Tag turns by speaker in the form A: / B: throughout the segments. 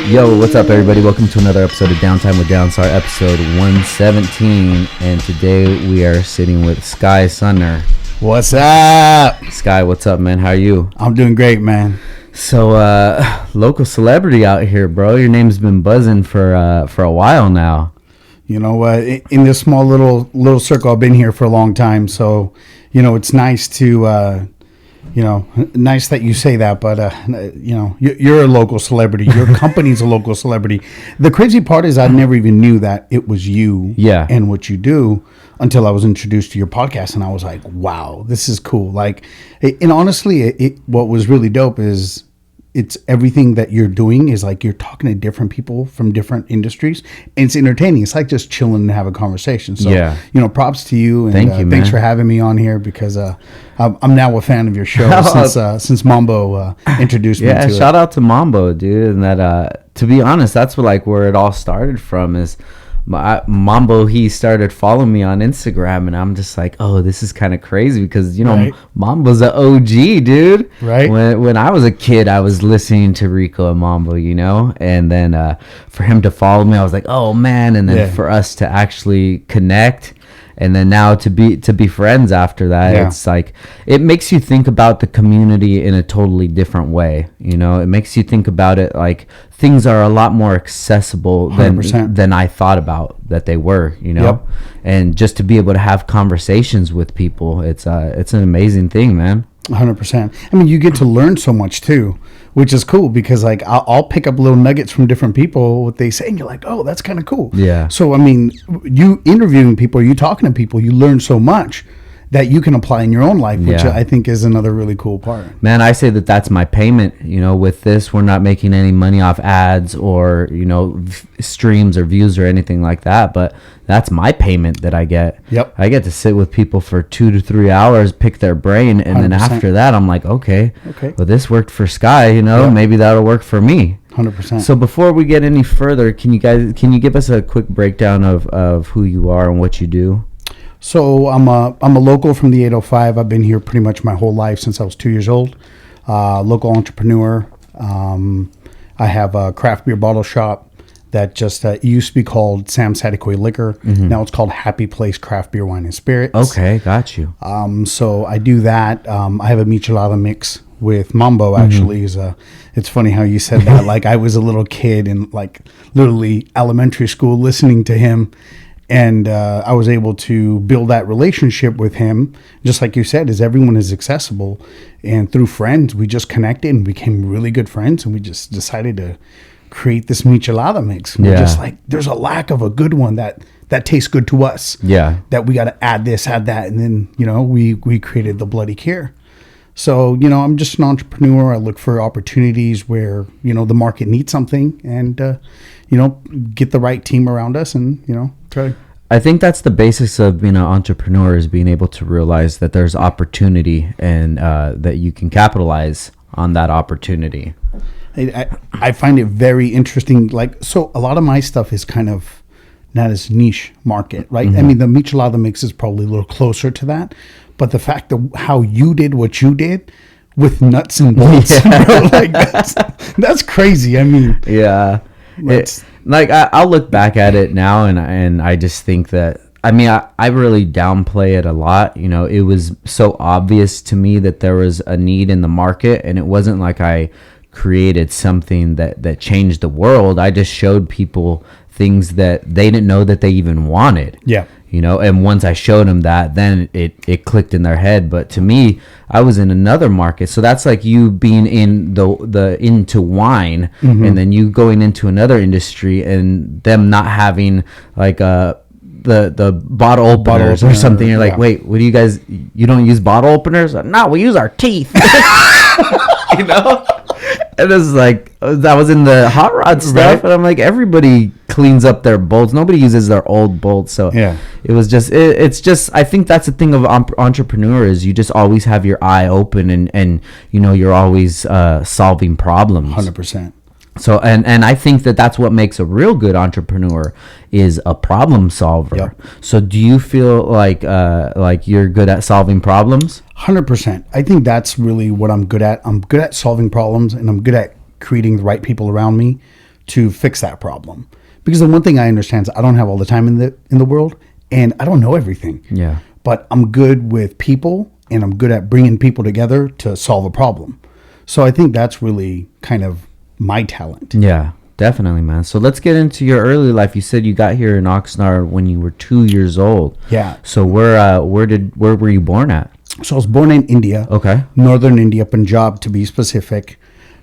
A: Yo, what's up, everybody? Welcome to another episode of Downtime with Downstar, episode 117. And today we are sitting with Sky Sunner.
B: What's up?
A: Sky, what's up, man? How are you?
B: I'm doing great, man.
A: So, local celebrity out here, bro. Your name's been buzzing for a while now.
B: You know what? In this small little circle, I've been here for a long time. So, it's nice to, nice that you say that. But, you're a local celebrity. Your company's a local celebrity. The crazy part is I never even knew that it was you and what you do until I was introduced to your podcast. And I was like, wow, this is cool. Like, and honestly, what was really dope is it's everything that you're doing is like you're talking to different people from different industries, and it's entertaining. It's like just chilling and have a conversation. So, props to you. And
A: thank you,
B: thanks for having me on here because I'm now a fan of your show since Mambo introduced me to it.
A: Yeah, shout out to Mambo, dude. And that, to be honest, that's where it all started from is Mambo. He started following me on Instagram, and I'm just like, oh, this is kind of crazy because right. Mambo's an OG, dude.
B: Right.
A: When I was a kid, I was listening to Rico and Mambo, and then for him to follow me, I was like, oh man, and then for us to actually connect. And then now to be friends after that, it's like it makes you think about the community in a totally different way. It makes you think about it like things are a lot more accessible than I thought about that they were. And just to be able to have conversations with people, it's an amazing thing, man.
B: 100%. I mean, you get to learn so much too, which is cool because like I'll pick up little nuggets from different people, what they say, and you're like, oh, that's kind of cool.
A: Yeah.
B: So, I mean, you interviewing people, you talking to people, you learn so much that you can apply in your own life, which I think is another really cool part.
A: Man, I say that's my payment. With this, we're not making any money off ads or, streams or views or anything like that. But that's my payment that I get.
B: Yep.
A: I get to sit with people for 2 to 3 hours, pick their brain. And 100%. Then after that, I'm like, okay, well, this worked for Sky, maybe that'll work for me.
B: 100%.
A: So before we get any further, can you give us a quick breakdown of who you are and what you do?
B: So I'm a local from the 805. I've been here pretty much my whole life since I was 2 years old. Local entrepreneur. I have a craft beer bottle shop that just used to be called Sam Saticoy Liquor. Mm-hmm. Now it's called Happy Place Craft Beer, Wine, and Spirits.
A: Okay, got you.
B: So I do that. I have a michelada mix with Mambo, actually. Mm-hmm. It's funny how you said that. Like I was a little kid in like literally elementary school listening to him. And I was able to build that relationship with him, just like you said, as everyone is accessible. And through friends, we just connected and became really good friends. And we just decided to create this michelada mix. We're just like, there's a lack of a good one that tastes good to us.
A: Yeah.
B: That we got to add this, add that. And then, we created the Bloody Cure. So, I'm just an entrepreneur. I look for opportunities where, the market needs something and, get the right team around us and, try.
A: I think that's the basics of being an entrepreneur is being able to realize that there's opportunity and that you can capitalize on that opportunity.
B: I find it very interesting. Like, so a lot of my stuff is kind of not as niche market, right? Mm-hmm. I mean, the michelada mix is probably a little closer to that. But the fact of how you did what you did with nuts and bolts, bro, like that's crazy. I mean,
A: I'll look back at it now and I just think that, I mean, I really downplay it a lot. It was so obvious to me that there was a need in the market, and it wasn't like I created something that changed the world. I just showed people things that they didn't know that they even wanted.
B: Yeah.
A: And once I showed them that, then it clicked in their head. But to me, I was in another market. So that's like you being in the into wine, mm-hmm. and then you going into another industry and them not having like the bottle openers or something. You're like, wait, what do you don't use bottle openers? No, we use our teeth. And it was like, that was in the hot rod stuff. Right. And I'm like, everybody cleans up their bolts. Nobody uses their old bolts. So it was just, it's just, I think that's the thing of entrepreneur is you just always have your eye open and you're always solving problems.
B: 100%.
A: So, and I think that's what makes a real good entrepreneur is a problem solver. Yep. So do you feel like you're good at solving problems?
B: 100%. I think that's really what I'm good at. I'm good at solving problems, and I'm good at creating the right people around me to fix that problem. Because the one thing I understand is I don't have all the time in the world, and I don't know everything.
A: Yeah.
B: But I'm good with people, and I'm good at bringing people together to solve a problem. So I think that's really kind of my talent.
A: Yeah, definitely, man. So let's get into your early life. You said you got here in Oxnard when you were 2 years old.
B: Yeah.
A: So where were you born at?
B: So I was born in India.
A: Okay.
B: Northern India, Punjab to be specific.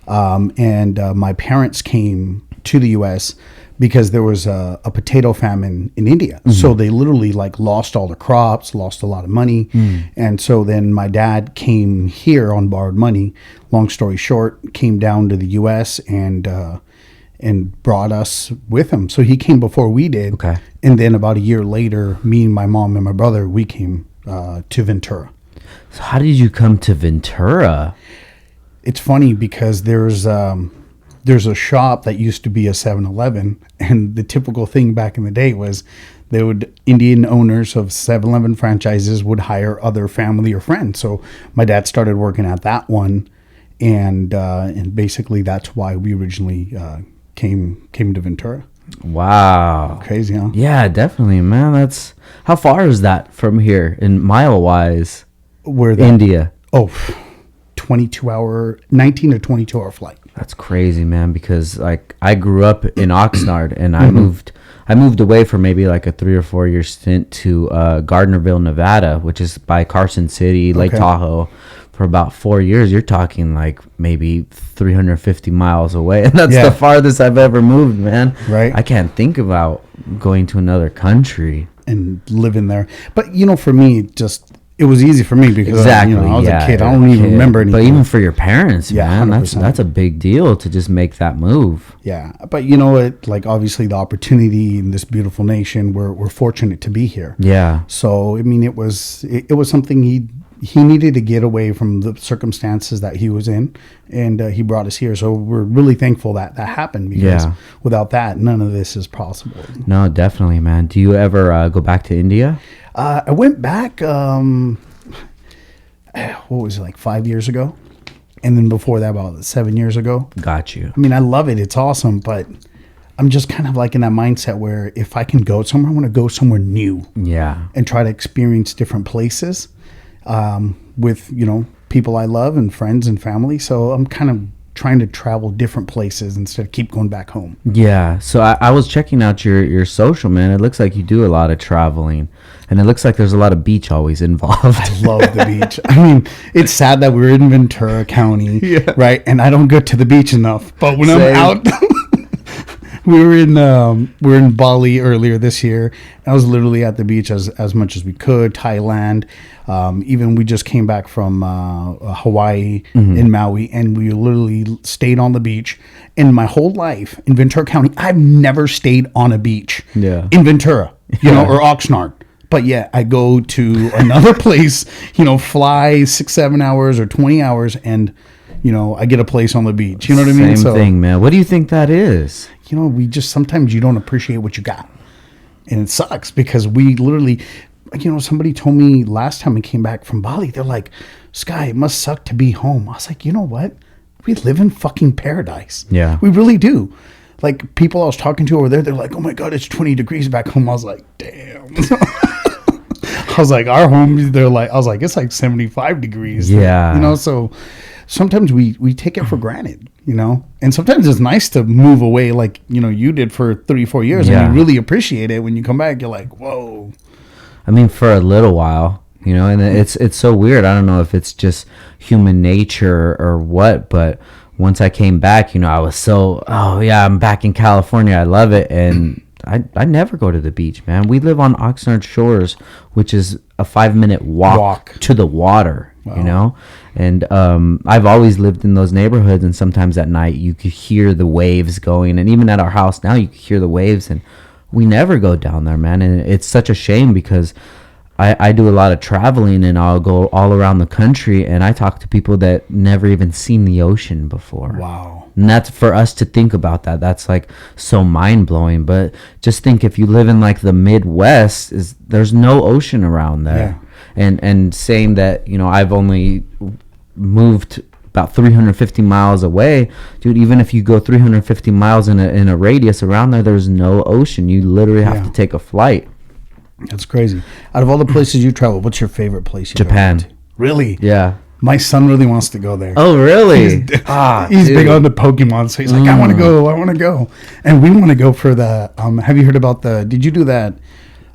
B: And my parents came to the U.S. because there was a potato famine in India. Mm-hmm. So they literally like lost all the crops, lost a lot of money. And so then my dad came here on borrowed money. Long story short, came down to the U.S. and brought us with him. So he came before we did.
A: Okay.
B: And then about a year later, me and my mom and my brother, we came to Ventura.
A: So how did you come to Ventura?
B: It's funny because there's a shop that used to be a 7-Eleven, and the typical thing back in the day was Indian owners of 7-Eleven franchises would hire other family or friends. So my dad started working at that one, and basically that's why we originally came to Ventura.
A: Wow.
B: Crazy, huh?
A: Yeah, definitely, man. That's how far is that from here in mile wise?
B: Where
A: India?
B: 19 to 22 hour flight.
A: That's crazy, man, because like I grew up in Oxnard, and I moved away for maybe like a 3 or 4 year stint to Gardnerville, Nevada, which is by Carson City, Lake Tahoe, for about 4 years. You're talking like maybe 350 miles away, and that's the farthest I've ever moved, man.
B: Right.
A: I can't think about going to another country
B: and living there. But for me, it was easy for me because I was a kid. I don't even remember anything.
A: But even for your parents, man,
B: 100%.
A: that's a big deal to just make that move.
B: Yeah, but you know what? Like obviously the opportunity in this beautiful nation, we're fortunate to be here.
A: Yeah.
B: So I mean, it was something he needed to get away from the circumstances that he was in, and he brought us here. So we're really thankful that happened, because without that, none of this is possible.
A: No, definitely, man. Do you ever go back to India?
B: I went back, what was it, like 5 years ago? And then before that, about 7 years ago.
A: Got you.
B: I mean, I love it. It's awesome, but I'm just kind of like in that mindset where if I can go somewhere, I want to go somewhere new.
A: Yeah.
B: And try to experience different places with, people I love and friends and family. So I'm kind of trying to travel different places instead of keep going back home.
A: Yeah. So I was checking out your social, man. It looks like you do a lot of traveling, and it looks like there's a lot of beach always involved.
B: I love the beach. I mean, it's sad that we're in Ventura County, right? And I don't go to the beach enough. But when I'm out, we were in Bali earlier this year. I was literally at the beach as much as we could. Thailand, even we just came back from Hawaii in Maui, and we literally stayed on the beach. In my whole life in Ventura County, I've never stayed on a beach.
A: Yeah.
B: In Ventura, or Oxnard. But yeah, I go to another place, fly 6-7 hours or 20 hours, and I get a place on the beach. You know what I mean?
A: Same thing, man. What do you think that is?
B: We just sometimes you don't appreciate what you got, and it sucks because we literally, somebody told me last time I came back from Bali, they're like, "Sky, it must suck to be home." I was like, you know what? We live in fucking paradise.
A: Yeah,
B: we really do. Like people I was talking to over there, they're like, "Oh my god, it's 20 degrees back home." I was like, "Damn." I was like, our home, I was like, it's like 75 degrees.
A: Yeah.
B: So sometimes we take it for granted, and sometimes it's nice to move away like, you did for 3-4 years, and you really appreciate it. When you come back, you're like, whoa.
A: I mean, for a little while, and it's so weird. I don't know if it's just human nature or what, but once I came back, I was so, I'm back in California. I love it. And I never go to the beach, man. We live on Oxnard Shores, which is a 5-minute walk to the water,
B: Wow.
A: And I've always lived in those neighborhoods, and sometimes at night you could hear the waves going, and even at our house now you could hear the waves, and we never go down there, man. And it's such a shame because I do a lot of traveling, and I'll go all around the country, and I talk to people that never even seen the ocean before.
B: Wow.
A: And that's for us to think about that. That's like so mind blowing. But just think, if you live in like the Midwest, there's no ocean around there. And saying that, I've only moved about 350 miles away, dude. Even if you go 350 miles in a radius around there, there's no ocean. You literally have to take a flight.
B: That's crazy. Out of all the places you travel, what's your favorite place?
A: Japan.
B: Really?
A: Yeah.
B: My son really wants to go there.
A: Oh, really?
B: He's big on the Pokemon, so he's like, I want to go. And we want to go for the, have you heard about did you do that,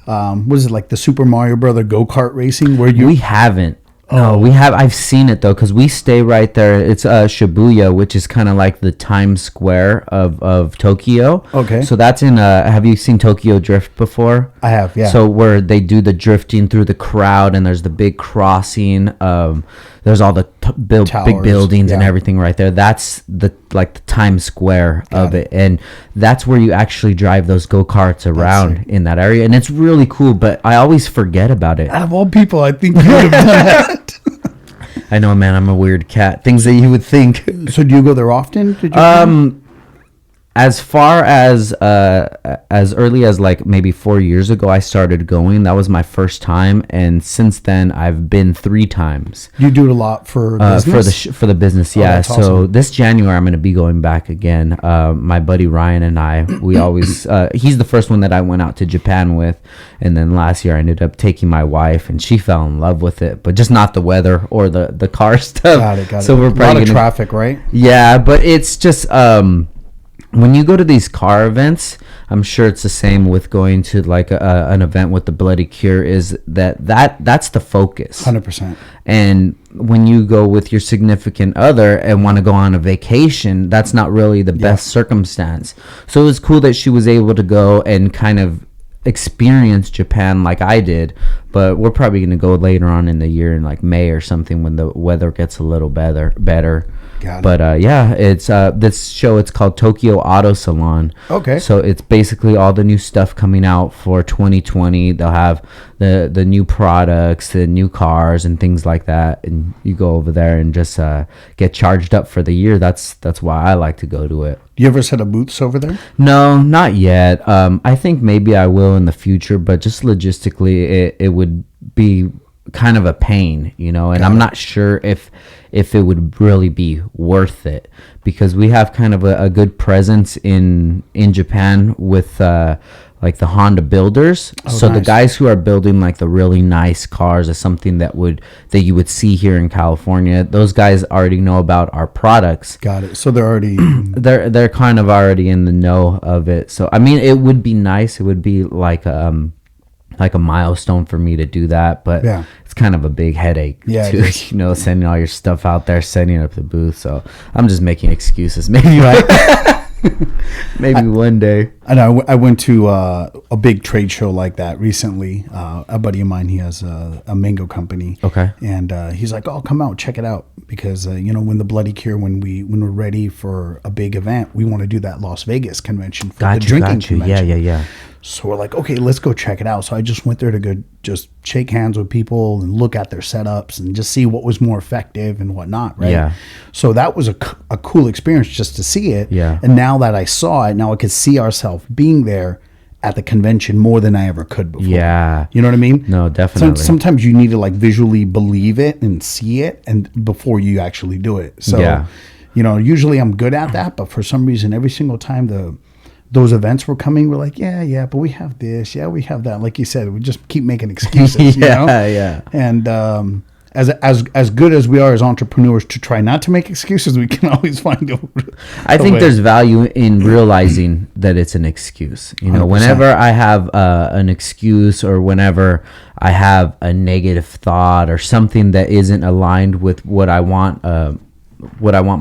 B: what is it, like the Super Mario Brother go-kart racing?
A: We haven't. No, we have. I've seen it though, because we stay right there. It's Shibuya, which is kind of like the Times Square of Tokyo.
B: Okay.
A: So that's in. Have you seen Tokyo Drift before?
B: I have. Yeah.
A: So where they do the drifting through the crowd, and there's the big crossing. There's all the big buildings and everything right there. That's the Times Square of it, and that's where you actually drive those go-karts around in that area, and it's really cool. But I always forget about it.
B: Out of all people, I think you would have done that.
A: I know, man. I'm a weird cat. Things that you would think.
B: So do you go there often? Did you
A: as far as early as like maybe 4 years ago, I started going. That was my first time, and since then I've been 3 times.
B: You do it a lot for business?
A: For the business, yeah. So awesome. This January I'm going to be going back again. My buddy Ryan and I, we always he's the first one that I went out to Japan with, and then last year I ended up taking my wife, and she fell in love with it, but just not the weather or the car stuff.
B: Got it.
A: So we're
B: a lot of traffic, right?
A: Yeah, but it's just when you go to these car events, I'm sure it's the same with going to like an event with the Bloody Cure, is that's the focus.
B: 100%.
A: And when you go with your significant other and want to go on a vacation, that's not really the best circumstance. So it was cool that she was able to go and kind of experience Japan like I did, but we're probably going to go later on in the year in like May or something when the weather gets a little better. But it's this show, it's called Tokyo Auto Salon.
B: Okay.
A: So it's basically all the new stuff coming out for 2020. They'll have the new products, the new cars and things like that, and you go over there and just get charged up for the year. That's why I like to go to it.
B: Do you ever set up booths over there?
A: No, not yet. I think maybe I will in the future, but just logistically it would be kind of a pain, and I'm not sure if it would really be worth it, because we have kind of a good presence in Japan with like the Honda builders. So nice. The guys who are building like the really nice cars is something that you would see here in California. Those guys already know about our products.
B: Got it. So they're already
A: they're kind of already in the know of it. So I mean, it would be nice. It would be like a milestone for me to do that, but it's kind of a big headache too, sending all your stuff out there, setting up the booth. So I'm just making excuses. Maybe one day.
B: I know. I went to a big trade show like that recently. A buddy of mine, he has a mango company.
A: Okay.
B: And he's like, "Oh, come out, check it out," because when the Bloody Cure, when we're ready for a big event, we want to do that Las Vegas convention for the drinking convention.
A: Yeah.
B: So we're like, okay, let's go check it out. So I just went there to go just shake hands with people and look at their setups and just see what was more effective and whatnot, right? Yeah. So that was a cool experience just to see it.
A: Yeah.
B: And now that I saw it, now I could see ourselves being there at the convention more than I ever could before.
A: Yeah.
B: You know what I mean?
A: No, definitely.
B: Sometimes you need to like visually believe it and see it and before you actually do it. So, usually I'm good at that, but for some reason, every single time those events were coming, we're like, but we have this, we have that. Like you said, we just keep making excuses,
A: Yeah.
B: And as good as we are as entrepreneurs to try not to make excuses, we can always find a
A: I think there's value in realizing that it's an excuse. 100%. Whenever I have an excuse, or whenever I have a negative thought or something that isn't aligned with what I want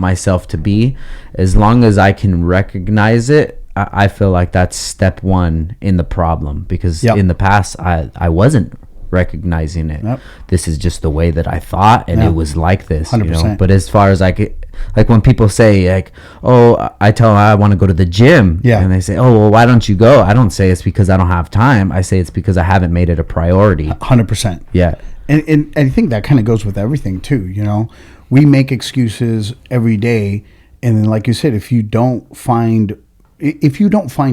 A: myself to be, as long as I can recognize it, I feel like that's step one in the problem, because in the past I wasn't recognizing it. Yep. This is just the way that I thought, and it was like this. 100%. But as far as I could, like when people say like, "Oh," I tell them I want to go to the gym, and they say, "Oh, well, why don't you go?" I don't say it's because I don't have time. I say it's because I haven't made it a priority.
B: 100%.
A: Yeah,
B: and I think that kind of goes with everything too. We make excuses every day, and then like you said, if you don't find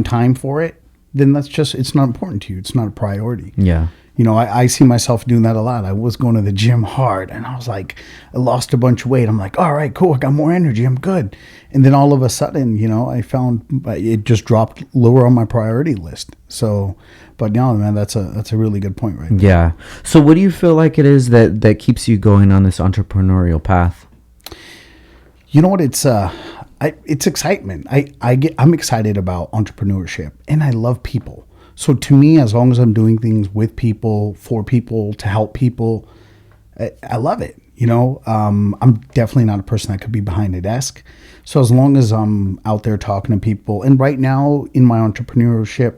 B: time for it, then it's not important to you. It's not a priority.
A: Yeah.
B: You know, I see myself doing that a lot. I was going to the gym hard, and I was like, I lost a bunch of weight. I'm like, all right, cool. I got more energy. I'm good. And then all of a sudden, you know, I found it just dropped lower on my priority list. So, but now, man, that's a really good point, right?
A: Yeah. So what do you feel like it is that keeps you going on this entrepreneurial path?
B: You know what? It's excitement. I'm excited about entrepreneurship, and I love people. So to me, as long as I'm doing things with people, for people, to help people, I love it. You know, I'm definitely not a person that could be behind a desk. So as long as I'm out there talking to people, and right now in my entrepreneurship,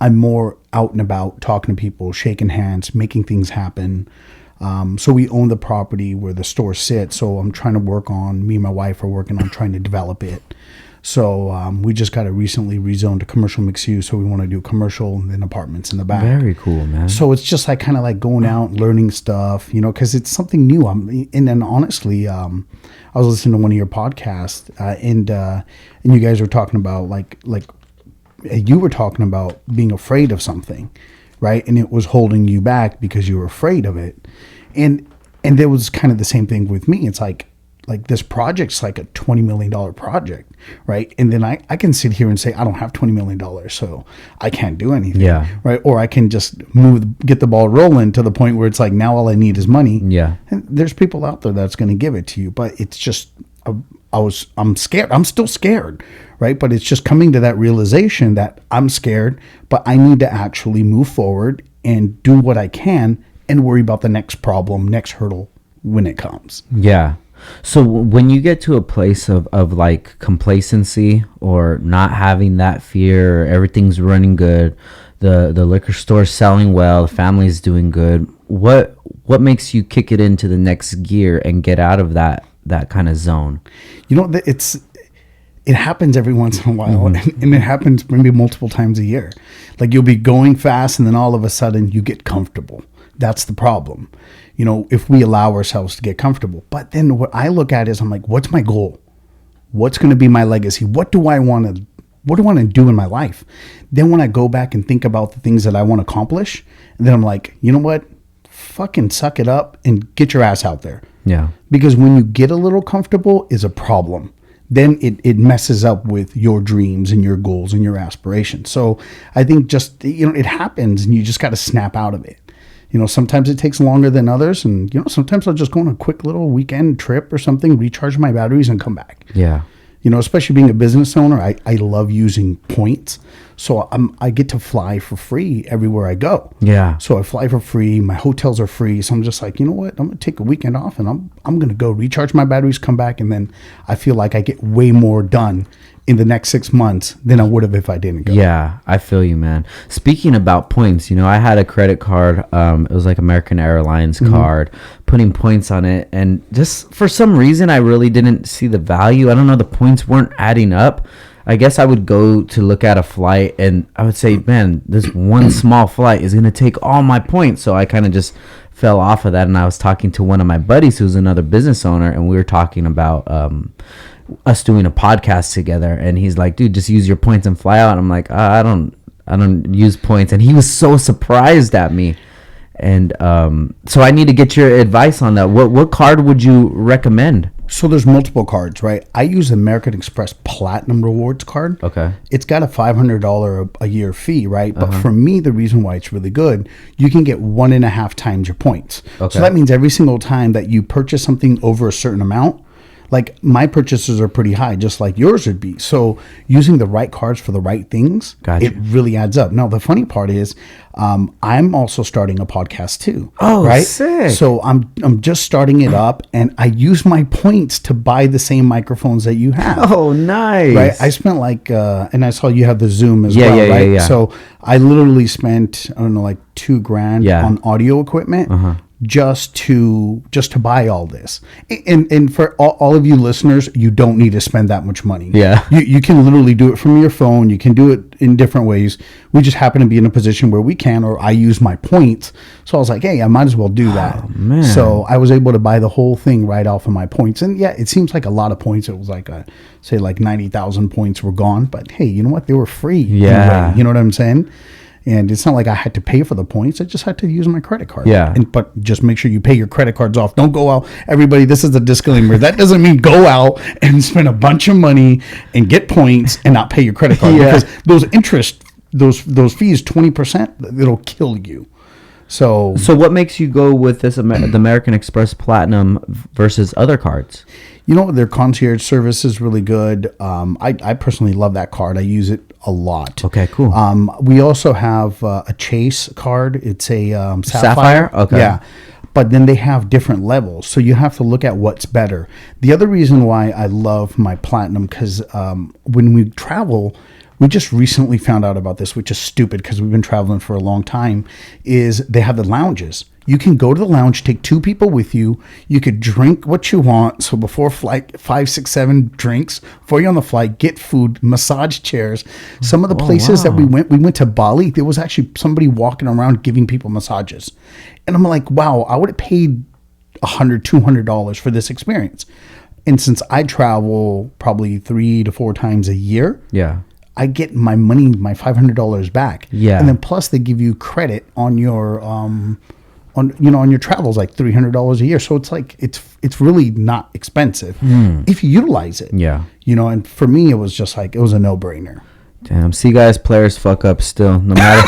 B: I'm more out and about talking to people, shaking hands, making things happen. So we own the property where the store sits. So I'm trying to me and my wife are working on trying to develop it. So we just got it recently rezoned to commercial mixed use. So we want to do commercial and then apartments in the back.
A: Very cool, man.
B: So it's just like kind of like going out and learning stuff, you know, because it's something new. And then honestly, I was listening to one of your podcasts and you guys were talking about like you were talking about being afraid of something, right? And it was holding you back because you were afraid of it. And there was kind of the same thing with me. It's like this project's like a $20 million project, right? And then I can sit here and say, I don't have $20 million, so I can't do anything, right? Or I can just get the ball rolling to the point where it's like, now all I need is money.
A: Yeah.
B: And there's people out there that's going to give it to you, but it's just, I'm scared. I'm still scared, right? But it's just coming to that realization that I'm scared, but I need to actually move forward and do what I can and worry about the next problem, next hurdle when it comes.
A: Yeah. So when you get to a place of like complacency or not having that fear, everything's running good, the liquor store's selling well, the family's doing good, what makes you kick it into the next gear and get out of that kind of zone?
B: You know, it happens every once in a while, and it happens maybe multiple times a year. Like you'll be going fast and then all of a sudden you get comfortable. That's the problem. You know, if we allow ourselves to get comfortable. But then what I look at is I'm like, what's my goal? What's going to be my legacy? What do I want to do in my life? Then when I go back and think about the things that I want to accomplish, and then I'm like, you know what? Fucking suck it up and get your ass out there.
A: Yeah.
B: Because when you get a little comfortable is a problem. Then it messes up with your dreams and your goals and your aspirations. So I think just, you know, it happens and you just got to snap out of it. You know, sometimes it takes longer than others. And, you know, sometimes I'll just go on a quick little weekend trip or something, recharge my batteries and come back.
A: Yeah.
B: You know, especially being a business owner, I love using points. So I get to fly for free everywhere I go.
A: Yeah.
B: So I fly for free. My hotels are free. So I'm just like, you know what? I'm going to take a weekend off and I'm going to go recharge my batteries, come back. And then I feel like I get way more done in the next 6 months than I would have if I didn't go.
A: Yeah, I feel you, man. Speaking about points, you know, I had a credit card. It was like American Airlines card, putting points on it. And just for some reason, I really didn't see the value. I don't know. The points weren't adding up. I guess I would go to look at a flight and I would say, man, this one small flight is going to take all my points. So I kind of just fell off of that. And I was talking to one of my buddies who's another business owner. And we were talking about us doing a podcast together. And he's like, dude, just use your points and fly out. And I'm like, I don't use points. And he was so surprised at me. And so I need to get your advice on that. What card would you recommend?
B: So there's multiple cards, right? I use American Express Platinum Rewards card.
A: Okay.
B: It's got a $500 a year fee, right? But for me, the reason why it's really good, you can get 1.5 times your points. Okay. So that means every single time that you purchase something over a certain amount, like my purchases are pretty high, just like yours would be. So using the right cards for the right things, it really adds up. Now, the funny part is I'm also starting a podcast too.
A: Oh,
B: right?
A: Sick.
B: So I'm just starting it up and I use my points to buy the same microphones that you have.
A: Oh, nice.
B: Right? I spent like, and I saw you have the Zoom as well, right? Yeah. So I literally spent, I don't know, like $2,000 on audio equipment. Just to buy all this, and for all of you listeners, you don't need to spend that much money.
A: Yeah,
B: you can literally do it from your phone. You can do it in different ways. We just happen to be in a position where we can, or I use my points. So I was like, hey, I might as well do that.
A: Man.
B: So I was able to buy the whole thing right off of my points, and yeah, it seems like a lot of points. It was like say like 90,000 points were gone, but hey, you know what? They were free.
A: Yeah,
B: anyway, you know what I'm saying. And it's not like I had to pay for the points. I just had to use my credit card.
A: Yeah.
B: But just make sure you pay your credit cards off. Don't go out. Everybody, this is a disclaimer. That doesn't mean go out and spend a bunch of money and get points and not pay your credit card. Because those interest, those fees, 20%, it'll kill you. So
A: what makes you go with this the American Express Platinum versus other cards?
B: You know, their concierge service is really good. I personally love that card. I use it a lot.
A: Okay, cool.
B: We also have a Chase card. It's a
A: Sapphire? Okay.
B: Yeah. But then they have different levels. So you have to look at what's better. The other reason why I love my Platinum, because when we travel, we just recently found out about this, which is stupid because we've been traveling for a long time, is they have the lounges. You can go to the lounge, take 2 people with you. You could drink what you want. So before flight, 5, 6, 7 drinks before you're on the flight, get food, massage chairs. Some of the places that we went to Bali, there was actually somebody walking around giving people massages. And I'm like, wow, I would have paid $100, $200 for this experience. And since I travel probably 3 to 4 times a year, I get my money, my $500 back. Yeah. And then plus they give you credit on your on your travels, like $300 a year. So it's like it's really not expensive if you utilize it. Yeah. You know, and for me it was just like it was a no-brainer.
A: Damn. See, guys, players fuck up still. No matter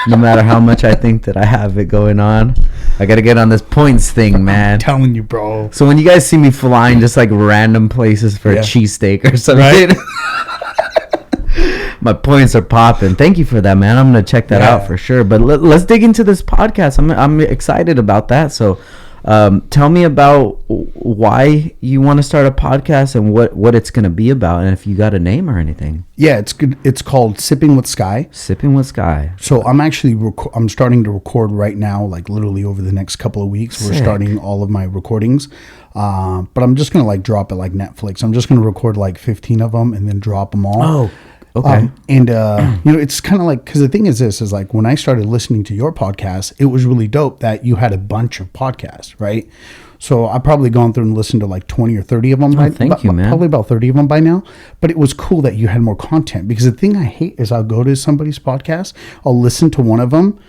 A: no matter how much I think that I have it going on. I got to get on this points thing, man.
B: I'm telling you, bro.
A: So when you guys see me flying just like random places for a cheesesteak or something, right? My points are popping. Thank you for that, man. I'm going to check that out for sure. But let's dig into this podcast. I'm excited about that. So tell me about why you want to start a podcast and what it's going to be about, and if you got a name or anything.
B: Yeah, it's good. It's called Sippin with Sky.
A: Sippin with Sky.
B: So I'm actually I'm starting to record right now, like literally over the next couple of weeks. Sick. We're starting all of my recordings. But I'm just going to like drop it like Netflix. I'm just going to record like 15 of them and then drop them all.
A: Oh, okay.
B: And you know, it's kind of like, because the thing is this, is like when I started listening to your podcast, it was really dope that you had a bunch of podcasts, right? So I've probably gone through and listened to like 20 or 30 of them.
A: Thank you, man.
B: Probably about 30 of them by now. But it was cool that you had more content, because the thing I hate is I'll go to somebody's podcast, I'll listen to one of them,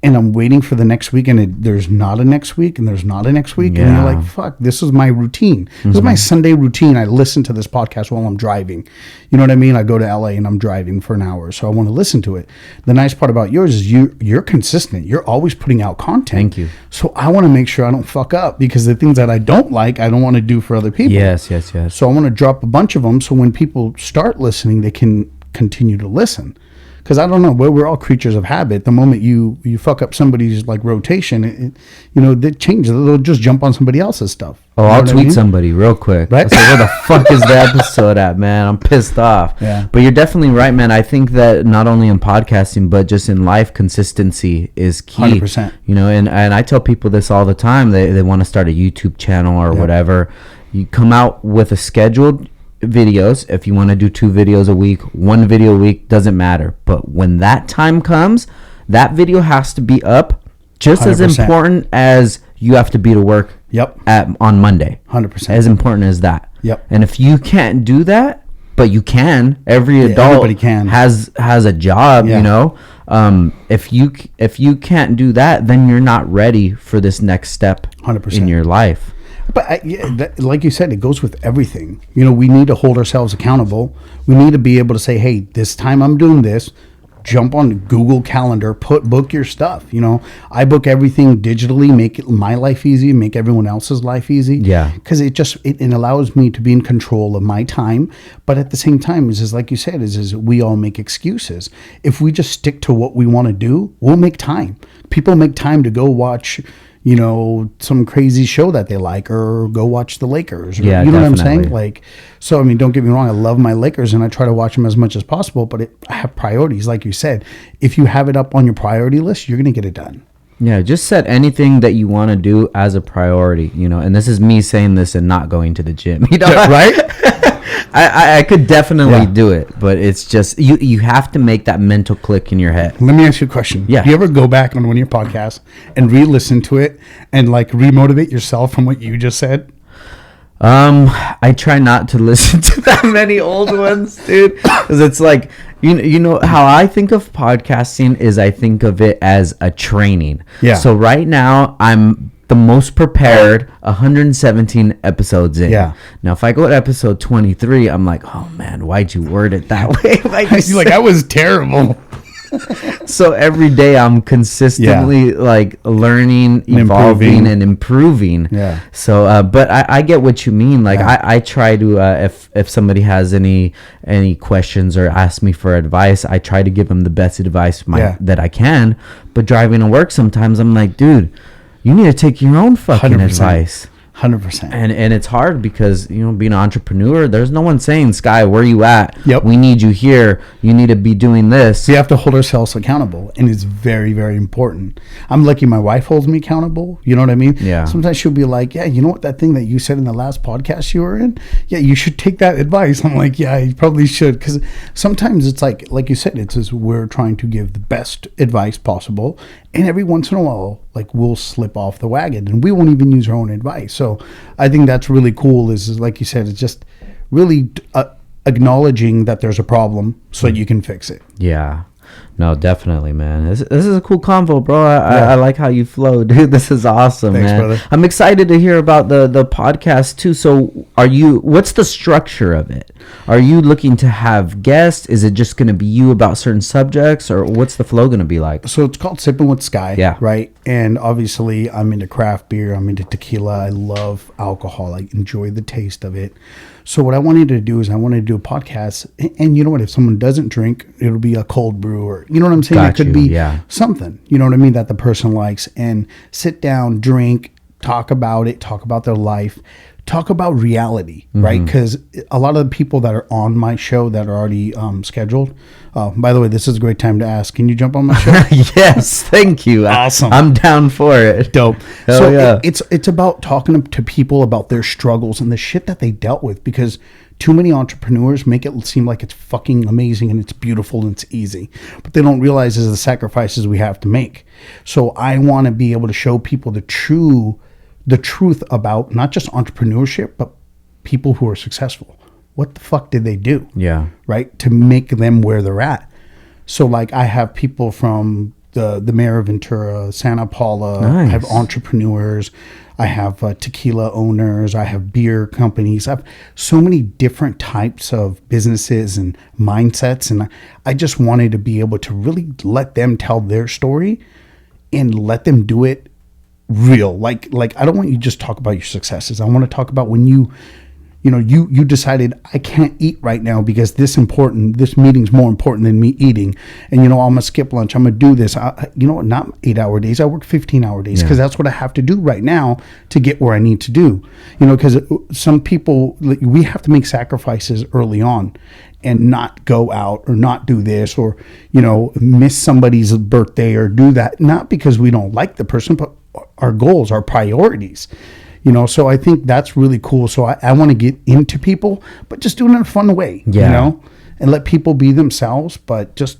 B: and I'm waiting for the next week, and there's not a next week, and there's not a next week. Yeah. And you're like, fuck, this is my routine. This is my Sunday routine. I listen to this podcast while I'm driving. You know what I mean? I go to LA and I'm driving for an hour, so I want to listen to it. The nice part about yours is you're consistent. You're always putting out content.
A: Thank you.
B: So I want to make sure I don't fuck up, because the things that I don't like, I don't want to do for other people.
A: Yes.
B: So I want to drop a bunch of them, so when people start listening, they can continue to listen. Because I don't know, we're all creatures of habit. The moment you fuck up somebody's like rotation, they change. They'll just jump on somebody else's stuff.
A: Oh, I'll tweet somebody real quick. Right? Like, where the fuck is the episode at, man? I'm pissed off.
B: Yeah.
A: But you're definitely right, man. I think that not only in podcasting, but just in life, consistency is key.
B: 100%.
A: You know, and I tell people this all the time. They want to start a YouTube channel or whatever. You come out with a scheduled videos. If you want to do 2 videos a week, 1 video a week, doesn't matter. But when that time comes, that video has to be up just 100%. As important as you have to be to work on Monday.
B: 100%.
A: As important as that.
B: Yep.
A: And if you can't do that, but you can, every adult has a job, you know. If you can't do that, then you're not ready for this next step
B: 100%.
A: In your life.
B: But like you said, it goes with everything. You know, we need to hold ourselves accountable. We need to be able to say, hey, this time I'm doing this. Jump on Google Calendar, book your stuff. You know, I book everything digitally, make my life easy, make everyone else's life easy.
A: Yeah.
B: Because it allows me to be in control of my time. But at the same time, is like you said, is we all make excuses. If we just stick to what we want to do, we'll make time. People make time to go watch, you know, some crazy show that they like, or go watch the Lakers. Or, you know what I'm saying? Like, so, I mean, don't get me wrong. I love my Lakers and I try to watch them as much as possible, but I have priorities. Like you said, if you have it up on your priority list, you're going to get it done.
A: Yeah. Just set anything that you want to do as a priority, you know, and this is me saying this and not going to the gym, you know,
B: right?
A: I could definitely do it, but it's just you have to make that mental click in your head.
B: Let me ask you a question.
A: Yeah.
B: Do you ever go back on one of your podcasts and re-listen to it and like remotivate yourself from what you just said?
A: I try not to listen to that many old ones, dude, because it's like, You know how I think of podcasting is I think of it as a training.
B: Yeah.
A: So right now I'm the most prepared 117 episodes in.
B: Yeah.
A: Now if I go to episode 23, I'm like, oh man, why'd you word it that way?
B: Like I was terrible.
A: So every day I'm consistently like learning, evolving, and improving.
B: Yeah.
A: So, but I get what you mean. Like I try to, if somebody has any questions or ask me for advice, I try to give them the best advice that I can. But driving to work, sometimes I'm like, dude, you need to take your own fucking
B: 100%.
A: advice.
B: 100%.
A: And it's hard because, you know, being an entrepreneur, there's no one saying, Sky, where you at?
B: Yep.
A: We need you here. You need to be doing this.
B: We have to hold ourselves accountable, and it's very, very important. I'm lucky my wife holds me accountable. You know what I mean?
A: Yeah.
B: Sometimes she'll be like, yeah, you know what, that thing that you said in the last podcast you were in? Yeah, you should take that advice. I'm like, yeah, you probably should. Because sometimes it's like you said, it's as we're trying to give the best advice possible. And every once in a while, like we'll slip off the wagon and we won't even use our own advice. So I think that's really cool is like you said, it's just really acknowledging that there's a problem so that you can fix it.
A: Yeah. No, definitely, man. This is a cool convo, bro. I like how you flow, dude. This is awesome,
B: Thanks,
A: man.
B: brother.
A: I'm excited to hear about the podcast too. So, what's the structure of it? Are you looking to have guests? Is it just going to be you about certain subjects, or what's the flow going to be like?
B: So it's called Sippin with Sky,
A: Yeah.
B: right? And obviously, I'm into craft beer. I'm into tequila. I love alcohol. I enjoy the taste of it. So what I wanted to do is I wanted to do a podcast. And you know what? If someone doesn't drink, it'll be a cold brew or, you know what I'm saying? It could be something, you know what I mean, that the person likes. And sit down, drink, talk about it, talk about their life, talk about reality, right? Because a lot of the people that are on my show that are already scheduled. By the way, this is a great time to ask. Can you jump on my show?
A: Yes, thank you.
B: Awesome.
A: I'm down for it.
B: Dope.
A: Hell
B: So
A: yeah.
B: it's about talking to people about their struggles and the shit that they dealt with, because too many entrepreneurs make it seem like it's fucking amazing and it's beautiful and it's easy, but they don't realize is the sacrifices we have to make. So I want to be able to show people the truth about not just entrepreneurship, but people who are successful. What the fuck did they do?
A: Yeah.
B: Right? To make them where they're at. So like I have people from the mayor of Ventura, Santa Paula.
A: Nice.
B: I have entrepreneurs. I have tequila owners. I have beer companies. I have so many different types of businesses and mindsets. And I just wanted to be able to really let them tell their story and let them do it real. Like I don't want you to just talk about your successes. I want to talk about when you decided I can't eat right now because this meeting's more important than me eating. And, I'm going to skip lunch. I'm going to do this. Not 8-hour days. I work 15-hour days because that's what I have to do right now to get where I need to do. Because some people, we have to make sacrifices early on and not go out or not do this or, miss somebody's birthday or do that. Not because we don't like the person, but our goals, our priorities. So I think that's really cool. So I want to get into people, but just do it in a fun way, and let people be themselves, but just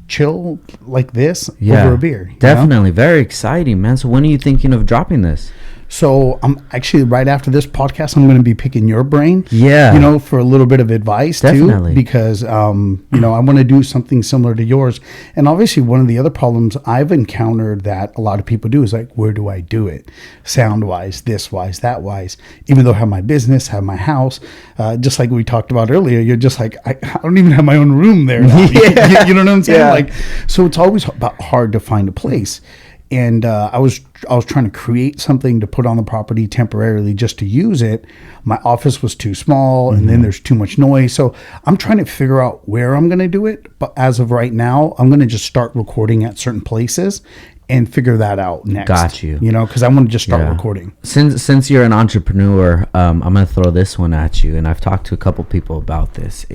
B: chill like this over a beer.
A: Definitely. Very exciting, man. So when are you thinking of dropping this?
B: So I'm actually right after this podcast, I'm going to be picking your brain,
A: Yeah.
B: For a little bit of advice
A: Definitely.
B: too, because, I want to do something similar to yours. And obviously one of the other problems I've encountered that a lot of people do is like, where do I do it? Sound wise, this wise, that wise, even though I have my business, have my house, just like we talked about earlier, you're just like, I don't even have my own room there now. You know what I'm saying?
A: Yeah.
B: Like, so it's always hard to find a place. And I was trying to create something to put on the property temporarily just to use it. My office was too small, and then there's too much noise. So I'm trying to figure out where I'm going to do it. But as of right now, I'm going to just start recording at certain places and figure that out next.
A: Got you.
B: Because I want to just start recording.
A: Since you're an entrepreneur, I'm going to throw this one at you. And I've talked to a couple people about this.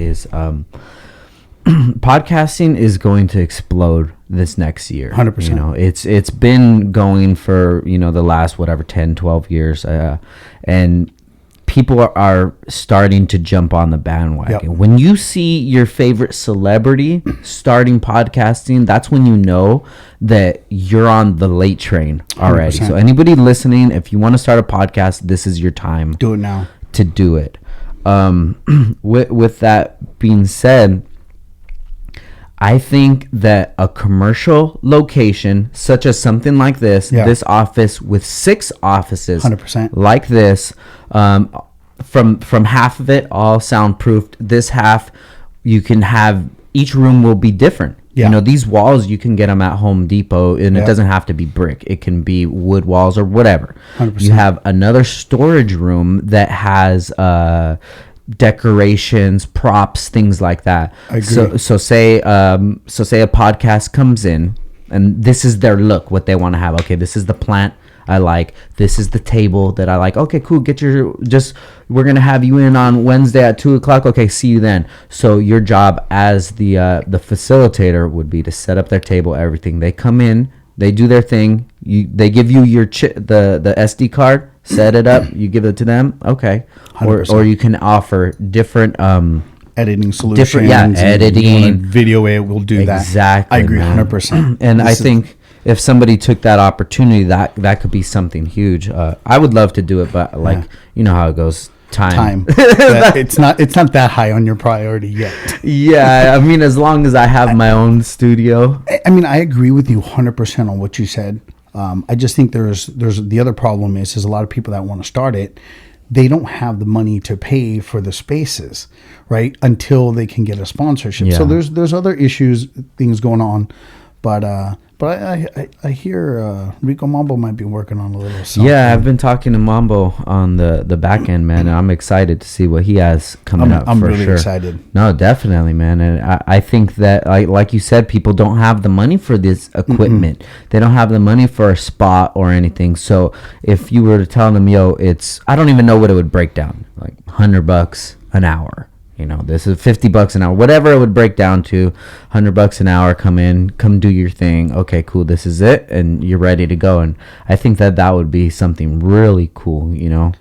A: Podcasting is going to explode this next year.
B: 100%.
A: It's been going for the last 10, 12 years, and people are starting to jump on the bandwagon.
B: Yep.
A: When you see your favorite celebrity starting podcasting, that's when you know that you're on the late train already.
B: 100%.
A: So anybody listening, if you want to start a podcast, this is your time.
B: Do it now.
A: To do it. With that being said, I think that a commercial location, such as something like this, this office with 6 offices,
B: 100%,
A: like this, from half of it all soundproofed, this half you can have, each room will be different. You know, these walls, you can get them at Home Depot, and it doesn't have to be brick. It can be wood walls or whatever.
B: 100%.
A: You have another storage room that has decorations, props, things like that.
B: I agree.
A: So say a podcast comes in, and this is their look, what they want to have. Okay, this is the plant I like. This is the table that I like. Okay, cool. We're gonna have you in on Wednesday at 2:00. Okay, see you then. So your job as the facilitator would be to set up their table, everything. They come in, they do their thing. They give you your the SD card, set it up. You give it to them. Okay, or you can offer different
B: editing solutions.
A: Editing,
B: video. We'll do that.
A: Exactly.
B: I agree, 100%.
A: And I think if somebody took that opportunity, that could be something huge. I would love to do it, but you know how it goes. Time.
B: It's not that high on your priority yet.
A: Yeah, I mean, as long as I have my own studio.
B: I mean, I agree with you 100% on what you said. I just think there's the other problem is a lot of people that want to start it, they don't have the money to pay for the spaces, right? Until they can get a sponsorship. So there's other issues, things going on, but I hear Rico Mambo might be working on a little something.
A: Yeah, I've been talking to Mambo on the back end, man, and I'm excited to see what he has coming up. I'm really
B: excited.
A: No, definitely, man, and I think that, like you said, people don't have the money for this equipment. They don't have the money for a spot or anything. So if you were to tell them, yo, I don't even know what it would break down, like $100 an hour. You know, this is $50 an hour, whatever it would break down to. $100 an hour, come do your thing. Okay, cool, this is it, and you're ready to go. And I think that would be something really cool, you know.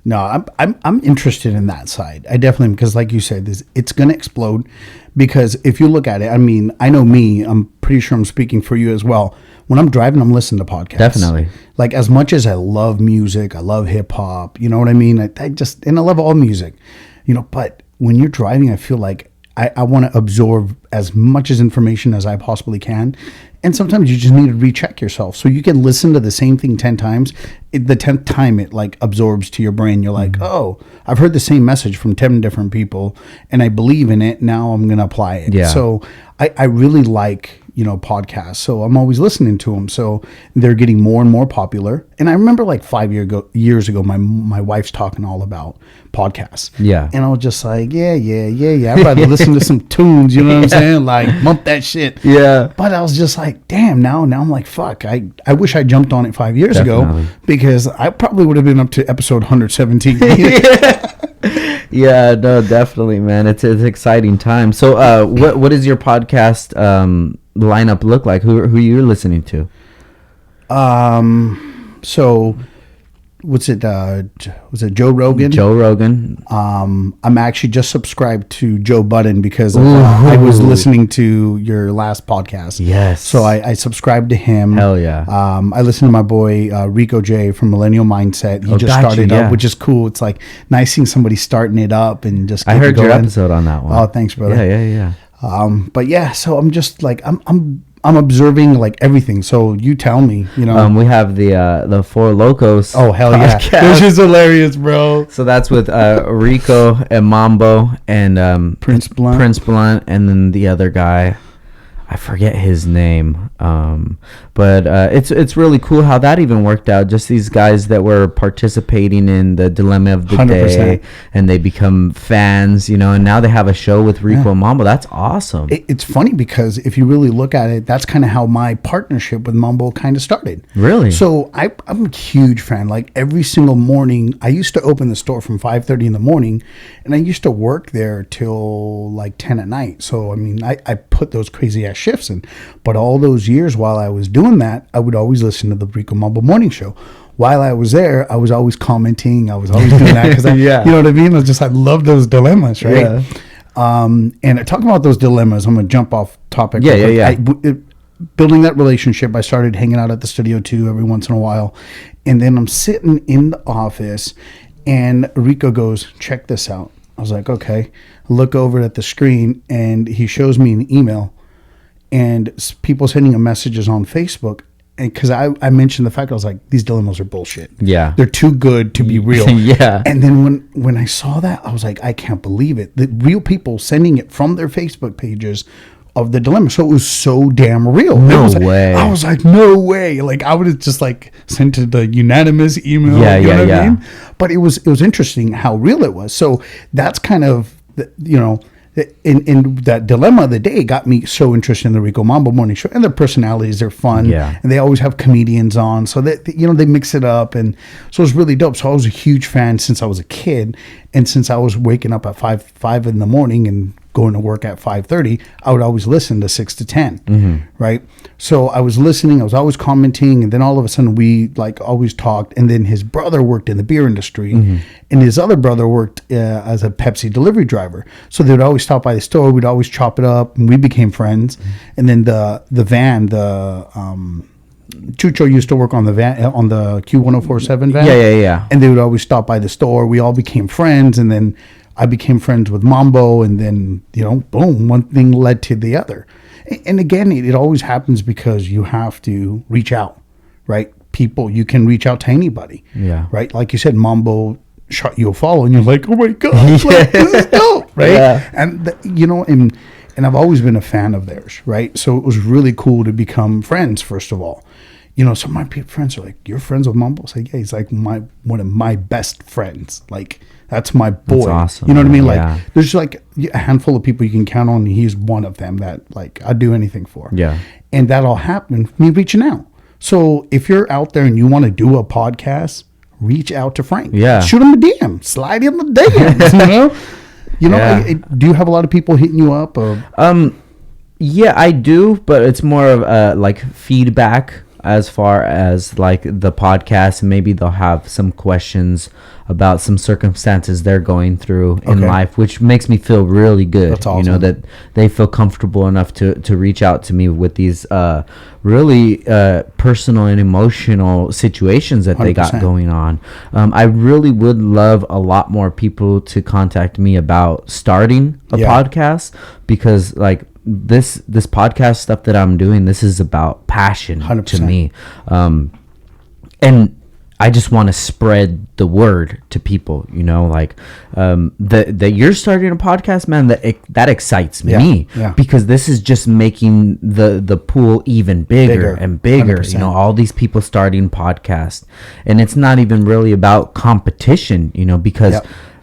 B: No, I'm interested in that side. I definitely, because like you said, it's gonna explode. Because if you look at it, I mean, I know me. I'm pretty sure I'm speaking for you as well. When I'm driving, I'm listening to podcasts.
A: Definitely.
B: Like, as much as I love music, I love hip hop. You know what I mean? I love all music. You know, but when you're driving, I feel like I want to absorb as much as information as I possibly can. And sometimes you just need to recheck yourself. So you can listen to the same thing 10 times. The 10th time it like absorbs to your brain. You're like, oh, I've heard the same message from 10 different people and I believe in it. Now I'm going to apply it.
A: Yeah.
B: So I really like, podcasts. So I'm always listening to them. So they're getting more and more popular. And I remember like 5 years ago, my wife's talking all about podcasts.
A: Yeah.
B: And I was just like, yeah. I'd rather listen to some tunes, you know what I'm saying? Like, bump that shit.
A: Yeah.
B: But I was just like, damn, now I'm like, fuck. I wish I jumped on it 5 years ago, because I probably would have been up to episode 117.
A: Yeah, no, definitely, man. It's an exciting time. So what is your podcast lineup look like? Who you're listening to?
B: So what's it? Was it Joe Rogan?
A: Joe Rogan.
B: I'm actually just subscribed to Joe Budden because I was listening to your last podcast.
A: Yes.
B: So I subscribed to him.
A: Hell yeah.
B: I listened to my boy Rico J from Millennial Mindset. He just started up, which is cool. It's like nice seeing somebody starting it up and just.
A: I heard your episode on that one.
B: Oh, thanks, brother.
A: Yeah.
B: But yeah, so I'm just like I'm observing like everything. So you tell me,
A: we have the Four Locos.
B: Oh hell podcast. Yeah, this is hilarious, bro.
A: So that's with Rico and Mambo and
B: Prince
A: Blunt, and then the other guy, I forget his name. But it's really cool how that even worked out. Just these guys that were participating in the dilemma of the 100%. Day, and they become fans, and now they have a show with Rico and Mambo. That's awesome.
B: It's funny because if you really look at it, that's kind of how my partnership with Mambo kind of started.
A: Really?
B: So I'm a huge fan. Like every single morning, I used to open the store from 5:30 in the morning, and I used to work there till like 10 at night. So I mean, I put those crazy ass shifts in. But all those years while I was doing that, I would always listen to the Rico Mambo Morning Show. While I was there, I was always commenting. I was always doing that because you know what I mean? I love those dilemmas, right? Yeah. And talking about those dilemmas, I'm going to jump off topic.
A: Yeah.
B: Building that relationship, I started hanging out at the studio too every once in a while. And then I'm sitting in the office and Rico goes, check this out. I was like, okay. Look over at the screen and he shows me an email and people sending him messages on Facebook. And because I mentioned the fact, I was like, these dilemmas are bullshit.
A: Yeah.
B: They're too good to be real.
A: Yeah.
B: And then when I saw that, I was like, I can't believe it. The real people sending it from their Facebook pages of the dilemma. So it was so damn real.
A: No
B: like,
A: way.
B: I was like, no way. Like I would have just like sent to the unanimous email.
A: Yeah,
B: you know what
A: yeah.
B: I mean? But it was interesting how real it was. So that's kind of, in that dilemma of the day got me so interested in the Rico Mambo Morning Show, and their personalities, they're fun, and they always have comedians on, so that they mix it up, and so it's really dope. So I was a huge fan since I was a kid, and since I was waking up at 5 in the morning and going to work at 5:30, I would always listen to 6 to 10, right? So I was listening, I was always commenting, and then all of a sudden we like always talked. And then his brother worked in the beer industry, and his other brother worked as a Pepsi delivery driver. So they would always stop by the store. We'd always chop it up, and we became friends. And then the van, Chucho used to work on the van, on the Q1047 van.
A: Yeah.
B: And they would always stop by the store. We all became friends, and then I became friends with Mambo, and then, boom, one thing led to the other. And again, it always happens because you have to reach out, right? People, you can reach out to anybody, right? Like you said, Mambo shot you a follow, and you're like, oh my God, like, this is dope, right? Yeah. And, and I've always been a fan of theirs, right? So it was really cool to become friends, first of all. So my friends are like, you're friends with Mambo? I say, yeah, he's like one of my best friends. Like, that's my boy. That's
A: awesome.
B: You know what I mean? Like, there's like a handful of people you can count on, and he's one of them that like I'd do anything for. Yeah. And that all happened me reaching out. So if you're out there and you want to do a podcast, reach out to Frank. Yeah. Shoot him a DM. Slide him a DM. Do you have a lot of people hitting you up? Or?
A: Yeah, I do, but it's more of like feedback as far as like the podcast, and maybe they'll have some questions about some circumstances they're going through in life, which makes me feel really good. That's awesome. That they feel comfortable enough to reach out to me with these really personal and emotional situations that 100%. They got going on. I really would love a lot more people to contact me about starting a podcast, because like this podcast stuff that I'm doing, this is about passion 100%. To me. And I just want to spread the word to people, that you're starting a podcast, man, that excites me, because this is just making the pool even bigger and bigger. 100%. All these people starting podcasts, and it's not even really about competition, because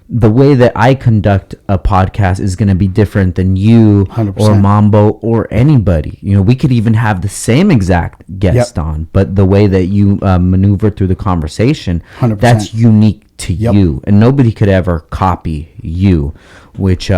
A: the way that I conduct a podcast is going to be different than you 100%. Or Mambo or anybody. We could even have the same exact guest on, but the way that you maneuver through the conversation, 100%. That's unique to you, and nobody could ever copy you, which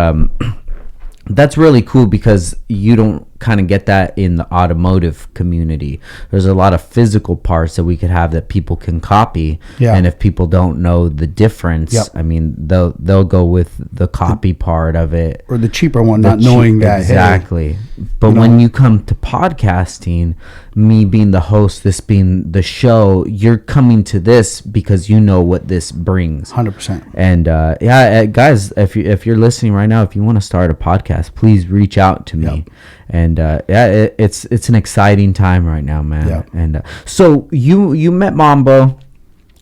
A: that's really cool, because you don't kind of get that in the automotive community. There's a lot of physical parts that we could have that people can copy, and if people don't know the difference, I mean, they'll go with the copy part of it,
B: or the cheaper one, not knowing that.
A: Exactly. Hey, but when you come to podcasting, me being the host, this being the show, you're coming to this because you know what this brings.
B: 100%.
A: And guys, if you're listening right now, if you want to start a podcast, please reach out to me. And it's an exciting time right now, man. And so you met Mambo.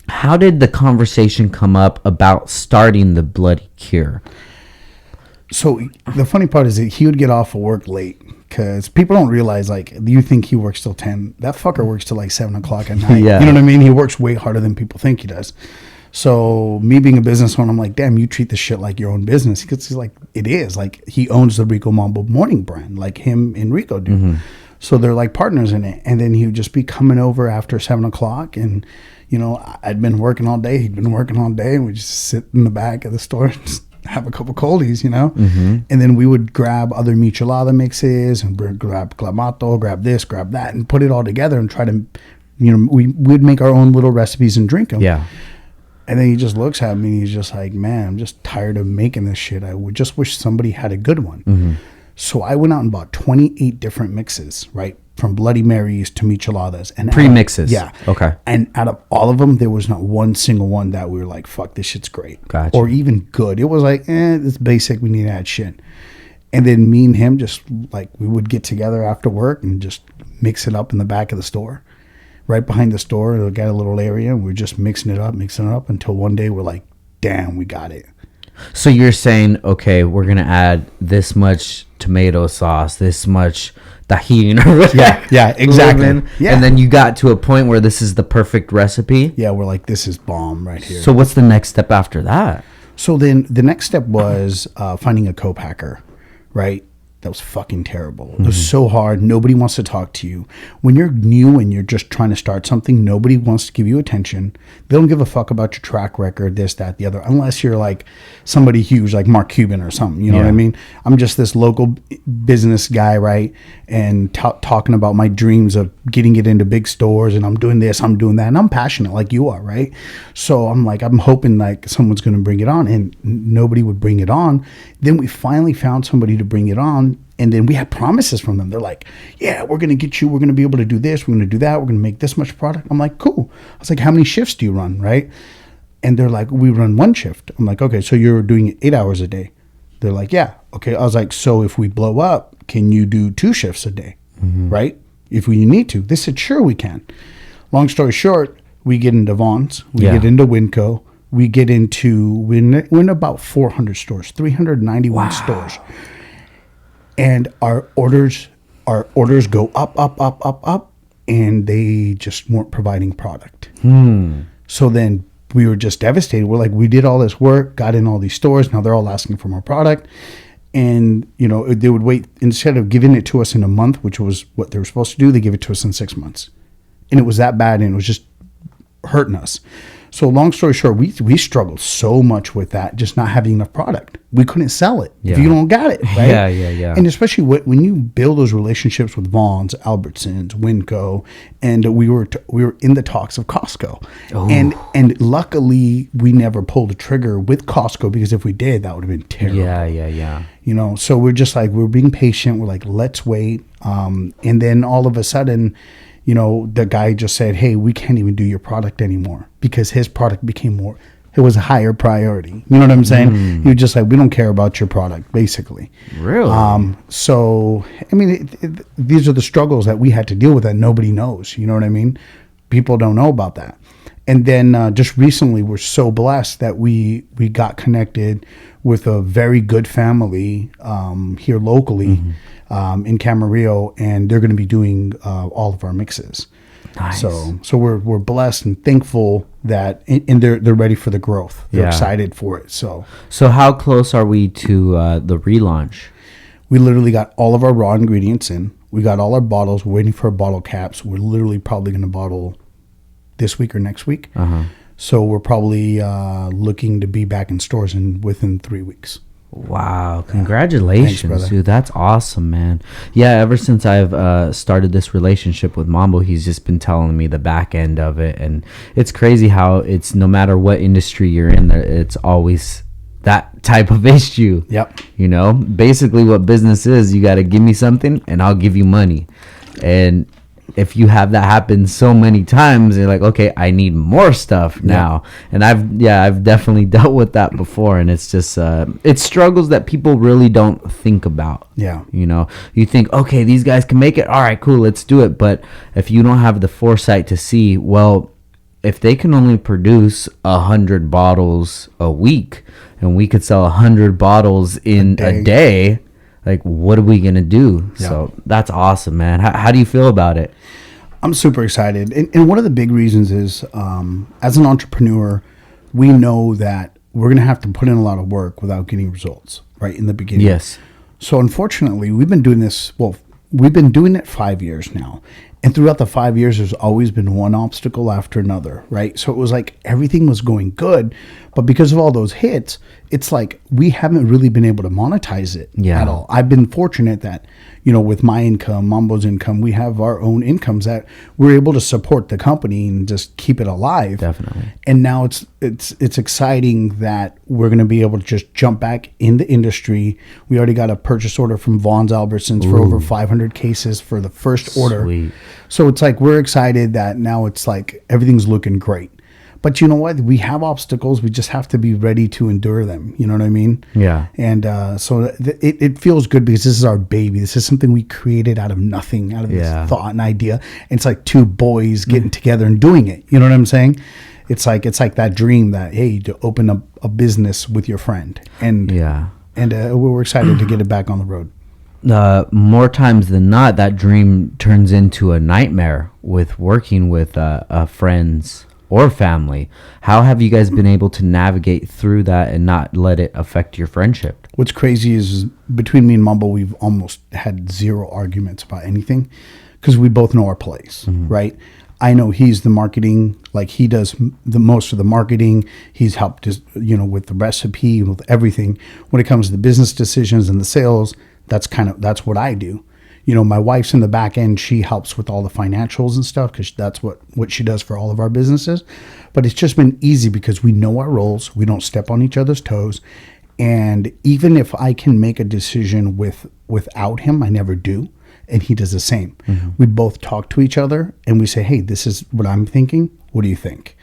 A: How did the conversation come up about starting the Bloody Cure?
B: So the funny part is that he would get off of work late, because people don't realize, like, you think he works till 10. That fucker works till like 7 o'clock at night. You know what I mean? He works way harder than people think he does. So me being a business owner, I'm like, damn, you treat this shit like your own business. He's like, it is. Like, he owns the Rico Mambo morning brand, like him and Rico do. Mm-hmm. So they're like partners in it. And then he would just be coming over after 7 o'clock. And, I'd been working all day. He'd been working all day. And we'd just sit in the back of the store and just have a couple coldies, Mm-hmm. And then we would grab other michelada mixes and grab clamato, grab this, grab that, and put it all together and try to, we'd make our own little recipes and drink them. Yeah. And then he just looks at me and he's just like, man, I'm just tired of making this shit. I would just wish somebody had a good one. Mm-hmm. So I went out and bought 28 different mixes, right? From Bloody Marys to micheladas. And
A: pre-mixes.
B: Yeah.
A: Okay.
B: And out of all of them, there was not one single one that we were like, fuck, this shit's great.
A: Gotcha.
B: Or even good. It was like, it's basic. We need to add shit. And then me and him just like we would get together after work and just mix it up in the back of the store. Right behind the store, we got a little area, and we're just mixing it up until one day we're like, damn, we got it.
A: So you're saying, okay, we're going to add this much tomato sauce, this much tahini or whatever.
B: Yeah, exactly. Yeah.
A: And then you got to a point where this is the perfect recipe.
B: Yeah, we're like, this is bomb right here.
A: So what's the next step after that?
B: So then the next step was finding a co-packer, right? That was fucking terrible. It was so hard. Nobody wants to talk to you. When you're new and you're just trying to start something, nobody wants to give you attention. They don't give a fuck about your track record, this, that, the other, unless you're like somebody huge like Mark Cuban or something. You know what I mean? I'm just this local business guy, right? And talking about my dreams of getting it into big stores, and I'm doing this, I'm doing that. And I'm passionate like you are, right? So I'm like, I'm hoping like someone's going to bring it on, and nobody would bring it on. Then we finally found somebody to bring it on. And then we had promises from them. They're like, yeah, we're going to get you. We're going to be able to do this. We're going to do that. We're going to make this much product. I'm like, cool. I was like, how many shifts do you run, right? And they're like, we run one shift. I'm like, okay, so you're doing it 8 hours a day. They're like, yeah. Okay. I was like, so if we blow up, can you do 2 shifts a day, right? If we need to. They said, sure, we can. Long story short, we get into Vaughn's. We get into Winco. We get into, we're in about 400 stores, 391 stores. And our orders go up, and they just weren't providing product. So then we were just devastated. We're like, we did all this work, got in all these stores. Now they're all asking for more product. And, you know, they would wait, instead of giving it to us in a month, which was what they were supposed to do, they give it to us in 6 months. And it was that bad, and it was just hurting us. So long story short, we struggled so much with that, just not having enough product. We couldn't sell it if you don't got it, right?
A: Yeah.
B: And especially when you build those relationships with Vaughn's, Albertsons, Winco, and we were in the talks of Costco. And luckily we never pulled a trigger with Costco, because if we did, that would have been terrible.
A: Yeah.
B: You know, so we're just like, we're being patient. We're like, let's wait. And then all of a sudden, you know, the guy just said, hey, we can't even do your product anymore, because his product became it was a higher priority. You know what I'm saying? He was just like, we don't care about your product, basically.
A: Really?
B: So, I mean, these are the struggles that we had to deal with that nobody knows. You know what I mean? People don't know about that. And then just recently, we're so blessed that we got connected with a very good family here locally in Camarillo, and they're going to be doing all of our mixes.
A: Nice.
B: So we're blessed and thankful that, and they're ready for the growth. They're excited for it. So
A: how close are we to the relaunch?
B: We literally got all of our raw ingredients in. We got all our bottles. We're waiting for our bottle caps. We're literally probably going to bottle this week or next week. So we're probably looking to be back in stores within 3 weeks.
A: Wow, congratulations.
B: Thanks,
A: dude. That's awesome, man. Yeah, ever since I've started this relationship with Mambo, he's just been telling me the back end of it. And it's crazy how it's, no matter what industry you're in, it's always that type of issue.
B: Yep.
A: You know, basically what business is, you got to give me something and I'll give you money. And if you have that happen so many times, you're like, okay, I need more stuff now. And I've definitely dealt with that before. And it's just, it's struggles that people really don't think about.
B: Yeah.
A: You know, you think, okay, these guys can make it. All right, cool, let's do it. But if you don't have the foresight to see, well, if they can only produce 100 bottles a week, and we could sell 100 bottles in a day, like, what are we going to do? Yeah. So that's awesome, man. How do you feel about it?
B: I'm super excited. And one of the big reasons is, as an entrepreneur, we know that we're going to have to put in a lot of work without getting results right in the beginning.
A: Yes.
B: So unfortunately, we've been doing it 5 years now. And throughout the 5 years, there's always been one obstacle after another, right? So it was like everything was going good, but because of all those hits, it's like we haven't really been able to monetize it at all. I've been fortunate that, you know, with my income, Mambo's income, we have our own incomes that we're able to support the company and just keep it alive.
A: Definitely.
B: And now it's exciting that we're going to be able to just jump back in the industry. We already got a purchase order from Vaughn's Albertsons for over 500 cases for the first order.
A: Sweet.
B: So it's like we're excited that now it's like everything's looking great. But you know what? We have obstacles. We just have to be ready to endure them. You know what I mean?
A: Yeah.
B: And so it feels good because this is our baby. This is something we created out of nothing, out of this thought and idea. And it's like two boys getting together and doing it. You know what I'm saying? It's like that dream that, hey, to open up a business with your friend. And we're excited to get it back on the road.
A: More times than not, that dream turns into a nightmare with working with friends or family. How have you guys been able to navigate through that and not let it affect your friendship?
B: What's crazy is between me and Mumble, we've almost had zero arguments about anything because we both know our place, right? I know he's the marketing, like he does the most of the marketing. He's helped us, with the recipe, with everything. When it comes to the business decisions and the sales, that's what I do. My wife's in the back end. She helps with all the financials and stuff because that's what she does for all of our businesses. But it's just been easy because we know our roles. We don't step on each other's toes. And even if I can make a decision without him, I never do. And he does the same. We both talk to each other and we say, hey, this is what I'm thinking. What do you think?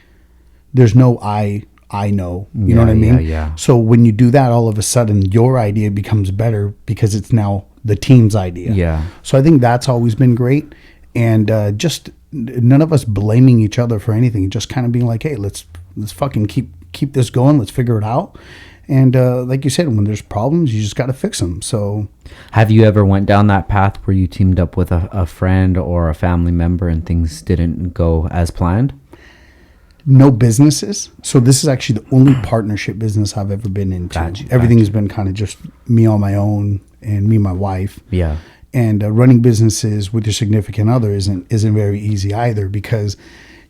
B: There's no I know. You know what I mean?
A: Yeah.
B: So when you do that, all of a sudden your idea becomes better because it's now the team's idea.
A: Yeah.
B: So I think that's always been great. And just none of us blaming each other for anything. Just kind of being like, hey, let's fucking keep this going. Let's figure it out. And like you said, when there's problems, you just got to fix them. So
A: have you ever went down that path where you teamed up with a friend or a family member and things didn't go as planned?
B: No businesses. So this is actually the only partnership business I've ever been into. Everything has been kind of just me on my own and me and my wife.
A: Yeah.
B: And running businesses with your significant other isn't very easy either because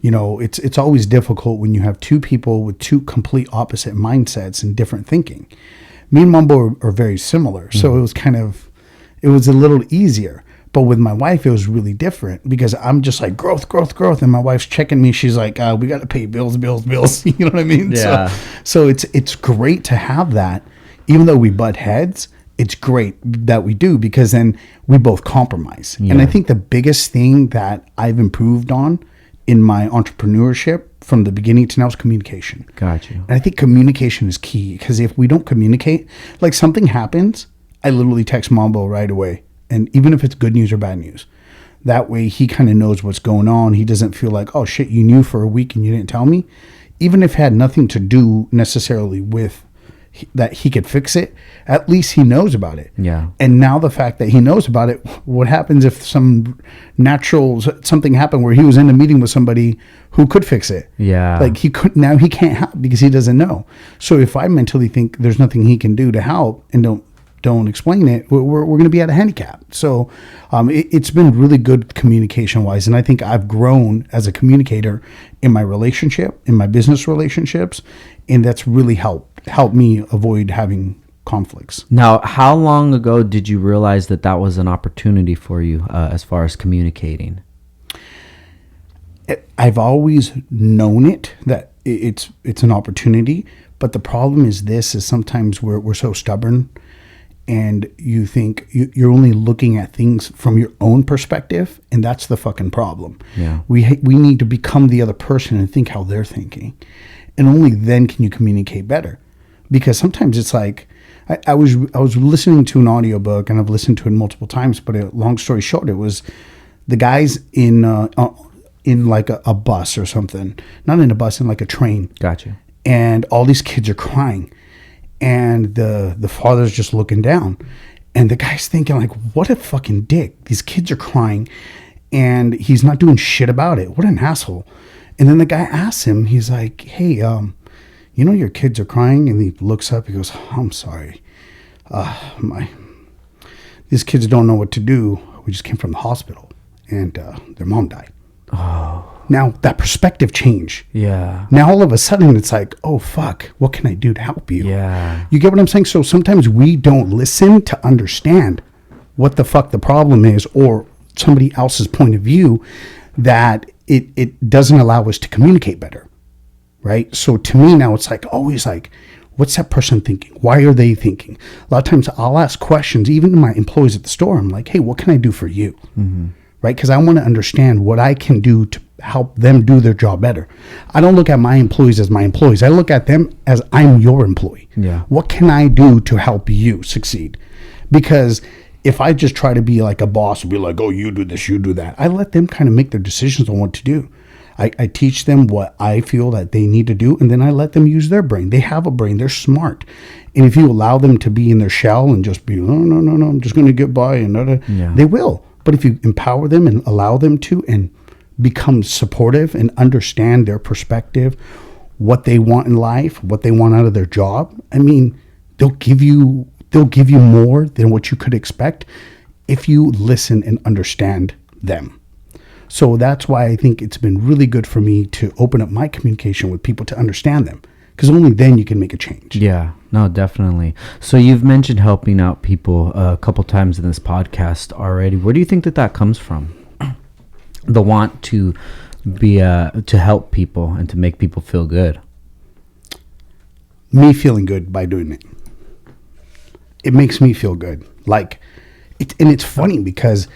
B: it's always difficult when you have two people with two complete opposite mindsets and different thinking. Me and Mumbo are very similar. So it was a little easier. But with my wife, it was really different because I'm just like growth. And my wife's checking me. She's like, we got to pay bills. You know what I mean?
A: Yeah.
B: So it's great to have that. Even though we butt heads, it's great that we do because then we both compromise. Yeah. And I think the biggest thing that I've improved on in my entrepreneurship from the beginning to now is communication.
A: Gotcha.
B: And I think communication is key because if we don't communicate, like something happens, I literally text Mambo right away. And even if it's good news or bad news, that way he kind of knows what's going on. He doesn't feel like, oh shit, you knew for a week and you didn't tell me. Even if it had nothing to do necessarily with that he could fix it, at least he knows about it.
A: Yeah.
B: And now the fact that he knows about it, what happens if something happened where he was in a meeting with somebody who could fix it?
A: Yeah.
B: Like he can't help because he doesn't know. So if I mentally think there's nothing he can do to help and don't explain it, we're going to be at a handicap. So it's been really good communication wise. And I think I've grown as a communicator in my relationship, in my business relationships. And that's really helped me avoid having conflicts.
A: Now, how long ago did you realize that was an opportunity for you as far as communicating?
B: I've always known that it's an opportunity. But the problem is sometimes we're so stubborn. And you think you're only looking at things from your own perspective, and that's the fucking problem.
A: Yeah.
B: We need to become the other person and think how they're thinking, and only then can you communicate better. Because sometimes it's like I was listening to an audiobook, and I've listened to it multiple times. But long story short, it was the guys in like a bus or something, not in a bus, in like a train.
A: Gotcha.
B: And all these kids are crying. And the father's just looking down. And the guy's thinking like, what a fucking dick. These kids are crying. And he's not doing shit about it. What an asshole. And then the guy asks him, he's like, hey, your kids are crying? And he looks up, he goes, I'm sorry. These kids don't know what to do. We just came from the hospital. And their mom died.
A: Oh.
B: Now, that perspective change.
A: Yeah.
B: Now, all of a sudden, it's like, oh, fuck, what can I do to help you?
A: Yeah.
B: You get what I'm saying? So sometimes we don't listen to understand what the fuck the problem is or somebody else's point of view, that it doesn't allow us to communicate better, right? So to me now, it's like always like, what's that person thinking? Why are they thinking? A lot of times I'll ask questions, even to my employees at the store. I'm like, hey, what can I do for you? Mm-hmm. Right? Because I want to understand what I can do to help them do their job better. I don't look at my employees as my employees. I look at them as I'm your employee.
A: Yeah.
B: What can I do to help you succeed? Because if I just try to be like a boss and be like, oh, you do this, you do that, I let them kind of make their decisions on what to do. I teach them what I feel that they need to do, and then I let them use their brain. They have a brain. They're smart. And if you allow them to be in their shell and just be, no, I'm just going to get by, and they will. But if you empower them and allow them to and become supportive and understand their perspective, what they want in life, what they want out of their job, I mean, they'll give you more than what you could expect if you listen and understand them. So that's why I think it's been really good for me to open up my communication with people to understand them, because only then you can make a change.
A: Yeah, no, definitely. So you've mentioned helping out people a couple times in this podcast already. Where do you think that comes from? The want to be to help people and to make people feel good.
B: Me feeling good by doing it. It makes me feel good. Like, and it's funny because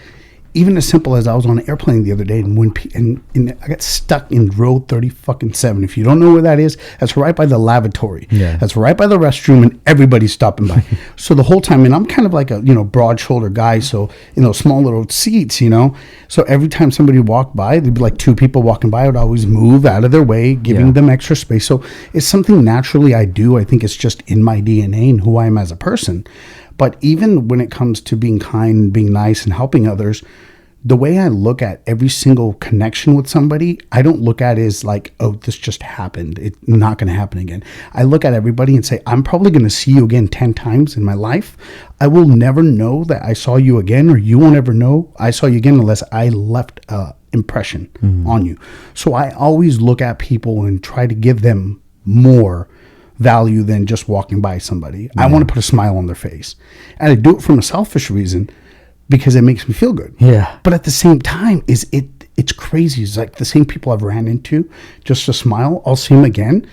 B: even as simple as I was on an airplane the other day, and I got stuck in row 30-7. If you don't know where that is, that's right by the lavatory.
A: Yeah.
B: That's right by the restroom, and everybody's stopping by. So the whole time, and I'm kind of like a broad shoulder guy, so in those small little seats, So every time somebody walked by, there'd be like two people walking by. I would always move out of their way, giving them extra space. So it's something naturally I do. I think it's just in my DNA and who I am as a person. But even when it comes to being kind, being nice, and helping others, the way I look at every single connection with somebody, I don't look at it as like, oh, this just happened. It's not going to happen again. I look at everybody and say, I'm probably going to see you again 10 times in my life. I will never know that I saw you again, or you won't ever know I saw you again unless I left an impression on you. So I always look at people and try to give them more value than just walking by somebody. I want to put a smile on their face. And I do it from a selfish reason, because it makes me feel good.
A: Yeah.
B: But at the same time, it's crazy. It's like the same people I've ran into, just a smile, I'll see them again.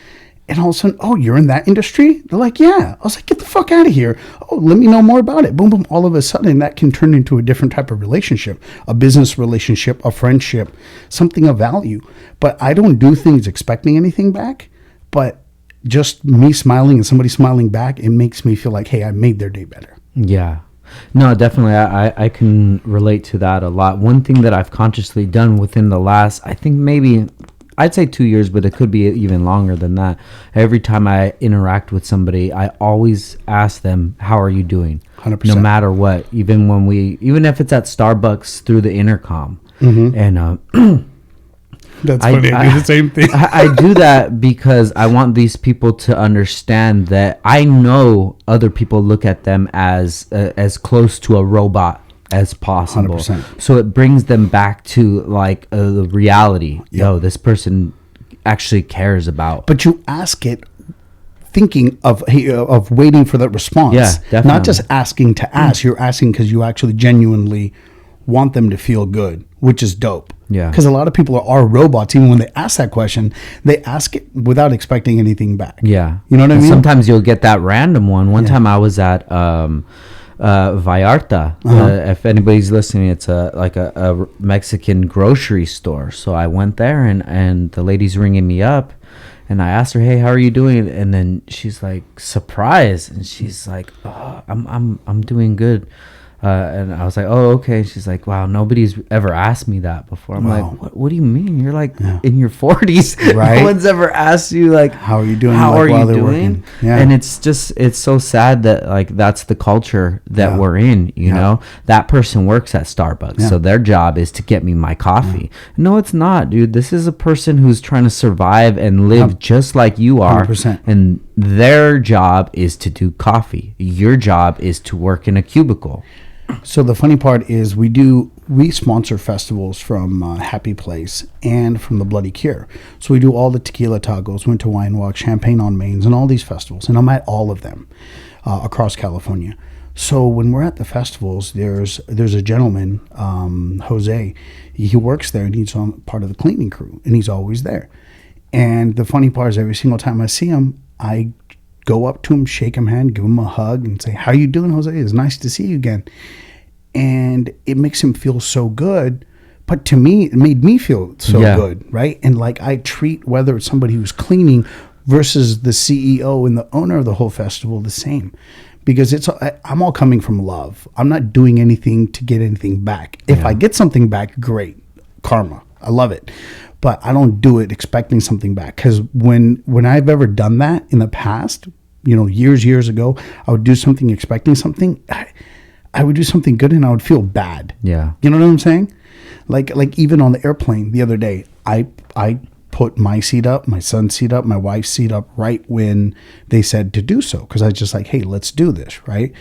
B: And all of a sudden, oh, you're in that industry? They're like, yeah. I was like, get the fuck out of here. Oh, let me know more about it. Boom, boom. All of a sudden, that can turn into a different type of relationship, a business relationship, a friendship, something of value. But I don't do things expecting anything back. But just me smiling and somebody smiling back, it makes me feel like, hey, I made their day better.
A: Yeah. No, definitely. I can relate to that a lot. One thing that I've consciously done within the last, I think maybe, I'd say 2 years, but it could be even longer than that. Every time I interact with somebody, I always ask them, how are you doing?
B: 100%.
A: No matter what. Even if it's at Starbucks through the intercom.
B: Mm-hmm.
A: And
B: that's funny. I do the same thing.
A: I do that because I want these people to understand that I know other people look at them as close to a robot as possible.
B: 100%.
A: So it brings them back to like the reality. Yep. Yo, this person actually cares about.
B: But you ask it thinking of waiting for that response.
A: Yeah, definitely.
B: Not just asking to ask. You're asking because you actually genuinely want them to feel good, which is dope.
A: Yeah.
B: Because a lot of people are robots. Even when they ask that question, they ask it without expecting anything back.
A: Yeah.
B: You know what I mean?
A: Sometimes you'll get that random one. One time I was at Vallarta. If anybody's listening, it's a Mexican grocery store. So I went there and the lady's ringing me up. And I asked her, "Hey, how are you doing?" And then she's like surprised, and she's like, "Oh, I'm doing good." And I was like, "Oh, okay." She's like, "Wow, nobody's ever asked me that before." I'm like, "What do you mean? You're like in your 40s. Right? No one's ever asked you like, how are you doing? How are you doing?" Yeah. And it's so sad that like that's the culture that we're in. You know, that person works at Starbucks, so their job is to get me my coffee. No, it's not, dude. This is a person who's trying to survive and live just like you are, 100%. And their job is to do coffee. Your job is to work in a cubicle.
B: So the funny part is we sponsor festivals from Happy Place and from the Bloody Cure. So we do all the tequila tacos, Winter Wine Walk, Champagne on Mains, and all these festivals. And I'm at all of them across California. So when we're at the festivals, there's a gentleman, Jose. He works there and he's on part of the cleaning crew, and he's always there. And the funny part is every single time I see him, I go up to him, shake him hand, give him a hug, and say, "How you doing, Jose? It's nice to see you again." And it makes him feel so good. But to me, it made me feel so good, right? And like I treat whether it's somebody who's cleaning versus the CEO and the owner of the whole festival the same, because I'm all coming from love. I'm not doing anything to get anything back. If I get something back, great, karma. I love it, but I don't do it expecting something back. Because when I've ever done that in the past, years ago, I would do something expecting something. I would do something good and I would feel bad.
A: Yeah,
B: you know what I'm saying? Like even on the airplane the other day, I put my seat up, my son's seat up, my wife's seat up right when they said to do so, because I was just like, hey, let's do this, right?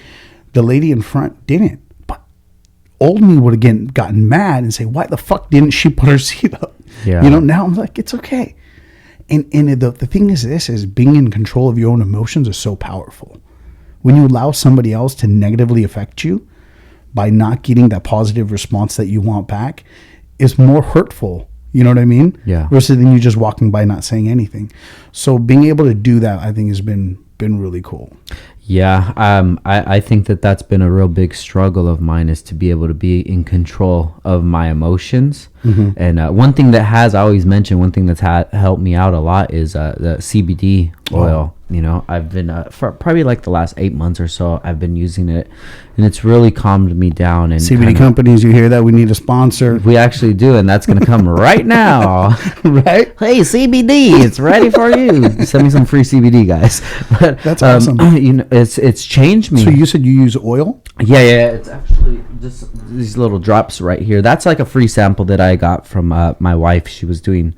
B: The lady in front didn't, but old me would have gotten mad and say, why the fuck didn't she put her seat up?
A: Yeah.
B: Now I'm like, it's okay. And the thing is being in control of your own emotions is so powerful. When you allow somebody else to negatively affect you by not getting that positive response that you want back, is more hurtful. You know what I mean?
A: Yeah.
B: Versus than you just walking by not saying anything. So being able to do that, I think, has been really cool.
A: Yeah, I think that's been a real big struggle of mine, is to be able to be in control of my emotions. Mm-hmm. And one thing that I always mention, one thing that's helped me out a lot is the CBD oil. I've been for probably like the last 8 months or so, I've been using it, and it's really calmed me down. And
B: CBD companies, you hear that? We need a sponsor.
A: We actually do, and that's going to come right now.
B: Right?
A: Hey, CBD, it's ready for you. Send me some free CBD, guys. But
B: that's awesome.
A: It's changed me.
B: So you said you use oil?
A: Yeah. It's actually just these little drops right here. That's like a free sample that I got from my wife. She was doing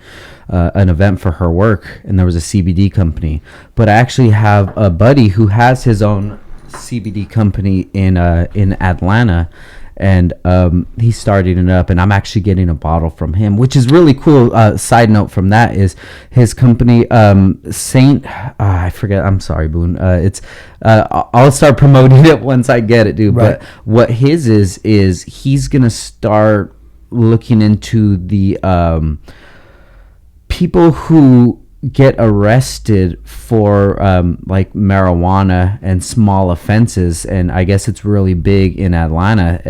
A: an event for her work, and there was a CBD company. But I actually have a buddy who has his own CBD company in Atlanta, and he started it up, and I'm actually getting a bottle from him, which is really cool. Side note from that is his company, I forget. I'm sorry, Boone. I'll start promoting it once I get it, dude. Right. But what his is he's gonna start looking into the people who get arrested for like marijuana and small offenses, and I guess it's really big in Atlanta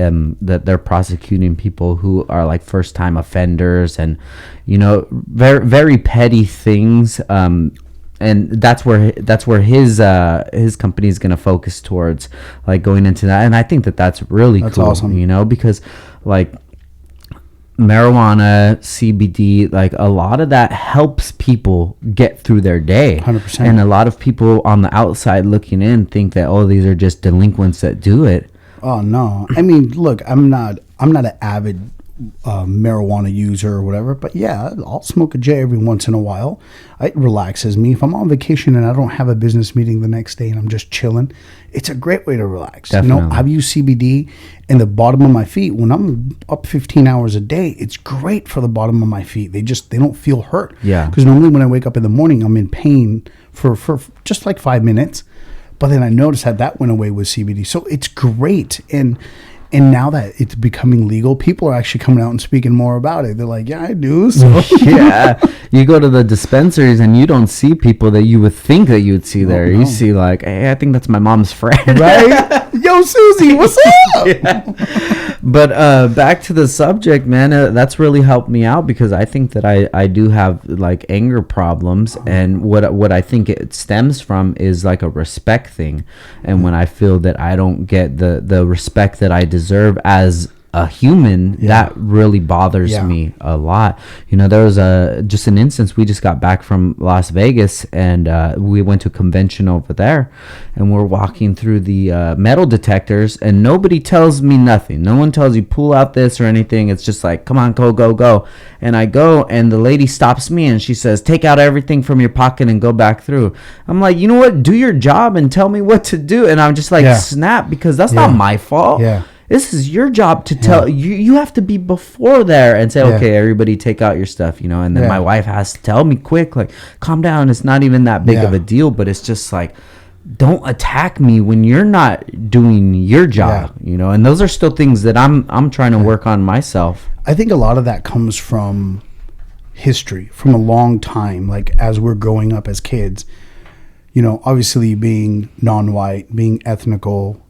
A: that they're prosecuting people who are like first time offenders, and very very petty things, and that's where his company is going to focus towards, like going into that. And I think that's really cool. Awesome. Because like marijuana, CBD, like a lot of that helps people get through their day.
B: 100%.
A: And a lot of people on the outside looking in think that, oh, these are just delinquents that do it.
B: Oh no. I mean, look, I'm not an avid marijuana user or whatever, but yeah, I'll smoke a J every once in a while. It relaxes me. If I'm on vacation and I don't have a business meeting the next day and I'm just chilling, it's a great way to relax.
A: Definitely.
B: I've used CBD in the bottom of my feet. When I'm up 15 hours a day, it's great for the bottom of my feet. They don't feel hurt.
A: Yeah.
B: Because normally when I wake up in the morning, I'm in pain for just like 5 minutes. But then I noticed that went away with CBD. So it's great. And now that it's becoming legal, people are actually coming out and speaking more about it. They're like, yeah, I do. So.
A: Yeah. You go to the dispensaries and you don't see people that you would think that you would see there. No. You see like, hey, I think that's my mom's friend.
B: Right? Yo, Susie, what's up?
A: Yeah. But back to the subject, man, that's really helped me out, because I think that I do have like anger problems. And what I think it stems from is like a respect thing. And when I feel that I don't get the respect that I deserve as a human, that really bothers me a lot. There was just an instance. We just got back from Las Vegas, and we went to a convention over there, and we're walking through the metal detectors, and nobody tells me nothing. No one tells you pull out this or anything. It's just like, come on, go. And I go, and the lady stops me, and she says, take out everything from your pocket and go back through. I'm like, you know what? Do your job and tell me what to do. And I'm just like, snap, because that's not my fault.
B: Yeah.
A: This is your job to tell you. You have to be before there and say, okay, everybody take out your stuff, and then my wife has to tell me quick, like, calm down. It's not even that big of a deal, but it's just like, don't attack me when you're not doing your job, and those are still things that I'm trying to work on myself.
B: I think a lot of that comes from history, from a long time, like as we're growing up as kids, obviously being non-white, being ethnical,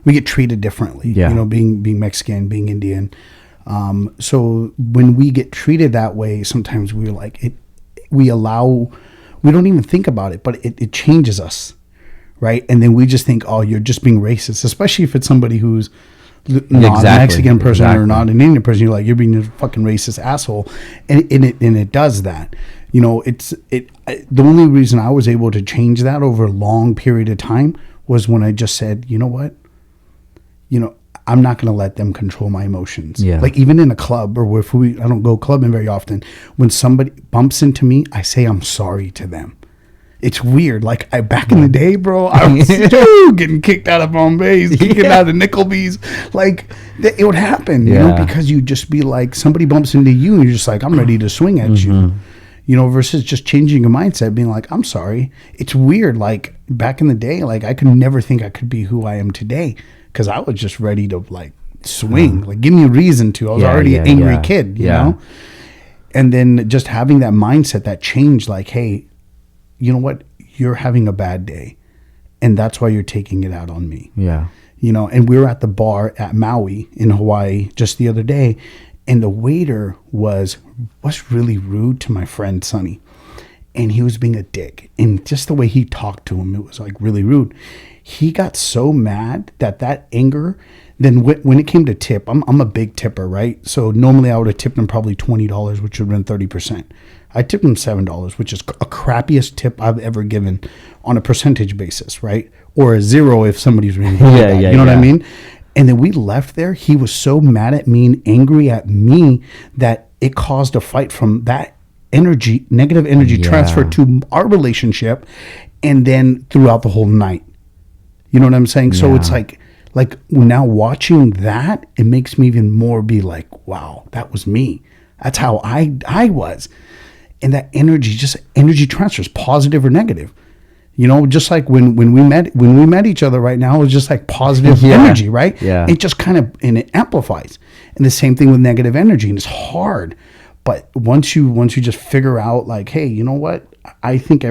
B: we get treated differently, being Mexican, being Indian. So when we get treated that way, sometimes we're like, we don't even think about it, but it changes us, right? And then we just think, oh, you're just being racist, especially if it's somebody who's not a Mexican person or not an Indian person. You're like, you're being a fucking racist asshole, and it does that. You know, the only reason I was able to change that over a long period of time was when I just said, you know what, I'm not going to let them control my emotions.
A: Yeah.
B: Like even in a club, or if I don't go clubbing very often, when somebody bumps into me, I say I'm sorry to them. It's weird. Like back in the day, bro, I was getting kicked out of Bombay's, kicking out of Nickelby's. Like it would happen, because you just be like, somebody bumps into you and you're just like, I'm ready to swing at you. Versus just changing your mindset, being like, I'm sorry. It's weird. Like back in the day, like I could never think I could be who I am today, because I was just ready to like swing. Like give me a reason to. I was already an angry kid, you know? And then just having that mindset, that change, like, hey, you know what? You're having a bad day, and that's why you're taking it out on me. Yeah. And we were at the bar at Maui in Hawaii just the other day, and the waiter was really rude to my friend Sonny, and he was being a dick, and just the way he talked to him, it was like really rude. He got so mad that anger. Then when it came to tip, I'm a big tipper, right? So normally I would have tipped him probably $20, which would have been 30%. I tipped him $7, which is a crappiest tip I've ever given on a percentage basis, right? Or a 0 if somebody's really bad. You know what I mean? And then we left there. He was so mad at me and angry at me that it caused a fight from that energy, negative energy transfer to our relationship, and then throughout the whole night. You know what I'm saying? So it's like now watching that, it makes me even more be like, wow, that was me. That's how I was. And that energy transfers, positive or negative. Just like when we met each other right now, it was just like positive energy, right? Yeah. It just and it amplifies. And the same thing with negative energy, and it's hard. But once you just figure out like, hey, you know what? I think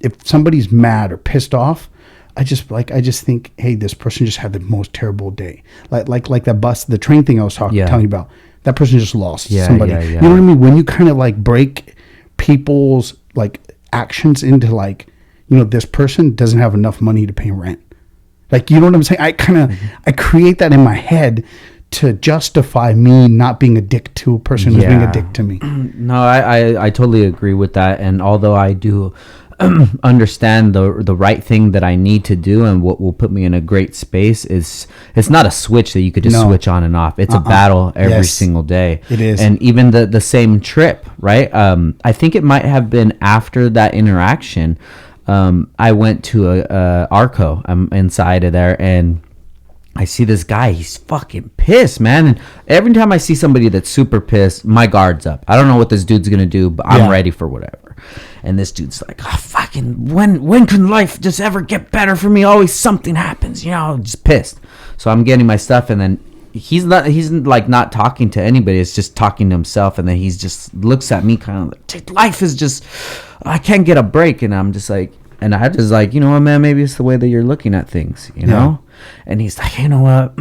B: if somebody's mad or pissed off, I just think, hey, this person just had the most terrible day. Like the train thing I was telling you about. That person just lost somebody. You know what I mean? When you kind of like break people's like actions into like, this person doesn't have enough money to pay rent. Like, you know what I'm saying? I create that in my head to justify me not being a dick to a person who's being a dick to me.
A: No, I totally agree with that. And although I do understand the right thing that I need to do and what will put me in a great space, is it's not a switch that you could just switch on and off. It's a battle every single day. It is. And even the same trip, right? I think it might have been after that interaction. I went to a Arco. I'm inside of there, and I see this guy. He's fucking pissed, man. And every time I see somebody that's super pissed, my guard's up. I don't know what this dude's gonna do, but I'm ready for whatever. And this dude's like, oh, fucking, when can life just ever get better for me? Always something happens, just pissed. So I'm getting my stuff, and then he's like not talking to anybody. It's just talking to himself. And then he's just looks at me kind of like, life is just, I can't get a break. And I'm just like, and I just like, you know what, man, maybe it's the way that you're looking at things, you know? And he's like, you know what,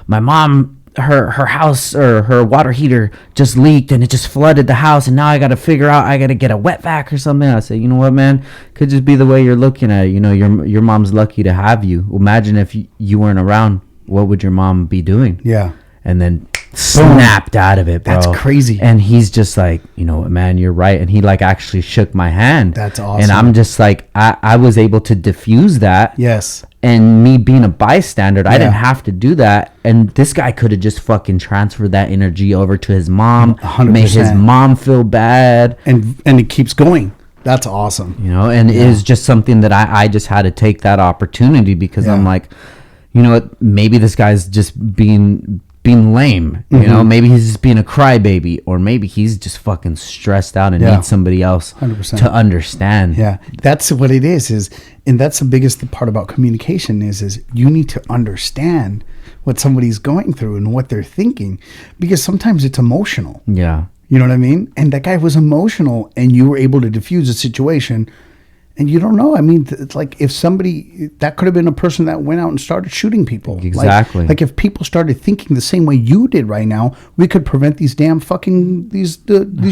A: my mom, her house or her water heater just leaked and it just flooded the house, and now I got to figure out, I got to get a wet vac or something. I say, you know what, man, could just be the way you're looking at it. Your mom's lucky to have you. Imagine if you weren't around, what would your mom be doing? Yeah. And then snapped out of it, bro. That's crazy. And he's just like, man, you're right. And he like actually shook my hand. That's awesome. And I'm just like, I was able to diffuse that. Yes. And me being a bystander, I didn't have to do that. And this guy could have just fucking transferred that energy over to his mom, 100%. Made his mom feel bad. And it keeps going. That's awesome. And it is just something that I just had to take that opportunity, because I'm like, maybe this guy's just being lame, maybe he's just being a crybaby, or maybe he's just fucking stressed out and needs somebody else 100%. To understand. Yeah, that's what it is, and that's the biggest part about communication is you need to understand what somebody's going through and what they're thinking, because sometimes it's emotional. Yeah. You know what I mean? And that guy was emotional, and you were able to diffuse the situation,
B: And you don't know. I mean, it's like if somebody, that could have been a person that went out and started shooting people.
A: Exactly.
B: Like if people started thinking the same way you did right now, we could prevent these damn fucking, these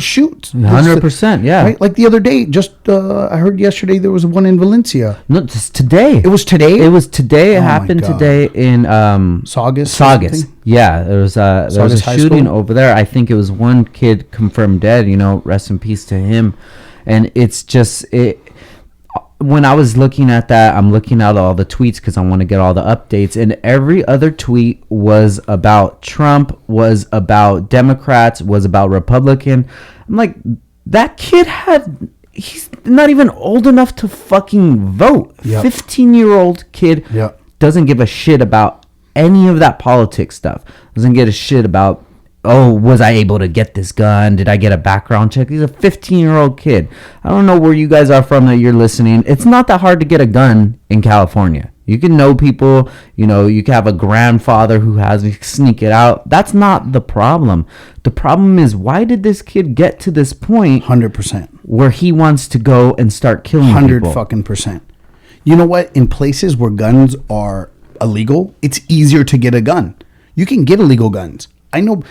B: shoots.
A: 100%, yeah.
B: Right? Like the other day, I heard yesterday there was one in Valencia.
A: No, just today.
B: It was today?
A: It was today. It happened today in Saugus. Yeah, there was a shooting over there. I think it was one kid confirmed dead, rest in peace to him. And it's just, when I was looking at that, I'm looking at all the tweets because I want to get all the updates. And every other tweet was about Trump, was about Democrats, was about Republican. I'm like, that kid he's not even old enough to fucking vote. 15-year-old kid doesn't give a shit about any of that politics stuff. Doesn't give a shit about, was I able to get this gun? Did I get a background check? He's a 15-year-old kid. I don't know where you guys are from that you're listening. It's not that hard to get a gun in California. You can know people, you can have a grandfather who has to sneak it out. That's not the problem. The problem is, why did this kid get to this point
B: 100%
A: where he wants to go and start killing
B: 100
A: people?
B: Fucking percent. You know what? In places where guns are illegal, it's easier to get a gun. You can get illegal guns. I know.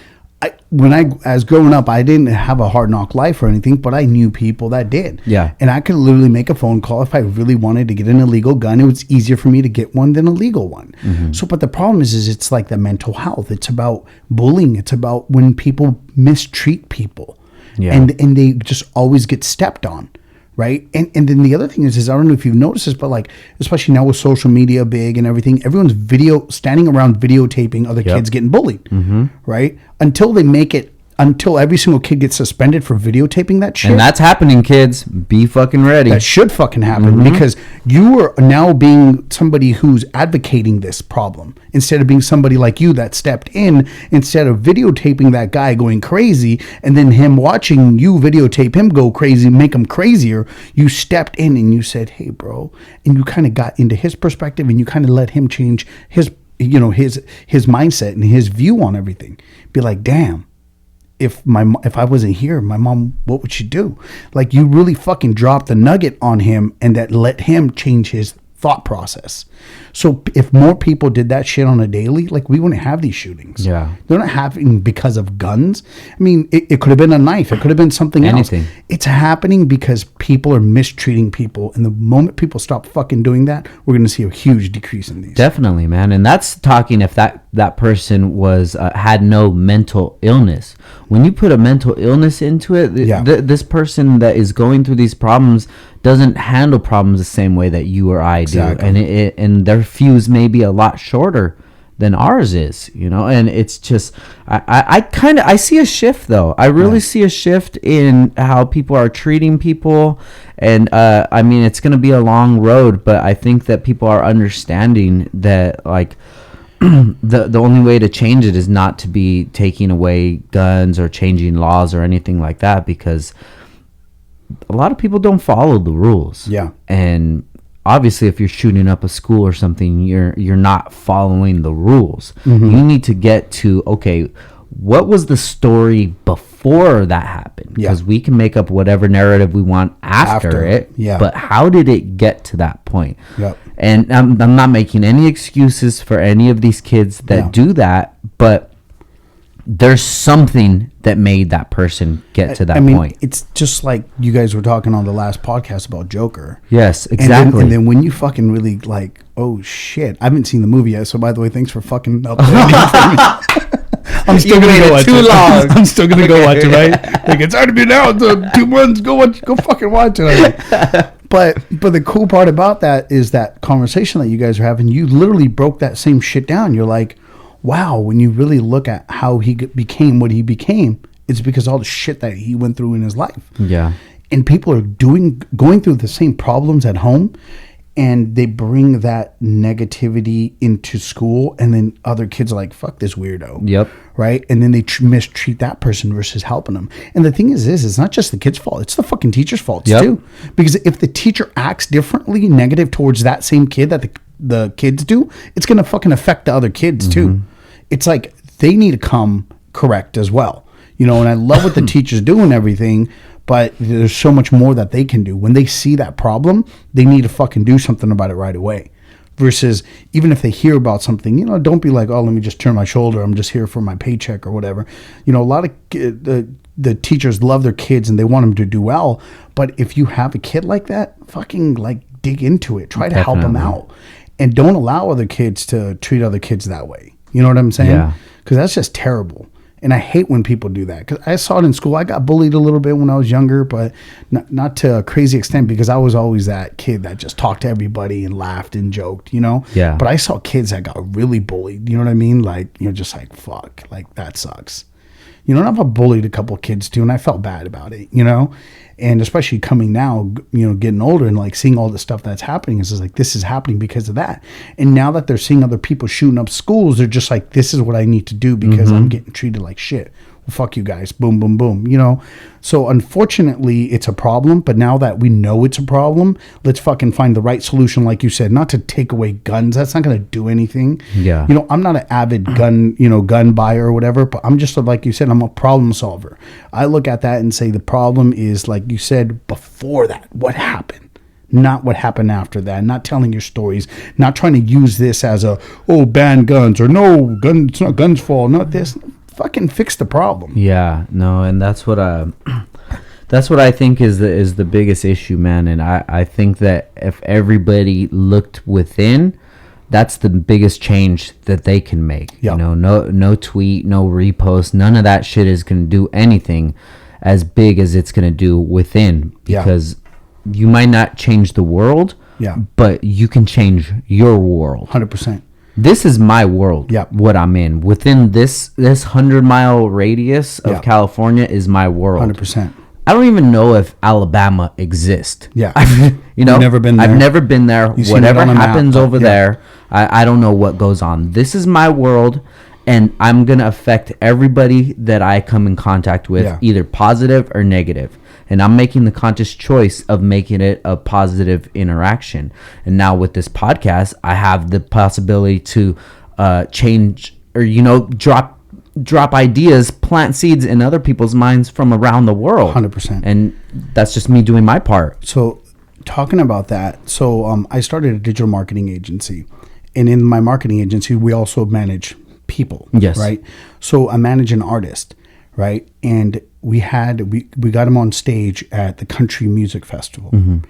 B: When I was growing up, I didn't have a hard knock life or anything, but I knew people that did.
A: Yeah.
B: And I could literally make a phone call if I really wanted to get an illegal gun. It was easier for me to get one than a legal one. Mm-hmm. So, but the problem is it's like the mental health. It's about bullying. It's about when people mistreat people. Yeah. And they just always get stepped on. Right. And then the other thing is I don't know if you've noticed this, but like, especially now with social media big and everything, everyone's standing around videotaping other kids getting bullied. Mm-hmm. Right. Until every single kid gets suspended for videotaping that shit.
A: And that's happening, kids. Be fucking ready.
B: That should fucking happen because you are now being somebody who's advocating this problem instead of being somebody like you that stepped in instead of videotaping that guy going crazy and then him watching you videotape him go crazy, make him crazier. You stepped in and you said, hey, bro. And you kind of got into his perspective and you kind of let him change his mindset and his view on everything. Be like, damn. If I wasn't here, my mom, what would she do? Like, you really fucking dropped the nugget on him and that let him change his thought process. So if more people did that shit on a daily, like, we wouldn't have these shootings.
A: Yeah.
B: They're not happening because of guns. I mean, it could have been a knife. It could have been something else. It's happening because people are mistreating people. And the moment people stop fucking doing that, we're going to see a huge decrease in these.
A: Definitely, man. And that's talking if that person was had no mental illness. When you put a mental illness into it, this person that is going through these problems doesn't handle problems the same way that you or I do. And and their fuse may be a lot shorter than ours is, and it's just, I see a shift though. I really see a shift in how people are treating people. And, I mean, it's going to be a long road, but I think that people are understanding that, like, the only way to change it is not to be taking away guns or changing laws or anything like that, because a lot of people don't follow the rules.
B: Yeah.
A: And obviously if you're shooting up a school or something, you're not following the rules. Mm-hmm. You need to get to, okay, what was the story before that happened? Because we can make up whatever narrative we want after it. Yeah. But how did it get to that point? Yep. And I'm not making any excuses for any of these kids that do that, but there's something that made that person get to that point.
B: It's just like you guys were talking on the last podcast about Joker.
A: Yes, exactly.
B: And then when you fucking really like, oh shit, I haven't seen the movie yet. So by the way, thanks for fucking updating. I'm still gonna go watch it. I'm still gonna go watch it. Right? Like, it's already been out 2 months. Go fucking watch it. But the cool part about that is that conversation that you guys are having. You literally broke that same shit down. You're like, wow, when you really look at how he became what he became, it's because all the shit that he went through in his life. Yeah. And people are going through the same problems at home, and they bring that negativity into school, and then other kids are like, fuck this weirdo. Yep. Right? And then they mistreat that person versus helping them. And the thing is this, it's not just the kid's fault. It's the fucking teacher's fault too. Because if the teacher acts differently, negative towards that same kid that the kids do, it's going to fucking affect the other kids too. It's like they need to come correct as well. And I love what the teachers do and everything, But there's so much more that they can do. When they see that problem, they need to fucking do something about it right away. Versus even if they hear about something, don't be like, oh, let me just turn my shoulder. I'm just here for my paycheck or whatever. A lot of the teachers love their kids and they want them to do well. But if you have a kid like that, fucking dig into it. Try to help them out. And don't allow other kids to treat other kids that way. You know what I'm saying?
A: Yeah.
B: Because that's just terrible. And I hate when people do that. Because I saw it in school. I got bullied a little bit when I was younger, but not to a crazy extent, because I was always that kid that just talked to everybody and laughed and joked,
A: Yeah.
B: But I saw kids that got really bullied. You know what I mean? Just like, fuck, that sucks. I've bullied a couple of kids too, and I felt bad about it, and especially coming now, getting older and seeing all the stuff that's happening is just this is happening because of that. And now that they're seeing other people shooting up schools, they're just like, this is what I need to do because I'm getting treated like shit. Well, fuck you guys. Boom, boom, boom. So unfortunately it's a problem, but now that we know it's a problem, let's fucking find the right solution. Like you said, not to take away guns. That's not going to do anything.
A: Yeah.
B: I'm not an avid gun buyer or whatever, but I'm just like you said, I'm a problem solver. I look at that and say the problem is, like you said, before that, what happened? Not what happened after that. Not telling your stories. Not trying to use this as ban guns or no, it's not guns' fault. Not this. Fucking fix the problem.
A: Yeah, no, and that's what I think is the biggest issue, man. And I think that if everybody looked within, that's the biggest change that they can make.
B: Yep.
A: No tweet, no repost, none of that shit is going to do anything as big as it's going to do within, because you might not change the world, but you can change your world.
B: 100%.
A: This is my world. What I'm in within this 100-mile radius of California is my world.
B: 100%.
A: I don't even know if Alabama exists.
B: Yeah.
A: You've
B: never been there.
A: I've never been there. Whatever happens over there, I don't know what goes on. This is my world, and I'm going to affect everybody that I come in contact with, either positive or negative. And I'm making the conscious choice of making it a positive interaction. And now with this podcast, I have the possibility to change or, drop ideas, plant seeds in other people's minds from around the world.
B: 100%.
A: And that's just me doing my part.
B: So talking about that, I started a digital marketing agency. And in my marketing agency, we also manage people.
A: Yes.
B: Right? So I manage an artist, right? And we got him on stage at the Country Music Festival.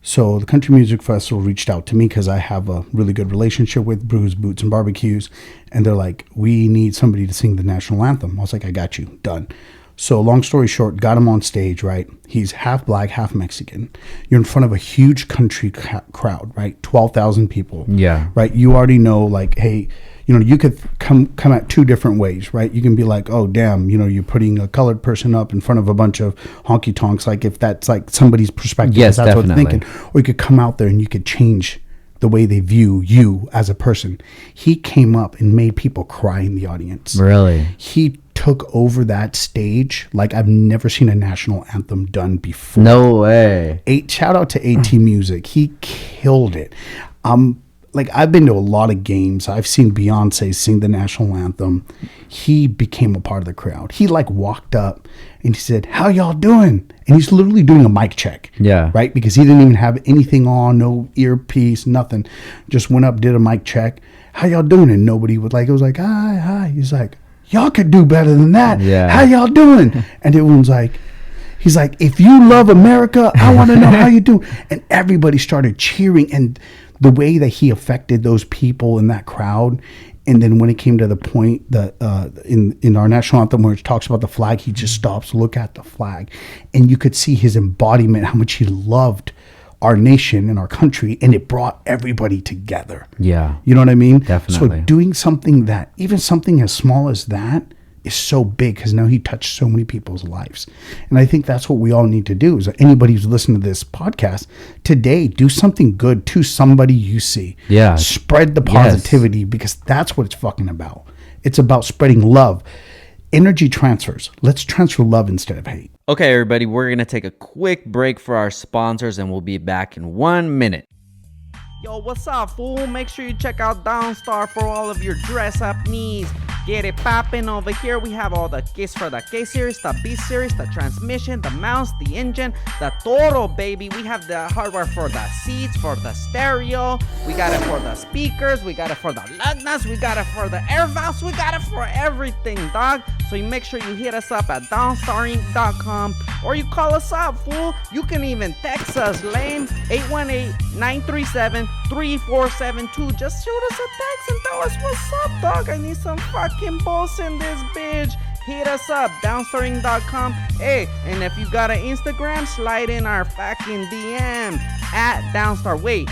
B: So the Country Music Festival reached out to me because I have a really good relationship with Brews, Boots, and Barbecues. And they're like, we need somebody to sing the national anthem. I was like, I got you. Done. So long story short, got him on stage, right? He's half black, half Mexican. You're in front of a huge country crowd, right? 12,000 people.
A: Yeah.
B: Right? You already know, hey, you could come at two different ways, right? You can be like, oh, damn, you're putting a colored person up in front of a bunch of honky tonks, if that's somebody's perspective.
A: Yes,
B: that's
A: definitely.
B: what they're thinking. Or you could come out there and you could change the way they view you as a person. He came up and made people cry in the audience.
A: Really?
B: He took over that stage like I've never seen a national anthem done before.
A: No way.
B: Shout out to AT Music. He killed it. I've been to a lot of games. I've seen Beyonce sing the national anthem. He became a part of the crowd. He walked up and he said, how y'all doing? And he's literally doing a mic check.
A: Yeah.
B: Right? Because he didn't even have anything on, no earpiece, nothing. Just went up, did a mic check. How y'all doing? And nobody was it was like, hi. He's like, y'all could do better than that.
A: Yeah.
B: How y'all doing? And everyone's like, he's like, if you love America, I want to know how you do. And everybody started cheering. And the way that he affected those people in that crowd. And then when it came to the point that in our national anthem where it talks about the flag, he just stops, look at the flag. And you could see his embodiment, how much he loved our nation and our country, and it brought everybody together.
A: Yeah.
B: You know what I mean?
A: Definitely.
B: So doing something even something as small as that is so big because now he touched so many people's lives. And I think that's what we all need to do is anybody who's listening to this podcast today, do something good to somebody you see.
A: Yeah.
B: Spread the positivity because that's what it's fucking about. It's about spreading love. Energy transfers. Let's transfer love instead of hate.
A: Okay, everybody, we're going to take a quick break for our sponsors and we'll be back in 1 minute.
C: Yo, what's up, fool? Make sure you check out Downstar for all of your dress-up needs. get it popping over here. We have all the keys for the K series, the B series, the transmission, the mounts, the engine, the Toro, baby. We have the hardware for the seats, for the stereo. We got it for the speakers. We got it for the lug nuts. We got it for the air valves. We got it for everything, dog. So you make sure you hit us up at downstarring.com or you call us up, fool. You can even text us, lame, 818-937-3472. Just shoot us a text and tell us what's up, dog. I need some fucking balls in this bitch. Hit us up, downstarring.com. Hey, and if you got an Instagram, slide in our fucking DM at downstar. Wait,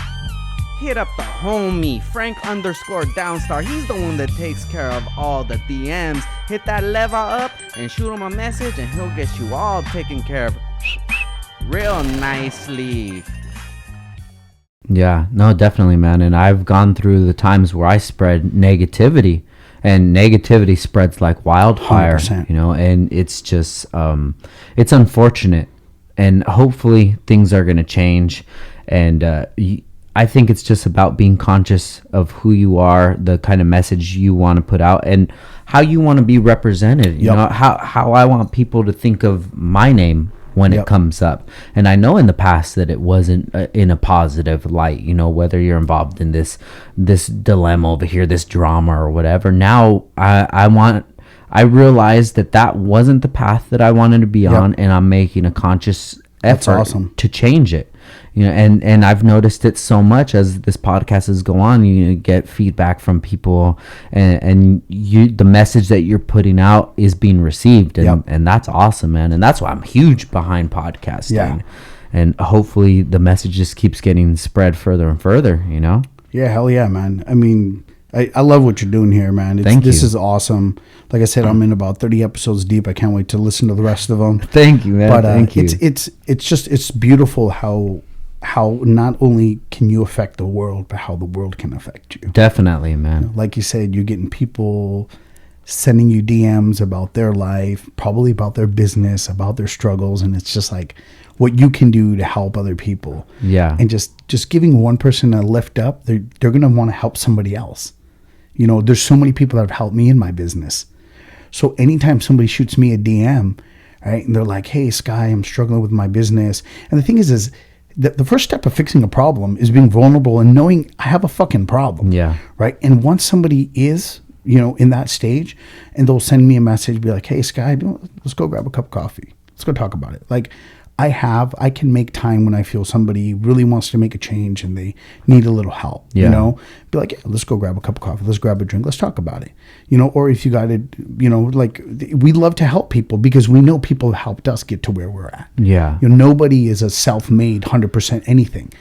C: hit up the homie, Frank_Downstar. He's the one that takes care of all the DMs. Hit that level up and shoot him a message and he'll get you all taken care of real nicely.
A: Yeah, no, definitely, man. And I've gone through the times where I spread negativity, and negativity spreads like wildfire,
B: 100%.
A: you know, and it's just, it's unfortunate, and hopefully things are going to change. And I think it's just about being conscious of who you are, the kind of message you want to put out, and how you want to be represented. You know, how I want people to think of my name when it comes up. And I know in the past that it wasn't in a positive light, you know, whether you're involved in this dilemma over here, this drama or whatever. Now I realized that wasn't the path that I wanted to be on, and I'm making a conscious effort to change it. You know, and I've noticed it so much as this podcast is go on. You get feedback from people, and the message that you're putting out is being received, and that's awesome, man. And that's why I'm huge behind podcasting. Yeah. And hopefully the message just keeps getting spread further and further. You know.
B: Yeah, hell yeah, man. I mean, I love what you're doing here, man. This is awesome. Like I said, I'm in about 30 episodes deep. I can't wait to listen to the rest of them.
A: Thank you, man.
B: But
A: Thank you.
B: It's beautiful how not only can you affect the world, but how the world can affect you.
A: Definitely, man.
B: You know, like you said, you're getting people sending you DMs about their life, probably about their business, about their struggles, and it's just like what you can do to help other people.
A: Yeah.
B: And just giving one person a lift up, they're going to want to help somebody else. You know, there's so many people that have helped me in my business. So anytime somebody shoots me a DM, right, and they're like, "Hey, Sky, I'm struggling with my business." And the thing is the first step of fixing a problem is being vulnerable and knowing I have a fucking problem. Yeah. Right. And once somebody is, you know, in that stage, and they'll send me a message, be like, "Hey, Sky, let's go grab a cup of coffee. Let's go talk about it." Like, I can make time when I feel somebody really wants to make a change and they need a little help, you know, be like, "Yeah, let's go grab a cup of coffee. Let's grab a drink. Let's talk about it." You know, or if you got it, you know, like we love to help people because we know people have helped us get to where we're at. Yeah. You know, nobody is a self-made 100% anything,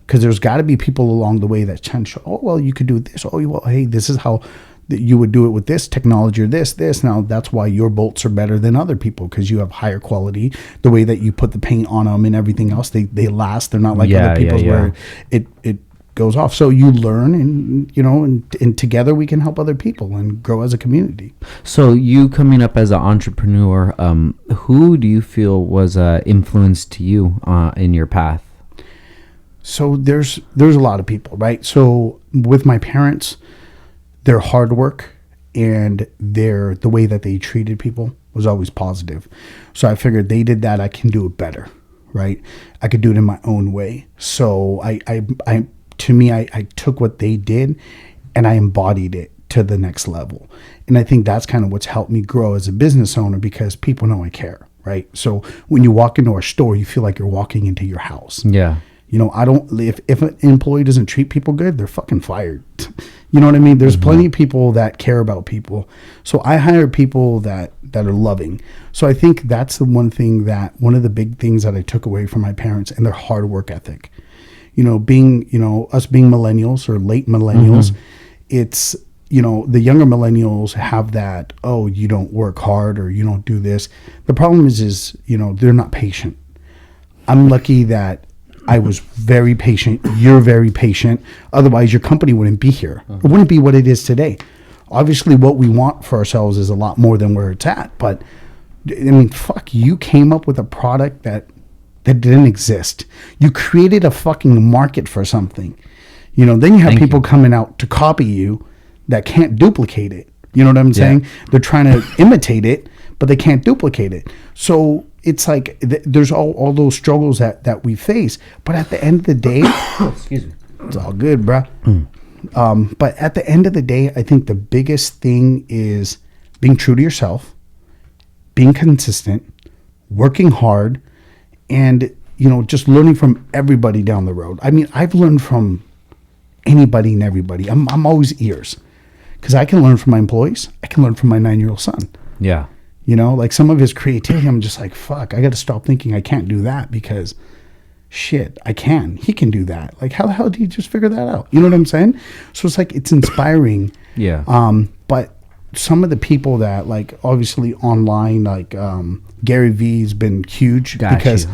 B: because there's got to be people along the way that tend to show, "Oh, well, you could do this. Oh, well, hey, this is how you would do it with this technology or this. Now that's why your bolts are better than other people, because you have higher quality. The way that you put the paint on them and everything else, they last. They're not like other people's where it goes off." So you learn, and you know, and together we can help other people and grow as a community.
A: So you coming up as an entrepreneur, who do you feel was influence to you in your path?
B: So there's a lot of people, right? So with my parents, their hard work and the way that they treated people was always positive. So I figured they did that, I can do it better, right? I could do it in my own way. So I took what they did and I embodied it to the next level. And I think that's kind of what's helped me grow as a business owner, because people know I care, right? So when you walk into our store, you feel like you're walking into your house. Yeah. You know, if an employee doesn't treat people good, they're fucking fired. You know what I mean? There's plenty of people that care about people. So I hire people that are loving. So I think that's one of the big things that I took away from my parents, and their hard work ethic. You know, us being millennials or late millennials, it's, you know, the younger millennials have that, "Oh, you don't work hard," or "You don't do this." The problem is, you know, they're not patient. I'm lucky that I was very patient. You're very patient. Otherwise, your company wouldn't be here. It wouldn't be what it is today. Obviously, what we want for ourselves is a lot more than where it's at. But, I mean, fuck, you came up with a product that didn't exist. You created a fucking market for something. You know, then you have people coming out to copy you that can't duplicate it. You know what I'm saying? They're trying to imitate it, but they can't duplicate it. So it's like there's all those struggles that we face. But at the end of the day,
A: excuse me,
B: it's all good, bro. But at the end of the day, I think the biggest thing is being true to yourself, being consistent, working hard, and, you know, just learning from everybody down the road. I mean, I've learned from anybody and everybody. I'm always ears, because I can learn from my employees. I can learn from my 9-year-old son.
A: Yeah.
B: You know, like some of his creativity, I'm just like, fuck, I got to stop thinking I can't do that, because shit, I can. He can do that. Like, how the hell did he just figure that out? You know what I'm saying? So it's like, it's inspiring.
A: Yeah.
B: But some of the people that, like, obviously online, like Gary Vee's been huge. Because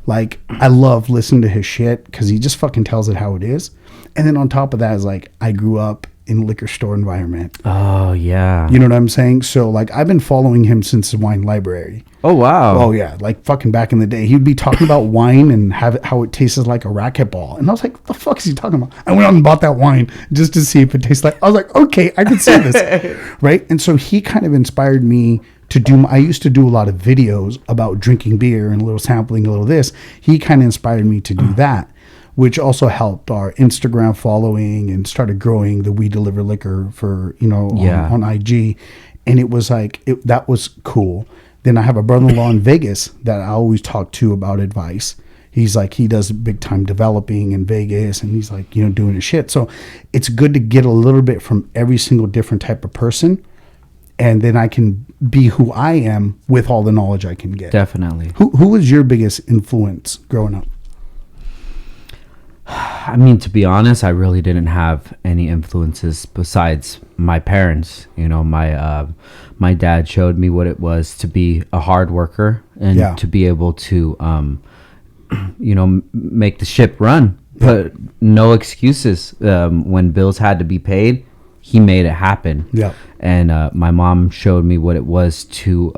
B: like, I love listening to his shit, because he just fucking tells it how it is. And then on top of that is like, I grew up in liquor store environment.
A: Oh yeah.
B: You know what I'm saying? So like, I've been following him since the wine library.
A: Oh wow.
B: Oh yeah, like fucking back in the day, he'd be talking about wine and how it tastes like a racquetball, and I was like, "What the fuck is he talking about?" I went out and bought that wine just to see if it tastes like. I was like, "Okay, I can see this," right? And so he kind of inspired me to do. I used to do a lot of videos about drinking beer and a little sampling, a little this. He kind of inspired me to do that, which also helped our Instagram following and started growing the We Deliver Liquor for, you know, on IG. And it was like, that was cool. Then I have a brother-in-law in Vegas that I always talk to about advice. He's like, he does big time developing in Vegas, and he's like, you know, doing his shit. So it's good to get a little bit from every single different type of person. And then I can be who I am with all the knowledge I can get.
A: Definitely.
B: Who was your biggest influence growing up?
A: I mean, to be honest, I really didn't have any influences besides my parents. You know, my dad showed me what it was to be a hard worker and to be able to, you know, make the ship run. But no excuses. When bills had to be paid, he made it happen. Yeah. And my mom showed me what it was to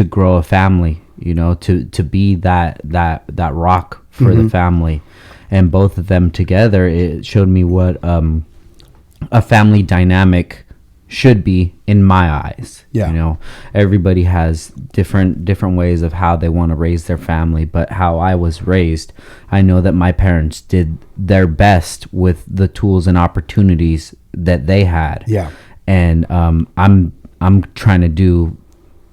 A: grow a family. You know, to be that rock for the family. And both of them together, it showed me what a family dynamic should be in my eyes. Yeah. You know, everybody has different ways of how they want to raise their family, but how I was raised, I know that my parents did their best with the tools and opportunities that they had. Yeah. And I'm trying to do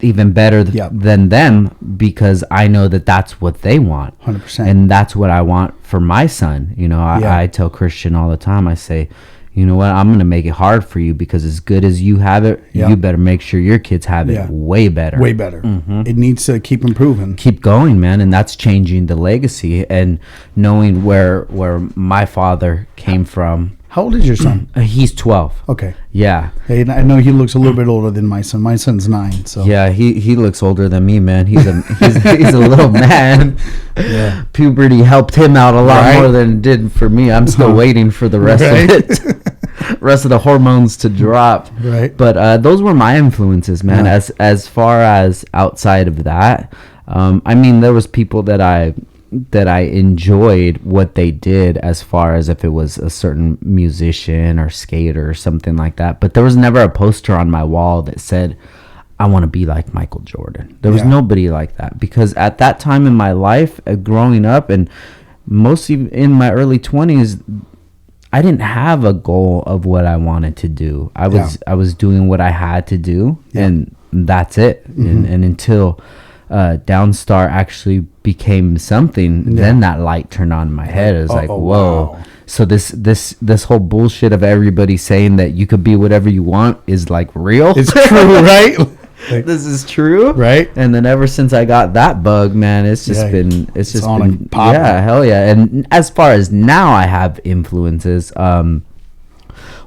A: even better than them, because I know that that's what they want. 100%. And that's what I want for my son. You know, I tell Christian all the time, I say, you know what, I'm going to make it hard for you, because as good as you have it, you better make sure your kids have it way better.
B: Way better. Mm-hmm. It needs to keep improving.
A: Keep going, man. And that's changing the legacy and knowing where my father came from.
B: How old is your son?
A: He's 12.
B: Okay.
A: Yeah.
B: Hey, I know he looks a little bit older than my son. My son's 9. So
A: yeah, he looks older than me, man. He's a little man. Yeah. Puberty helped him out a lot more than it did for me. I'm still waiting for the rest of it. Rest of the hormones to drop. Right. But those were my influences, man. Yeah. As far as outside of that, I mean, there was people that I enjoyed what they did, as far as if it was a certain musician or skater or something like that. But there was never a poster on my wall that said, I want to be like Michael Jordan. There was nobody like that, because at that time in my life, growing up, and mostly in my early 20s, I didn't have a goal of what I wanted to do. I was doing what I had to do, and that's it. Mm-hmm. And until Downstar actually became something, then that light turned on in my head. It was like, whoa. Wow. So this whole bullshit of everybody saying that you could be whatever you want is like real.
B: It's true, right?
A: Like, this is true,
B: right?
A: And then ever since I got that bug, man, it's just been yeah, hell yeah. And as far as now, I have influences.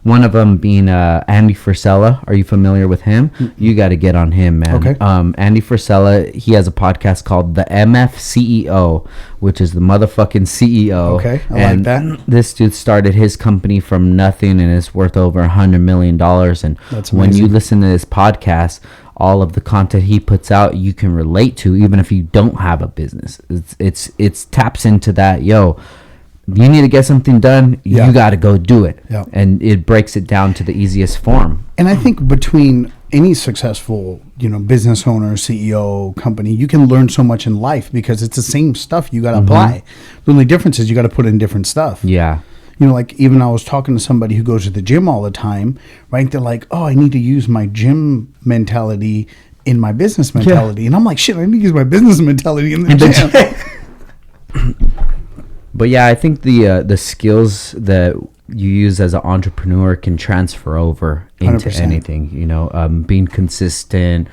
A: One of them being Andy Frisella. Are you familiar with him? You got to get on him, man. Okay. Andy Frisella, he has a podcast called The MF CEO, which is the motherfucking CEO. Okay, I like that. This dude started his company from nothing, and it's worth over $100 million. And that's when you listen to this podcast, all of the content he puts out, you can relate to, even if you don't have a business. It's taps into that, you need to get something done, you got to go do it.
B: Yeah.
A: And it breaks it down to the easiest form.
B: And I think between any successful, business owner, CEO, company, you can learn so much in life because it's the same stuff you got to apply. The only difference is you got to put in different stuff.
A: Yeah.
B: Like even I was talking to somebody who goes to the gym all the time, right? They're like, oh, I need to use my gym mentality in my business mentality. And I'm like, shit, I need to use my business mentality in the gym.
A: But yeah, I think the skills that you use as an entrepreneur can transfer over into
B: 100%.
A: anything, being consistent,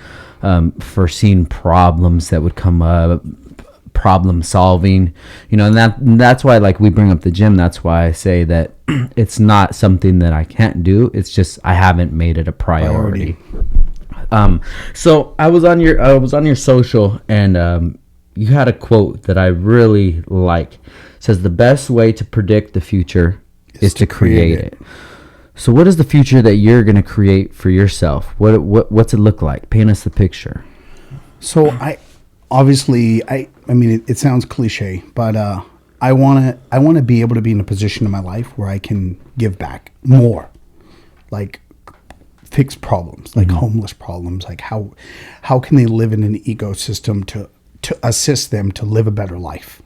A: foreseeing problems that would come up, problem solving, and that's why, like, we bring up the gym. That's why I say that it's not something that I can't do. It's just I haven't made it a priority. So I was on your social, and you had a quote that I really like. It says the best way to predict the future is to create it. So what is the future that you're going to create for yourself? What's it look like? Paint us the picture.
B: So I mean, it sounds cliche, but I want to be able to be in a position in my life where I can give back more, like fix problems, like homeless problems, like how can they live in an ecosystem to assist them to live a better life,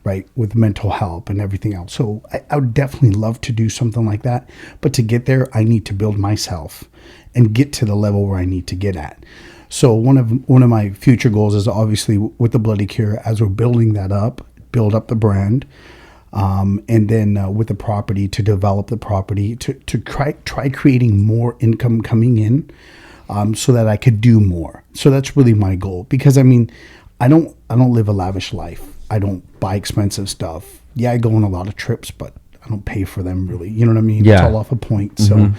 B: right, with mental help and everything else. So I would definitely love to do something like that, but to get there, I need to build myself and get to the level where I need to get at. So one of my future goals is obviously with the Bloody Cure, as we're building that up, build up the brand, and then with the property, to develop the property, to try creating more income coming in, so that I could do more. So that's really my goal, because I mean, I don't live a lavish life. I don't buy expensive stuff. Yeah, I go on a lot of trips, but I don't pay for them really. You know what I mean?
A: Yeah.
B: It's all off a point. So.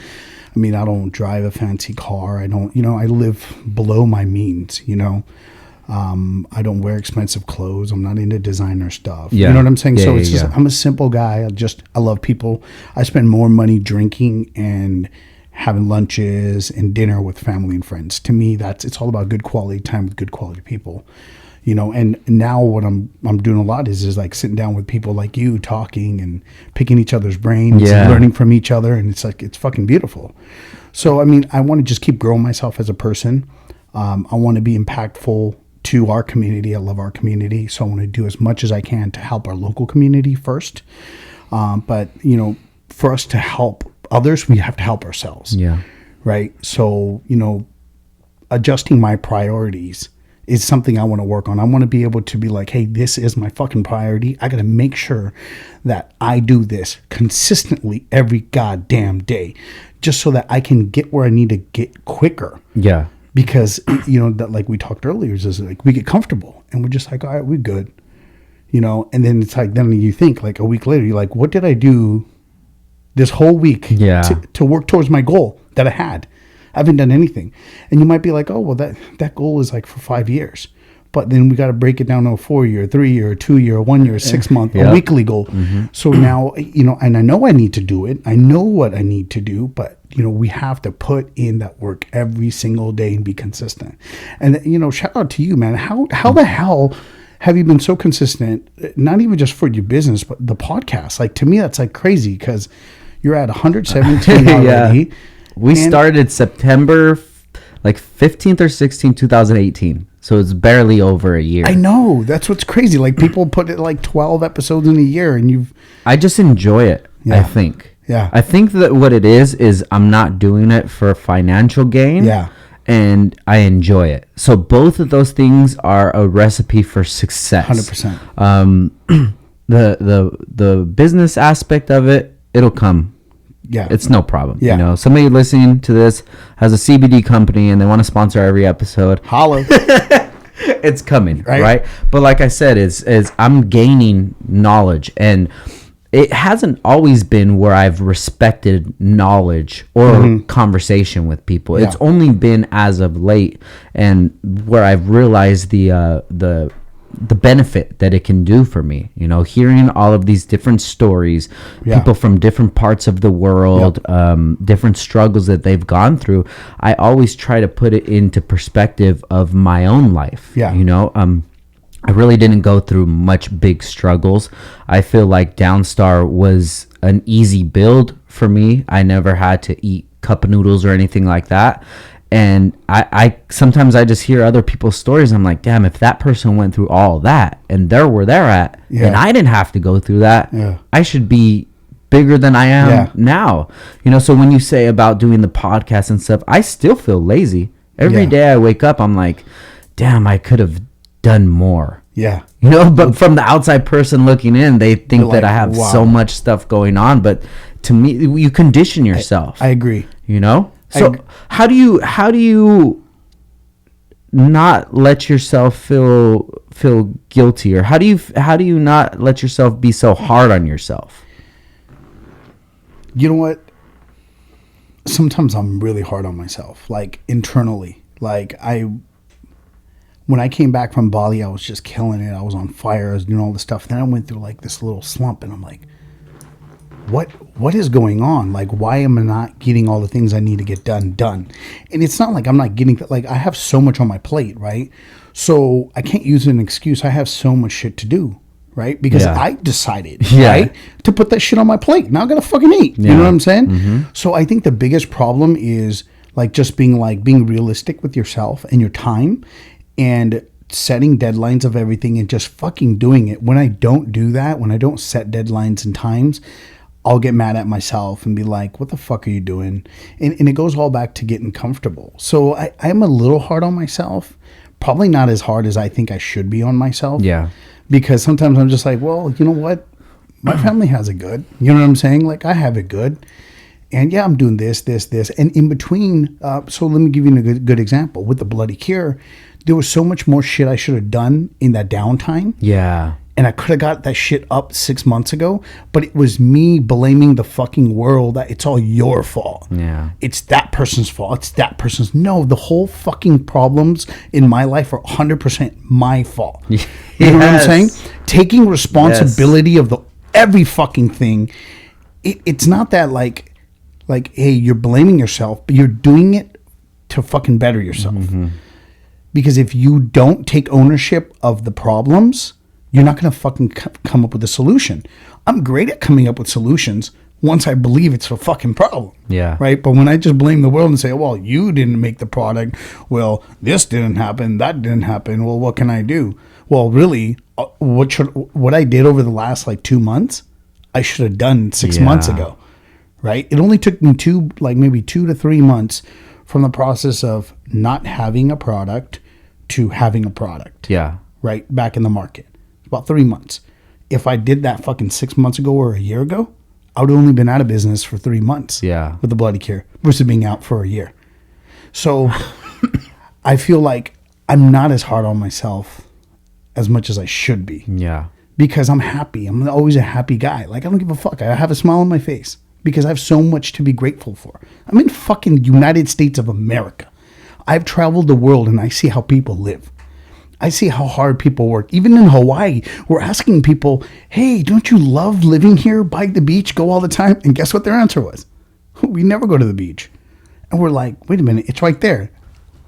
B: I mean, I don't drive a fancy car. I don't, I live below my means, I don't wear expensive clothes. I'm not into designer stuff.
A: Yeah.
B: You know what I'm saying?
A: Yeah,
B: So it's just,
A: yeah.
B: I'm a simple guy. I love people. I spend more money drinking and having lunches and dinner with family and friends. To me, it's all about good quality time with good quality people. And now what I'm doing a lot is like sitting down with people like you, talking and picking each other's brains and learning from each other. And it's fucking beautiful. So, I mean, I want to just keep growing myself as a person. I want to be impactful to our community. I love our community. So I want to do as much as I can to help our local community first. But, for us to help others, we have to help ourselves.
A: Yeah.
B: Right. So, adjusting my priorities is something I want to work on. I want to be able to be like, hey, this is my fucking priority. I got to make sure that I do this consistently every goddamn day, just so that I can get where I need to get quicker.
A: Yeah.
B: Because, that, like we talked earlier, is like we get comfortable and we're just like, all right, we're good. And then it's like, then you think like a week later, you're like, what did I do this whole week to work towards my goal that I had? I haven't done anything. And you might be like, oh, well, that goal is like for 5 years. But then we got to break it down to a 4-year, 3-year, 2-year, 1 year, 6 month, a weekly goal. So now, and I know I need to do it. I know what I need to do, but, we have to put in that work every single day and be consistent. And, shout out to you, man. How the hell have you been so consistent, not even just for your business, but the podcast? Like, to me, that's like crazy, because you're at 117 already.
A: We started September 15th or 16th, 2018. So it's barely over a year.
B: I know. That's what's crazy. Like, people put it like 12 episodes in a year, and
A: I just enjoy it, I think.
B: Yeah.
A: I think that what it is I'm not doing it for financial gain.
B: Yeah.
A: And I enjoy it. So both of those things are a recipe for success.
B: 100%.
A: The business aspect of it, it'll come.
B: Yeah.
A: It's no problem.
B: Yeah.
A: Somebody listening to this has a CBD company and they want to sponsor every episode.
B: Holla.
A: It's coming, right? But like I said, is I'm gaining knowledge, and it hasn't always been where I've respected knowledge or conversation with people. Yeah. It's only been as of late, and where I've realized the benefit that it can do for me, hearing all of these different stories, people from different parts of the world, different struggles that they've gone through. I always try to put it into perspective of my own life. I really didn't go through much big struggles. I feel like Downstar was an easy build for me. I never had to eat cup of noodles or anything like that. And I sometimes I just hear other people's stories. I'm like, damn, if that person went through all that and they're where they're at, and I didn't have to go through that, I should be bigger than I am now. You know, so when you say about doing the podcast and stuff, I still feel lazy. Every day I wake up, I'm like, damn, I could have done more. Yeah. You know, but from the outside person looking in, they think that I have so much stuff going on. But to me, you condition yourself.
B: I agree.
A: You know? So how do you not let yourself feel guilty, or how do you not let yourself be so hard on yourself?
B: You know what? Sometimes I'm really hard on myself, like internally. Like when I came back from Bali, I was just killing it. I was on fire. I was doing all this stuff. Then I went through like this little slump, and I'm like, what is going on? Like, why am I not getting all the things I need to get done? And it's not like I'm not getting, like, I have so much on my plate, right? So I can't use an excuse. I have so much shit to do, right? Because I decided, right, to put that shit on my plate. Now I gotta fucking eat. You know what I'm saying? Mm-hmm. So I think the biggest problem is like just being realistic with yourself and your time, and setting deadlines of everything and just fucking doing it. When I don't do that, when I don't set deadlines and times, I'll get mad at myself and be like, what the fuck are you doing? And it goes all back to getting comfortable. So I'm a little hard on myself, probably not as hard as I think I should be on myself. Yeah. Because sometimes I'm just like, well, you know what? My family has it good. You know what I'm saying? Like, I have it good. And yeah, I'm doing this. And in between, so let me give you a good example. With the Bloody Cure, there was so much more shit I should have done in that downtime. Yeah. And I could have got that shit up 6 months ago, but it was me blaming the fucking world that it's all your fault. Yeah. It's that person's fault. It's that person's. No, the whole fucking problems in my life are 100% my fault. You know what I'm saying? Taking responsibility of every fucking thing. It's not that like, hey, you're blaming yourself, but you're doing it to fucking better yourself. Mm-hmm. Because if you don't take ownership of the problems, you're not going to fucking come up with a solution. I'm great at coming up with solutions once I believe it's a fucking problem. Yeah. Right? But when I just blame the world and say, well, you didn't make the product. Well, this didn't happen. That didn't happen. Well, what can I do? Well, really, what I did over the last 2 months, I should have done 6 months ago. Right? It only took me maybe 2 to 3 months from the process of not having a product to having a product. Yeah. Right? Back in the market. About 3 months. If I did that fucking 6 months ago or a year ago, I would have only been out of business for 3 months. Yeah. With the Bloody Cure versus being out for a year. So I feel like I'm not as hard on myself as much as I should be. Yeah. Because I'm happy. I'm always a happy guy. Like, I don't give a fuck. I have a smile on my face because I have so much to be grateful for. I'm in fucking United States of America. I've traveled the world and I see how people live. I see how hard people work. Even in Hawaii, we're asking people, hey, don't you love living here by the beach, go all the time? And guess what their answer was? We never go to the beach. And we're like, wait a minute, it's right there.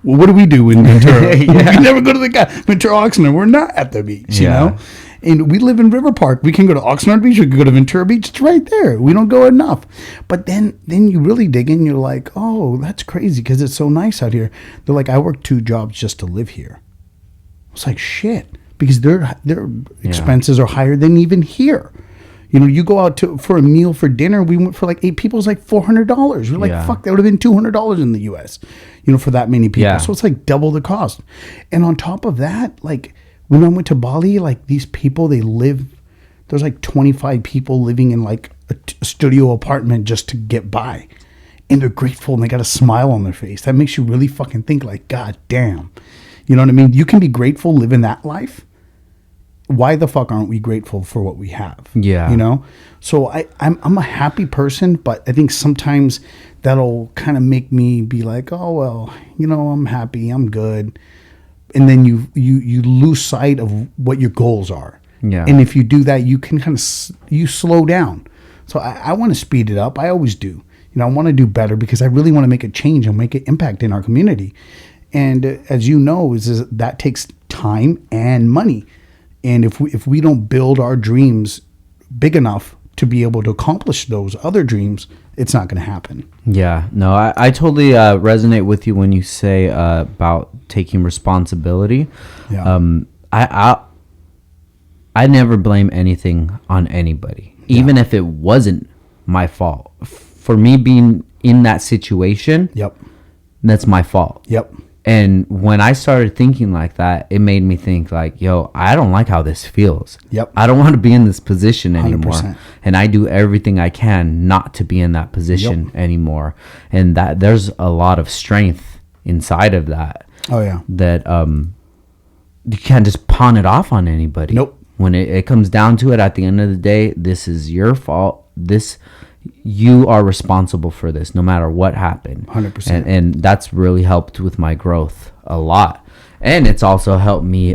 B: Well, what do we do in Ventura? We never go to the Ventura Oxnard. We're not at the beach, you know? And we live in River Park. We can go to Oxnard Beach. We can go to Ventura Beach. It's right there. We don't go enough. But then you really dig in. You're like, oh, that's crazy because it's so nice out here. They're like, I work 2 jobs just to live here. It's like shit because their expenses are higher than even here. You know, you go out for a meal for dinner. We went for 8 people. It's like $400. We're like, fuck, that would have been $200 in the U.S. You know, for that many people. Yeah. So it's like double the cost. And on top of that, when I went to Bali, these people, they live. There's 25 people living in a studio apartment just to get by, and they're grateful and they got a smile on their face. That makes you really fucking think God damn. You know what I mean? You can be grateful living that life. Why the fuck aren't we grateful for what we have? Yeah. You know? So I'm a happy person, but I think sometimes that'll kind of make me be like, oh, well, you know, I'm happy. I'm good. And then you lose sight of what your goals are. Yeah. And if you do that, you can kind of, you slow down. So I want to speed it up. I always do. You know, I want to do better because I really want to make a change and make an impact in our community. And as you know, is that takes time and money. And if we don't build our dreams big enough to be able to accomplish those other dreams, it's not going to happen.
A: Yeah, no, I totally resonate with you when you say about taking responsibility.
B: Yeah.
A: I never blame anything on anybody, even if it wasn't my fault. For me being in that situation,
B: Yep.
A: that's my fault.
B: Yep.
A: And when I started thinking like that, it made me think like, yo, I don't like how this feels.
B: Yep.
A: I don't want to be in this position anymore.
B: 100%.
A: And I do everything I can not to be in that position anymore. And that there's a lot of strength inside of that.
B: Oh yeah.
A: That you can't just pawn it off on anybody.
B: Nope.
A: When it comes down to it, at the end of the day, this is your fault. You are responsible for this, no matter what happened.
B: 100%.
A: And that's really helped with my growth a lot. And it's also helped me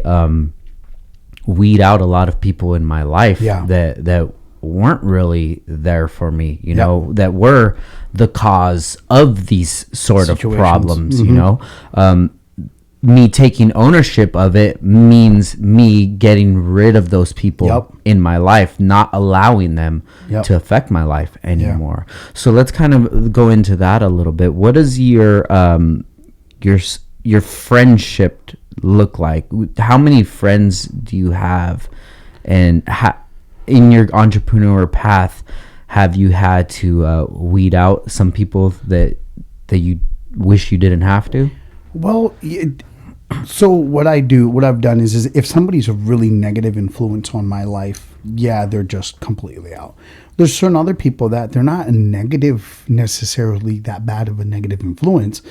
A: weed out a lot of people in my life that weren't really there for me, you know, that were the cause of these sort of problems, you know. Me taking ownership of it means me getting rid of those people in my life, not allowing them to affect my life anymore. So let's kind of go into that a little bit. What does your friendship look like? How many friends do you have, and in your entrepreneur path, have you had to weed out some people that you wish you didn't have to?
B: Well, so what I've done is if somebody's a really negative influence on my life, they're just completely out. There's certain other people that they're not a negative, necessarily that bad of a negative influence,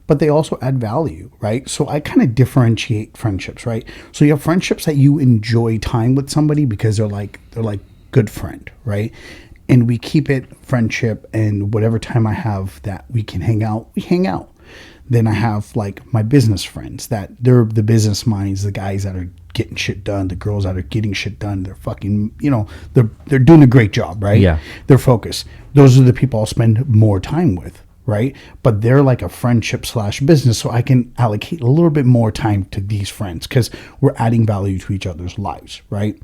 B: but they also add value, right? So I kind of differentiate friendships, right? So you have friendships that you enjoy time with somebody because they're like good friend, right? And we keep it friendship, and whatever time I have that we can hang out, we hang out. Then I have like my business friends that they're the business minds, the guys that are getting shit done, the girls that are getting shit done. They're fucking, they're doing a great job, right?
A: Yeah.
B: They're focused. Those are the people I'll spend more time with, right? But they're like a friendship / business, so I can allocate a little bit more time to these friends because we're adding value to each other's lives, right?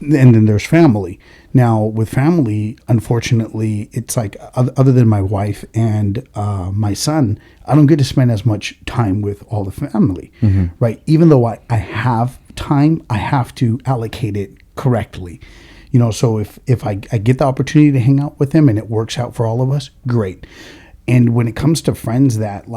B: And then there's family. Now with family, unfortunately, it's like other than my wife and my son, I don't get to spend as much time with all the family, right? Even though I have time, I have to allocate it correctly. So if I get the opportunity to hang out with them and it works out for all of us, great. And when it comes to friends that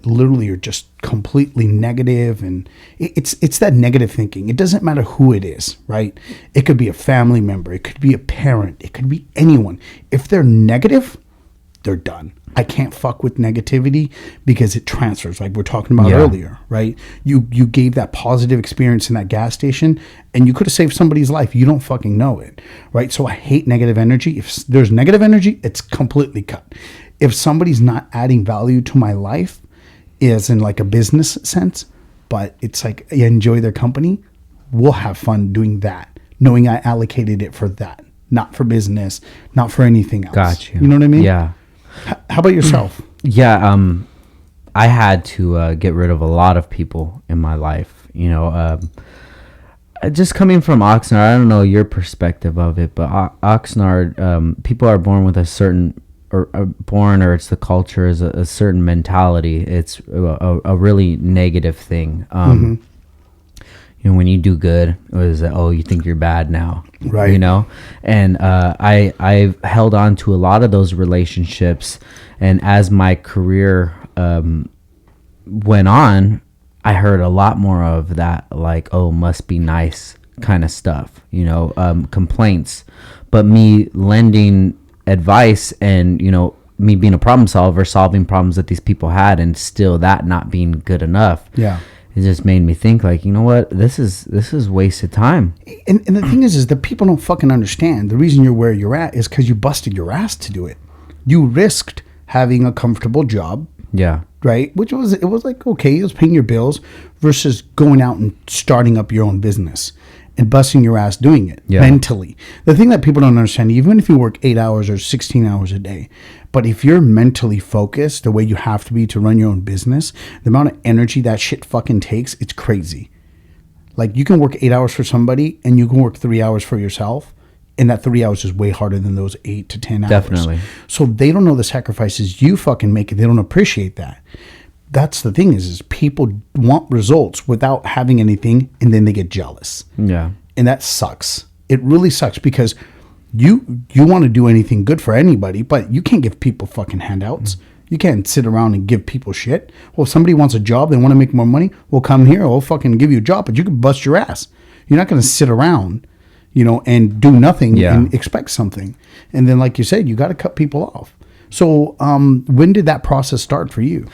B: literally are just completely negative, and it's that negative thinking. It doesn't matter who it is, right? It could be a family member, it could be a parent, it could be anyone. If they're negative, they're done. I can't fuck with negativity because it transfers, like we're talking about earlier, right? You gave that positive experience in that gas station and you could have saved somebody's life. You don't fucking know it, right? So I hate negative energy. If there's negative energy, it's completely cut. If somebody's not adding value to my life, is in like a business sense, but it's like I enjoy their company, we'll have fun doing that, knowing I allocated it for that, not for business, not for anything else.
A: Got you.
B: You know what I mean?
A: Yeah.
B: How about yourself?
A: Yeah, I had to get rid of a lot of people in my life. Just coming from Oxnard, I don't know your perspective of it, but Oxnard, people are born with a certain or it's the culture is a certain mentality. It's a really negative thing. When you do good, it was you think you're bad now,
B: right?
A: And I've held on to a lot of those relationships, and as my career went on, I heard a lot more of that, like must be nice kind of stuff, complaints, but me lending advice and me being a problem solver, solving problems that these people had, and still that not being good enough.
B: Yeah,
A: it just made me think like, you know what, this is wasted time.
B: And the thing is that people don't fucking understand. The reason you're where you're at is because you busted your ass to do it. You risked having a comfortable job.
A: Yeah.
B: Right? It was like, okay, it was paying your bills versus going out and starting up your own business and busting your ass doing it mentally. The thing that people don't understand, even if you work 8 hours or 16 hours a day, but if you're mentally focused the way you have to be to run your own business, the amount of energy that shit fucking takes, it's crazy. Like, you can work 8 hours for somebody and you can work 3 hours for yourself. And that 3 hours is way harder than those 8 to 10 hours.
A: Definitely.
B: So they don't know the sacrifices you fucking make, and they don't appreciate that. That's the thing is people want results without having anything, and then they get jealous.
A: Yeah.
B: And that sucks. It really sucks because you want to do anything good for anybody, but you can't give people fucking handouts. You can't sit around and give people shit. Well, if somebody wants a job, they want to make more money, well, come here. We'll fucking give you a job, but you can bust your ass. You're not going to sit around, and do nothing and expect something. And then, like you said, you got to cut people off. So when did that process start for you?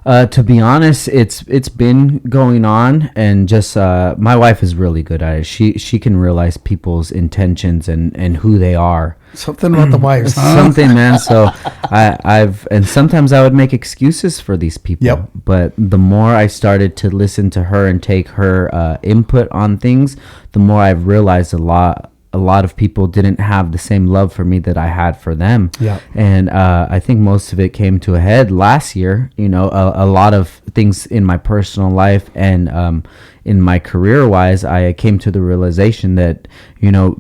A: To be honest, it's been going on, and just my wife is really good at it. She can realize people's intentions and who they are.
B: Something about the wives, huh?
A: Something, man. So and sometimes I would make excuses for these people.
B: Yep.
A: But the more I started to listen to her and take her input on things, the more I've realized a lot of people didn't have the same love for me that I had for them.
B: Yeah.
A: And I think most of it came to a head last year. A lot of things in my personal life and in my career wise, I came to the realization that,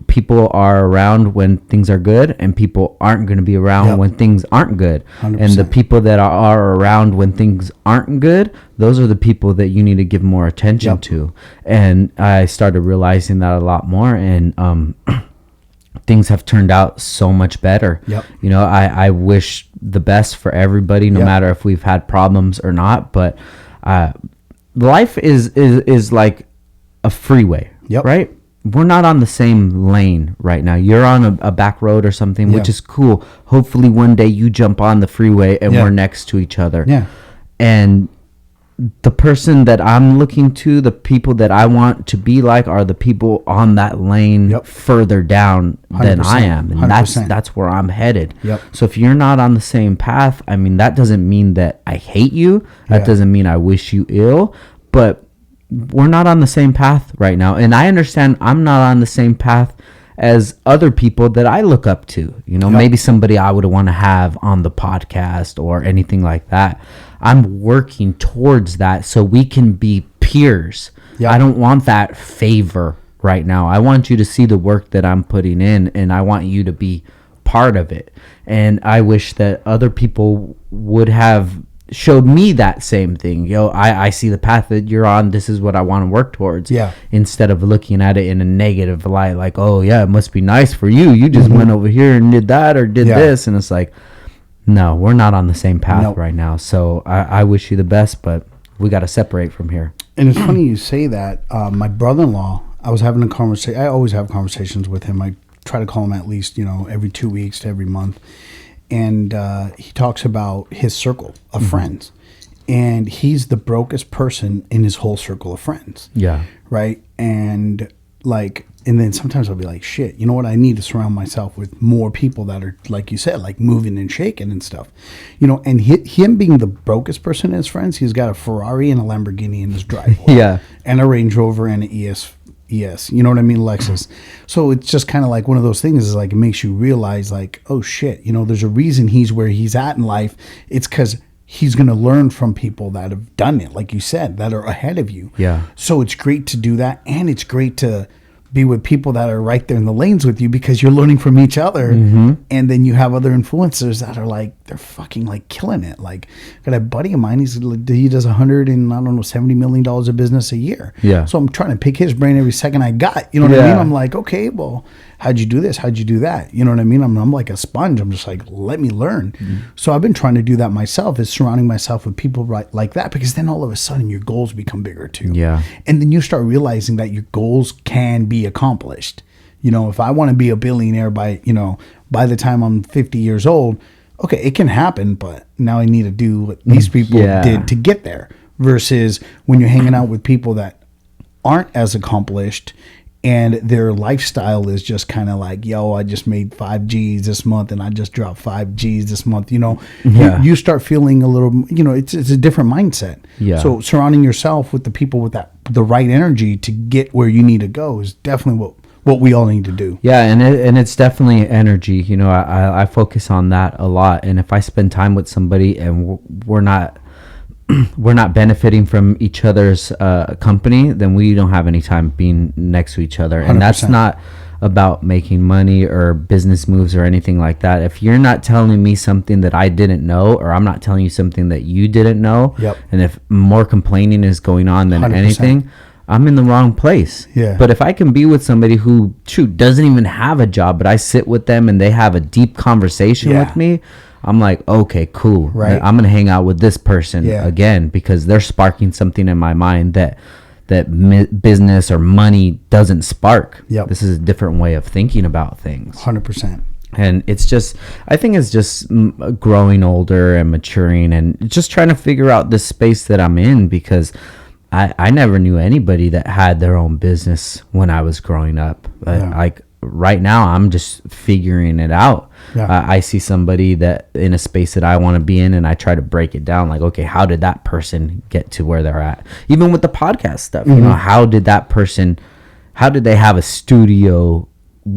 A: people are around when things are good and people aren't going to be around when things aren't good.
B: 100%.
A: And the people that are around when things aren't good, those are the people that you need to give more attention to. And I started realizing that a lot more, and things have turned out so much better.
B: Yep.
A: I wish the best for everybody, no matter if we've had problems or not. But life is like a freeway, right? We're not on the same lane right now. You're on a back road or something, which is cool. Hopefully one day you jump on the freeway and we're next to each other.
B: Yeah.
A: And the person that I'm looking to, the people that I want to be like, are the people on that lane further down than I am. And
B: 100%.
A: that's where I'm headed.
B: Yep.
A: So if you're not on the same path, I mean, that doesn't mean that I hate you. That doesn't mean I wish you ill. But we're not on the same path right now. And I understand I'm not on the same path as other people that I look up to. Maybe somebody I would want to have on the podcast or anything like that. I'm working towards that so we can be peers. I don't want that favor right now. I want you to see the work that I'm putting in, and I want you to be part of it. And I wish that other people would have showed me that same thing. I see the path that you're on. This is what I want to work towards.
B: Yeah.
A: Instead of looking at it in a negative light, like, oh yeah, it must be nice for you. You just went over here and did that or did this. And it's like, no, we're not on the same path right now. So I wish you the best, but we got to separate from here.
B: And it's funny you say that. My brother-in-law, I was having a conversation. I always have conversations with him. I try to call him at least, every 2 weeks to every month. And he talks about his circle of friends. And he's the brokest person in his whole circle of friends. Yeah. Right? And and then sometimes I'll be like, shit, you know what? I need to surround myself with more people that are, like you said, like moving and shaking and stuff. And him being the brokest person in his friends, he's got a Ferrari and a Lamborghini in his driveway. And a Range Rover and an ES, you know what I mean? Lexus. So it's just kind of like one of those things is like, it makes you realize like, oh shit, there's a reason he's where he's at in life. It's because he's going to learn from people that have done it, like you said, that are ahead of you. Yeah. So it's great to do that. And it's great to be with people that are right there in the lanes with you because you're learning from each other. And then you have other influencers that are like, they're fucking like killing it. Like, I got a buddy of mine, he does $70 million of business a year. Yeah. So I'm trying to pick his brain every second I got. You know what I mean? I'm like, okay, well, how'd you do this? How'd you do that? You know what I mean? I'm like a sponge. I'm just like, let me learn. So I've been trying to do that myself, is surrounding myself with people like that, because then all of a sudden your goals become bigger too. Yeah. And then you start realizing that your goals can be accomplished. If I want to be a billionaire by the time I'm 50 years old, okay, it can happen, but now I need to do what these people did to get there, versus when you're hanging out with people that aren't as accomplished and their lifestyle is just kind of like, yo, I just made 5 G's this month and I just dropped 5 G's this month. You start feeling a little, it's a different mindset. Yeah. So surrounding yourself with the people with the right energy to get where you need to go is definitely what we all need to do.
A: Yeah, and it's definitely energy. I focus on that a lot. And if I spend time with somebody and we're not we're not benefiting from each other's company, then we don't have any time being next to each other. And
B: 100%.
A: that's not about making money or business moves or anything like that. If you're not telling me something that I didn't know, or I'm not telling you something that you didn't know,
B: Yep.
A: and if more complaining is going on than
B: 100%.
A: anything, I'm in the wrong place.
B: Yeah.
A: But if I can be with somebody who, doesn't even have a job, but I sit with them and they have a deep conversation
B: Yeah.
A: with me, I'm like, okay, cool.
B: Right.
A: I'm gonna hang out with this person
B: Yeah.
A: again because they're sparking something in my mind that business or money doesn't spark.
B: Yep.
A: This is a different way of thinking about things.
B: 100%.
A: And it's just, I think it's just growing older and maturing and just trying to figure out this space that I'm in, because I never knew anybody that had their own business when I was growing up.
B: Yeah.
A: Like right now, I'm just figuring it out.
B: Yeah.
A: I see somebody that in a space that I want to be in, and I try to break it down. Like, okay, how did that person get to where they're at? Even with the podcast stuff, you know, how did they have a studio?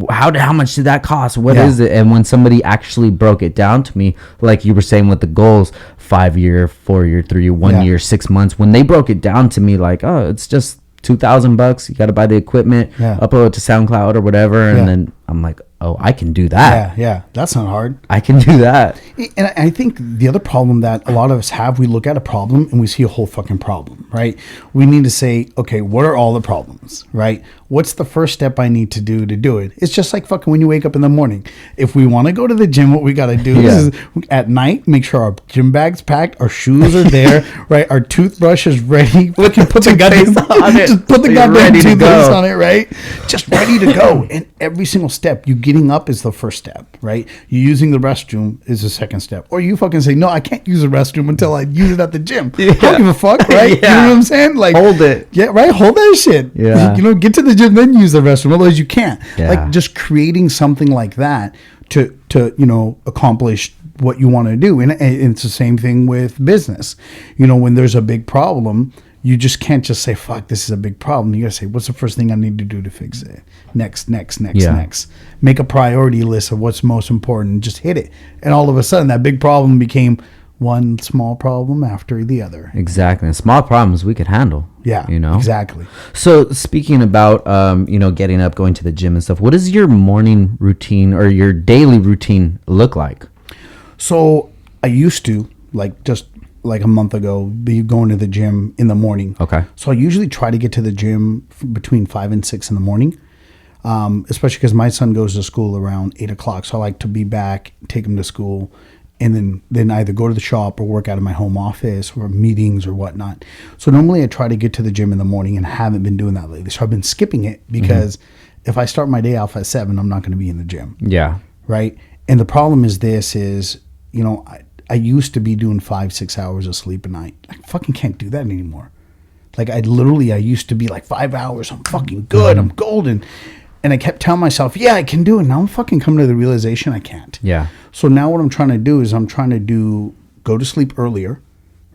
A: How much did that cost? What is it? And when somebody actually broke it down to me, like you were saying with the goals, 5 year, 4 year, 3 year, 1 year, 6 months, when they broke it down to me, like, oh, it's just $2,000. You got to buy the equipment, upload it to SoundCloud or whatever. And then I'm like, oh, I can do that.
B: Yeah. That's not hard.
A: I can do that.
B: And I think the other problem that a lot of us have, we look at a problem and we see a whole fucking problem, right? We need to say, okay, what are all the problems, right? What's the first step I need to do it? It's just like fucking when you wake up in the morning. If we want to go to the gym, what we got to do is at night, make sure our gym bag's packed, our shoes are there, right? Our toothbrush is ready. Fucking put the goddamn just put the goddamn toothbrush on it, right? Just ready to go. And every single step, you getting up is the first step, right? You using the restroom is the second step. Or you fucking say, no, I can't use the restroom until I use it at the gym. I don't give a fuck, right? You know what I'm saying? Like,
A: hold it.
B: Yeah, right? Hold that shit.
A: Yeah.
B: You know, get to the gym, then use the restroom. Otherwise, you can't.
A: Yeah.
B: Like, just creating something like that to you know, accomplish what you want to do. And it's the same thing with business. You know, when there's a big problem, you just can't just say, fuck, this is a big problem. You got to say, what's the first thing I need to do to fix it? Next. Make a priority list of what's most important. Just hit it. And all of a sudden, that big problem became one small problem after the other.
A: Exactly. And small problems we could handle.
B: Yeah,
A: you know?
B: Exactly.
A: So speaking about, you know, getting up, going to the gym and stuff, what does your morning routine or your daily routine look like?
B: So I used to, like, just like a month ago, be going to the gym in the morning.
A: Okay.
B: So I usually try to get to the gym between 5 and 6 in the morning, especially because my son goes to school around 8 o'clock. So I like to be back, take him to school, and then either go to the shop or work out of my home office or meetings or whatnot. So normally I try to get to the gym in the morning, and haven't been doing that lately. So I've been skipping it because if I start my day off at 7, I'm not going to be in the gym.
A: Yeah.
B: Right. And the problem is you know, I used to be doing 5-6 hours of sleep a night. I fucking can't do that anymore. Like, I used to be like 5 hours. I'm fucking good. I'm golden. And I kept telling myself, yeah, I can do it. Now I'm fucking coming to the realization I can't.
A: Yeah.
B: So now what I'm trying to do is go to sleep earlier,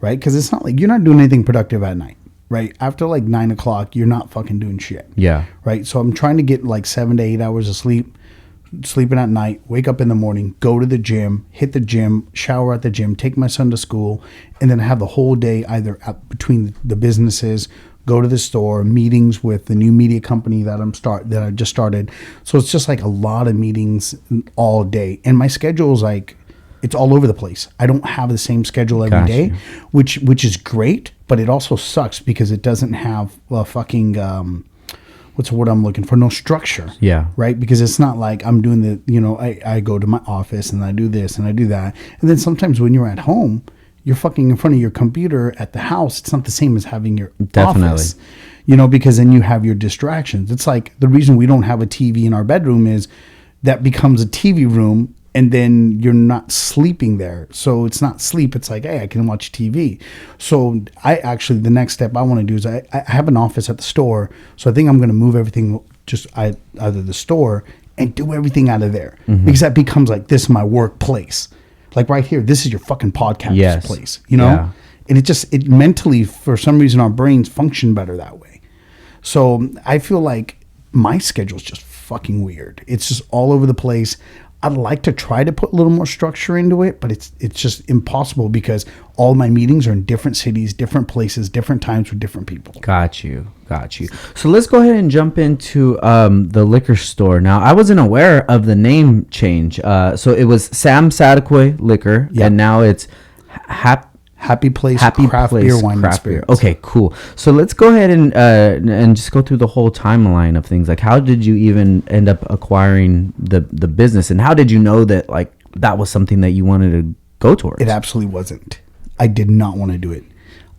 B: right? Because it's not like you're not doing anything productive at night, right? After like 9 o'clock, you're not fucking doing shit.
A: Yeah.
B: Right. So I'm trying to get like 7 to 8 hours of sleep. Sleeping at night, wake up in the morning, go to the gym, hit the gym, shower at the gym, take my son to school, and then have the whole day either between the businesses, go to the store, meetings with the new media company that I just started. So it's just like a lot of meetings all day, and my schedule is like it's all over the place. I don't have the same schedule every day, which is great, but it also sucks because it doesn't have a fucking what's the word I'm looking for? No structure.
A: Yeah.
B: Right? Because it's not like I'm doing I go to my office and I do this and I do that. And then sometimes when you're at home, you're fucking in front of your computer at the house. It's not the same as having your office. You know, because then you have your distractions. It's like the reason we don't have a TV in our bedroom is that becomes a TV room, and then you're not sleeping there. So it's not sleep. It's like, hey, I can watch TV. So the next step I want to do is I have an office at the store. So I think I'm going to move everything out of the store and do everything out of there. Because that becomes like, this is my workplace. Like right here, this is your fucking podcast place, you know? Yeah. And it mentally, for some reason, our brains function better that way. So I feel like my schedule is just fucking weird. It's just all over the place. I'd like to try to put a little more structure into it, but it's just impossible because all my meetings are in different cities, different places, different times with different people.
A: Got you. So let's go ahead and jump into the liquor store. Now, I wasn't aware of the name change. So it was Sam Sadakoi Liquor, and now it's
B: Happy Place Craft Beer, Wine, and Spirits.
A: Okay, cool. So let's go ahead and just go through the whole timeline of things. Like, how did you even end up acquiring the business, and how did you know that like that was something that you wanted to go towards?
B: It absolutely wasn't. I did not want to do it.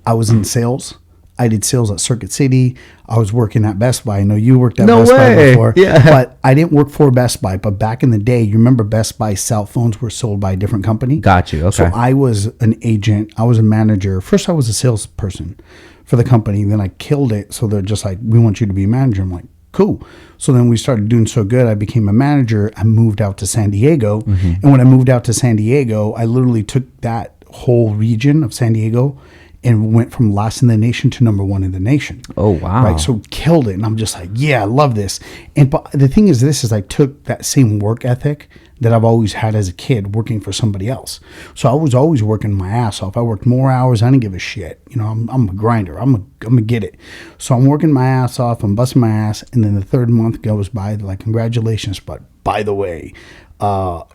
B: I was in sales. I did sales at Circuit City. I was working at Best Buy. I know you worked at Best Buy before.
A: Yeah.
B: But I didn't work for Best Buy. But back in the day, you remember Best Buy cell phones were sold by a different company?
A: Got you. Okay.
B: So I was an agent. I was a manager. First, I was a salesperson for the company. Then I killed it. So they're just like, we want you to be a manager. I'm like, cool. So then we started doing so good. I became a manager. I moved out to San Diego. And when I moved out to San Diego, I literally took that whole region of San Diego and went from last in the nation to number one in the nation.
A: Oh, wow.
B: Right. So killed it. And I'm just like, yeah, I love this. And but the thing is I took that same work ethic that I've always had as a kid working for somebody else. So I was always working my ass off. I worked more hours. I didn't give a shit. You know, I'm a grinder. I'm gonna get it. So I'm working my ass off. I'm busting my ass. And then the third month goes by. They're like, congratulations. But by the way,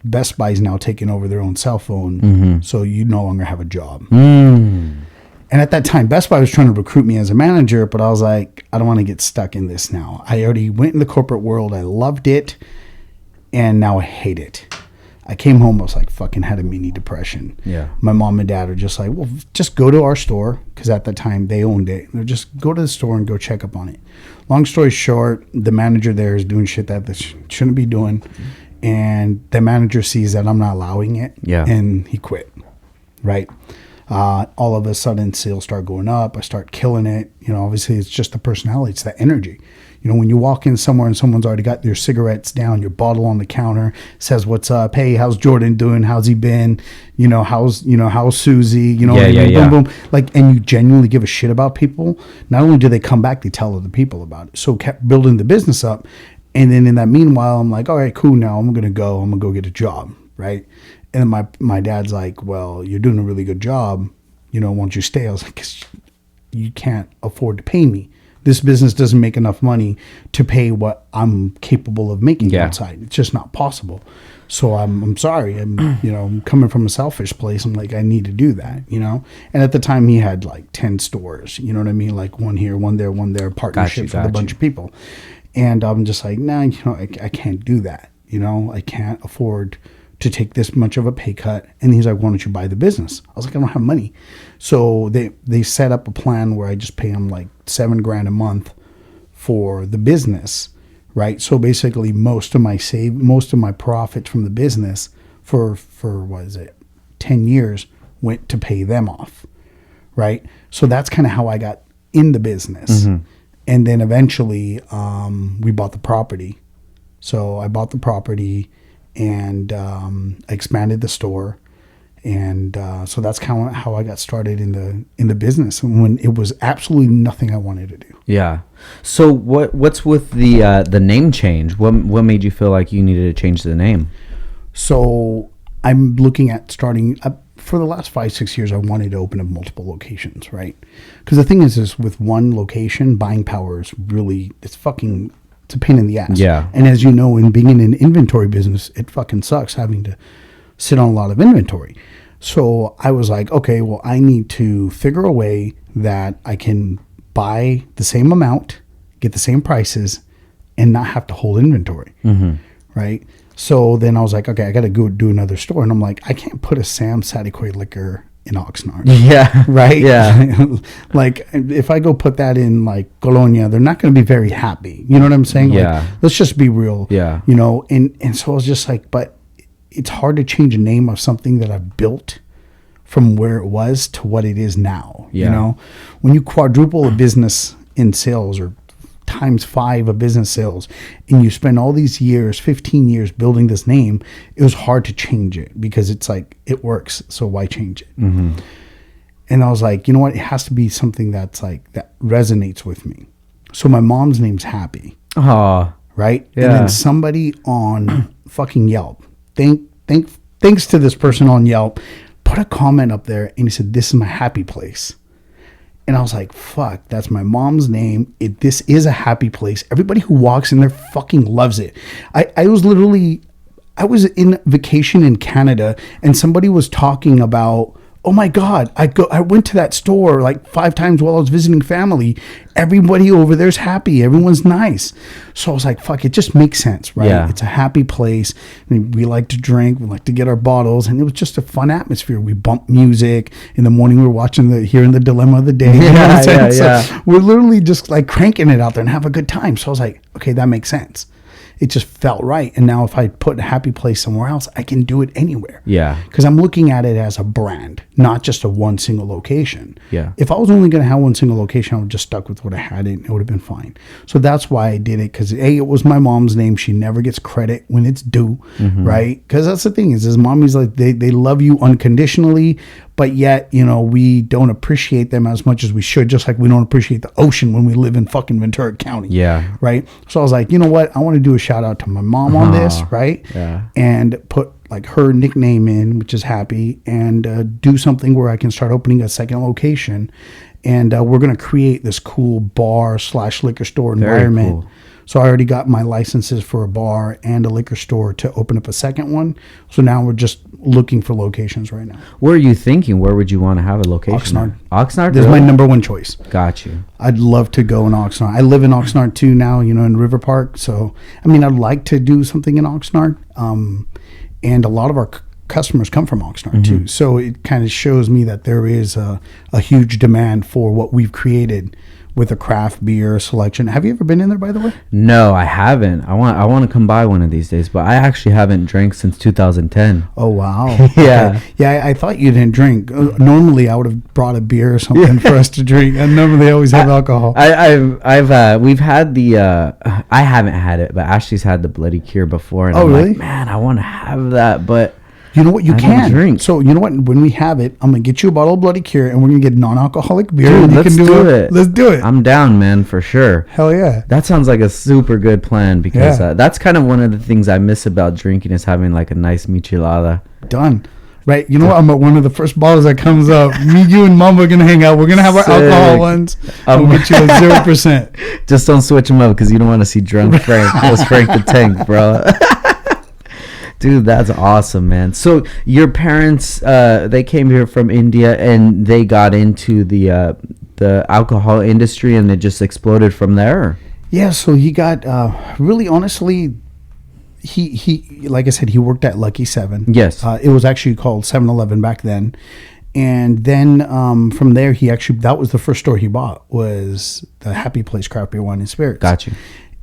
B: Best Buy is now taking over their own cell phone. So you no longer have a job. And at that time, Best Buy was trying to recruit me as a manager, but I was like, I don't want to get stuck in this now. I already went in the corporate world. I loved it. And now I hate it. I came home, I was like, fucking had a mini depression.
A: Yeah.
B: My mom and dad are just like, well, just go to our store. Because at the time, they owned it. They're just go to the store and go check up on it. Long story short, the manager there is doing shit that they shouldn't be doing. And the manager sees that I'm not allowing it.
A: Yeah.
B: And he quit. Right. All of a sudden, sales start going up. I start killing it. You know, obviously, it's just the personality. It's the energy. You know, when you walk in somewhere and someone's already got their cigarettes down, your bottle on the counter, says, "What's up? Hey, how's Jordan doing? How's he been? How's Susie? You know, boom, boom." Like, and you genuinely give a shit about people. Not only do they come back, they tell other people about it. So kept building the business up. And then in that meanwhile, I'm like, all right, cool. Now I'm going to go get a job. Right. And then my dad's like, well, you're doing a really good job. You know, won't you stay? I was like, 'cause you can't afford to pay me. This business doesn't make enough money to pay what I'm capable of making outside. It's just not possible. So I'm sorry. I'm coming from a selfish place. I'm like, I need to do that, And at the time he had like 10 stores, you know what I mean? Like one here, one there, partnerships with a bunch of people. And I'm just like, nah, I can't do that. I can't afford to take this much of a pay cut. And he's like, why don't you buy the business? I was like, I don't have money. So they set up a plan where I just pay him like $7,000 a month for the business, right? So basically most of my profit from the business for what is it, 10 years went to pay them off, right? So that's kind of how I got in the business. And then eventually we bought the property. So I bought the property and I expanded the store, and so that's kind of how I got started in the business, and when it was absolutely nothing I wanted to do. Yeah.
A: So what's with the name change? What made you feel like you needed to change the name?
B: So I'm looking at starting up. For the last 5-6 years, I wanted to open up multiple locations, right? Because the thing is with one location, buying power is really it's a pain in the ass.
A: Yeah.
B: And as you know, in being in an inventory business, it fucking sucks having to sit on a lot of inventory. So I was like, okay, well, I need to figure a way that I can buy the same amount, get the same prices, and not have to hold inventory. Right? So then I was like, okay, I got to go do another store. And I'm like, I can't put a Sam Sadakoi liquor in Oxnard.
A: Yeah.
B: Right?
A: Yeah.
B: Like, if I go put that in, like, Colonia, they're not going to be very happy. You know what I'm saying?
A: Yeah.
B: Like, let's just be real.
A: Yeah.
B: And so I was just like, but it's hard to change a name of something that I've built from where it was to what it is now.
A: Yeah.
B: When you quadruple a business in sales or times 5 of business sales, and you spend all these years, 15 years building this name, it was hard to change it because it's like, it works, so why change it? And I was like, you know what? It has to be something that's like, that resonates with me. So my mom's name's Happy.
A: Oh,
B: right?
A: Yeah.
B: And then somebody on fucking Yelp, thanks to this person on Yelp, put a comment up there, and he said, "This is my happy place." And I was like, fuck, that's my mom's name. This is a happy place. Everybody who walks in there fucking loves it. I was in vacation in Canada, and somebody was talking about, oh my God, I went to that store like 5 times while I was visiting family. Everybody over there's happy. Everyone's nice. So I was like, fuck, it just makes sense, right?
A: Yeah.
B: It's a happy place. I mean, we like to drink. We like to get our bottles. And it was just a fun atmosphere. We bump music. In the morning, we're hearing the dilemma of the day. You know what I'm saying? So we're literally just like cranking it out there and have a good time. So I was like, okay, that makes sense. It just felt right. And now if I put a happy place somewhere else, I can do it anywhere.
A: Yeah.
B: Because I'm looking at it as a brand, not just a one single location.
A: Yeah.
B: If I was only going to have one single location, I would just stuck with what I had and it would have been fine. So that's why I did it. Because it was my mom's name. She never gets credit when it's due, right? Because that's the thing is mommy's like, they love you unconditionally, but yet, we don't appreciate them as much as we should, just like we don't appreciate the ocean when we live in fucking Ventura County.
A: Yeah.
B: Right? So I was like, you know what? I want to do a shout out to my mom on this, right?
A: Yeah.
B: And put like her nickname in, which is Happy, and do something where I can start opening a second location. And we're going to create this cool bar/liquor store environment.
A: Cool.
B: So I already got my licenses for a bar and a liquor store to open up a second one. So now we're just looking for locations right now.
A: Where are you thinking? Where would you want to have a location? Oxnard?
B: This is my number one choice.
A: Got you.
B: I'd love to go in Oxnard. I live in Oxnard too now, in River Park. So, I'd like to do something in Oxnard. And a lot of our customers come from Oxnard too. So it kind of shows me that there is a huge demand for what we've created with a craft beer selection. Have you ever been in there, by the way?
A: No, I haven't. I want to come by one of these days, but I actually haven't drank since 2010.
B: Oh, wow.
A: Yeah.
B: Okay. Yeah, I thought you didn't drink. Normally, I would have brought a beer or something for us to drink. And normally, they always have alcohol.
A: We've had I haven't had it, but Ashley's had the Bloody Cure before. And I'm
B: really?
A: like, man, I want to have that, but
B: you know what? You
A: I
B: can
A: don't drink.
B: So you know what? When we have it, I'm gonna get you a bottle of Bloody Cure, and we're gonna get non-alcoholic beer.
A: Dude,
B: and
A: let's do it.
B: Let's do it.
A: I'm down, man, for sure.
B: Hell yeah.
A: That sounds like a super good plan because that's kind of one of the things I miss about drinking is having like a nice michelada.
B: Done. Right. You know what? I'm at one of the first bottles that comes up. Me, you, and Mom are gonna hang out. We're gonna have our alcohol ones. We'll get you like 0%.
A: Just don't switch them up because you don't want to see drunk Frank. Let's Frank the Tank, bro. Dude, that's awesome, man. So your parents, they came here from India and they got into the alcohol industry and it just exploded from there?
B: Yeah, so he got, really honestly, he like I said, he worked at Lucky 7.
A: Yes.
B: It was actually called 7-Eleven back then. And then from there, that was the first store he bought, was the Happy Place Craft Beer, Wine, and Spirits.
A: Got you.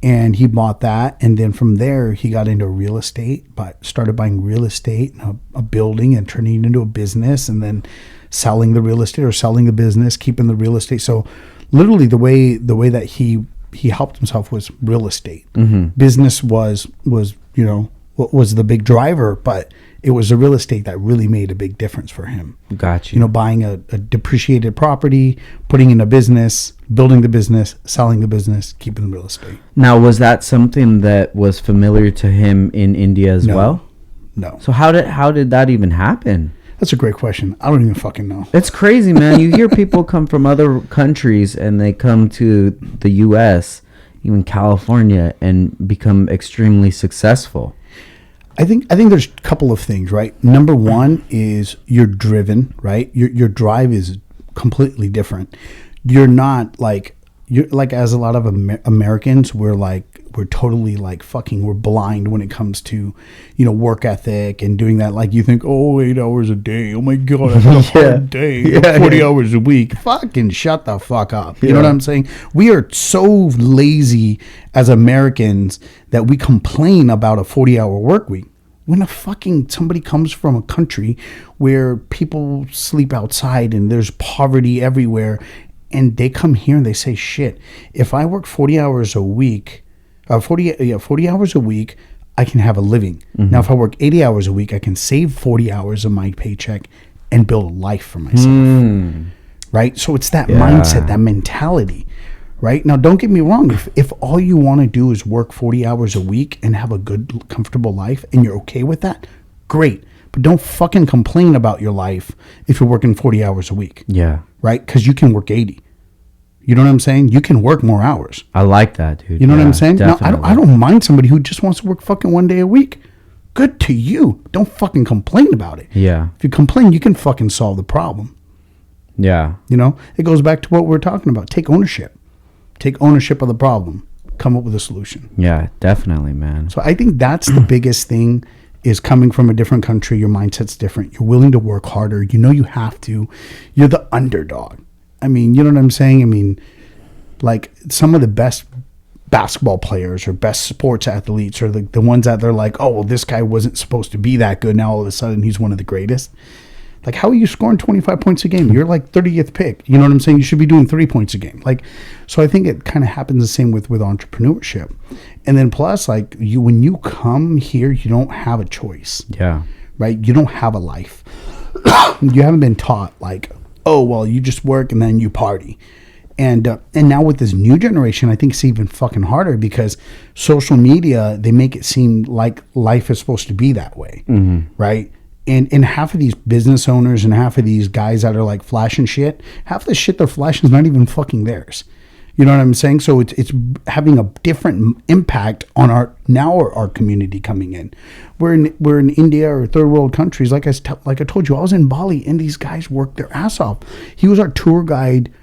B: And he bought that, and then from there he got into real estate, but started buying real estate, a building, and turning it into a business, and then selling the real estate or selling the business, keeping the real estate. So literally the way that he helped himself was real estate. Business was what was the big driver, but it was the real estate that really made a big difference for him.
A: Got you.
B: Buying a depreciated property, putting in a business, building the business, selling the business, keeping the real estate.
A: Now, was that something that was familiar to him in India as well?
B: No.
A: So how did that even happen?
B: That's a great question. I don't even fucking know.
A: It's crazy, man. You hear people come from other countries and they come to the U.S., even California, and become extremely successful.
B: I think there's a couple of things, right? Number one is you're driven, right? Your drive is completely different. You're like as a lot of Americans, we're totally like we're blind when it comes to, work ethic and doing that. Like you think, 8 hours a day. Oh my God, that's a hard day. 40 hours a week. Fucking shut the fuck up. You know what I'm saying? We are so lazy as Americans that we complain about a 40-hour work week. When somebody comes from a country where people sleep outside and there's poverty everywhere, and they come here and they say, shit, if I work 40 hours a week, 40 hours a week, I can have a living. Now, if I work 80 hours a week, I can save 40 hours of my paycheck and build a life for myself. Right? So it's that mindset, that mentality. Right? Now, don't get me wrong. If all you want to do is work 40 hours a week and have a good, comfortable life and you're okay with that, great. But don't fucking complain about your life if you're working 40 hours a week.
A: Yeah.
B: Right? Because you can work 80. You know what I'm saying? You can work more hours.
A: I like that, dude.
B: You know what I'm saying? No,
A: Definitely.
B: I don't mind somebody who just wants to work fucking 1 day a week. Good to you. Don't fucking complain about it.
A: Yeah.
B: If you complain, you can fucking solve the problem.
A: Yeah.
B: You know? It goes back to what we're talking about. Take ownership. Take ownership of the problem. Come up with a solution.
A: Yeah, definitely, man.
B: So I think that's the biggest thing, is coming from a different country. Your mindset's different. You're willing to work harder. You know you have to. You're the underdog. I mean, you know what I'm saying? I mean, like some of the best basketball players or best sports athletes are the ones that they're like, oh, well, this guy wasn't supposed to be that good. Now all of a sudden he's one of the greatest. Like, how are you scoring 25 points a game? You're like 30th pick. You know what I'm saying? You should be doing 3 points a game. Like, so I think it kind of happens the same with entrepreneurship. And then plus, like, when you come here, you don't have a choice.
A: Yeah.
B: Right? You don't have a life. You haven't been taught, like, oh, well, you just work and then you party. And now with this new generation, I think it's even fucking harder because social media, they make it seem like life is supposed to be that way. Mm-hmm. Right? And half of these business owners and half of these guys that are like flashing shit, half the shit they're flashing is not even fucking theirs. You know what I'm saying? So it's having a different impact on our community coming in. We're in India or third world countries. Like I told you, I was in Bali and these guys worked their ass off. He was our tour guide.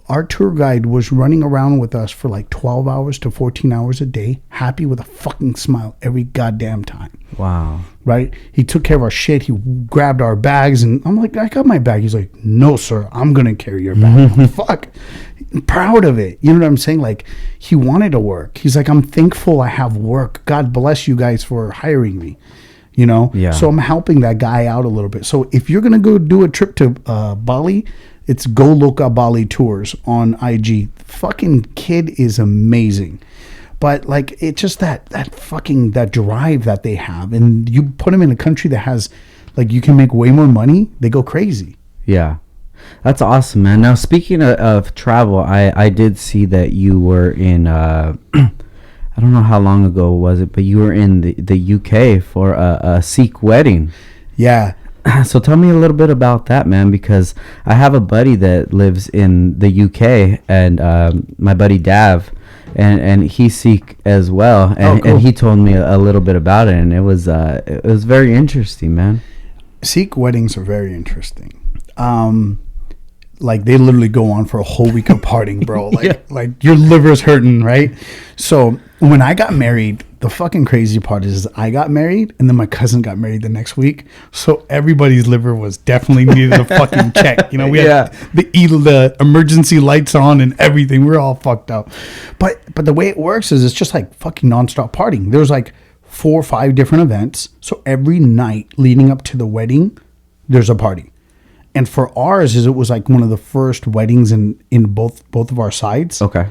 B: Our tour guide was running around with us for like 12 hours to 14 hours a day, happy with a fucking smile every goddamn time.
A: Wow.
B: Right? He took care of our shit. He grabbed our bags and I'm like, I got my bag. He's like, no, sir, I'm going to carry your bag. I'm like, fuck. I'm proud of it. You know what I'm saying? Like, he wanted to work. He's like, I'm thankful I have work. God bless you guys for hiring me. You know?
A: Yeah.
B: So I'm helping that guy out a little bit. So if you're going to go do a trip to Bali, it's Go Loca Bali Tours on IG. Fucking kid is amazing. But like, it's just that drive that they have. And you put them in a country that has, like, you can make way more money, they go crazy.
A: Yeah. That's awesome, man. Now, speaking of travel, I did see that you were in, I don't know how long ago was it, but you were in the UK for a Sikh wedding.
B: Yeah.
A: So tell me a little bit about that, man, because I have a buddy that lives in the UK, and my buddy Dav, and he's Sikh as well, and,
B: cool.
A: and he told me a little bit about it, and it was very interesting, man.
B: Sikh weddings are very interesting. Like, they literally go on for a whole week of partying, bro. Like,
A: Yeah.
B: like your liver's hurting, right? So when I got married, the fucking crazy part is I got married and then my cousin got married the next week. So everybody's liver was definitely needed a fucking check. You know, we had the emergency lights on and everything. We're all fucked up. But the way it works is it's just like fucking nonstop partying. There's like 4 or 5 different events. So every night leading up to the wedding, there's a party. And for ours, it was like one of the first weddings in both of our sides.
A: Okay.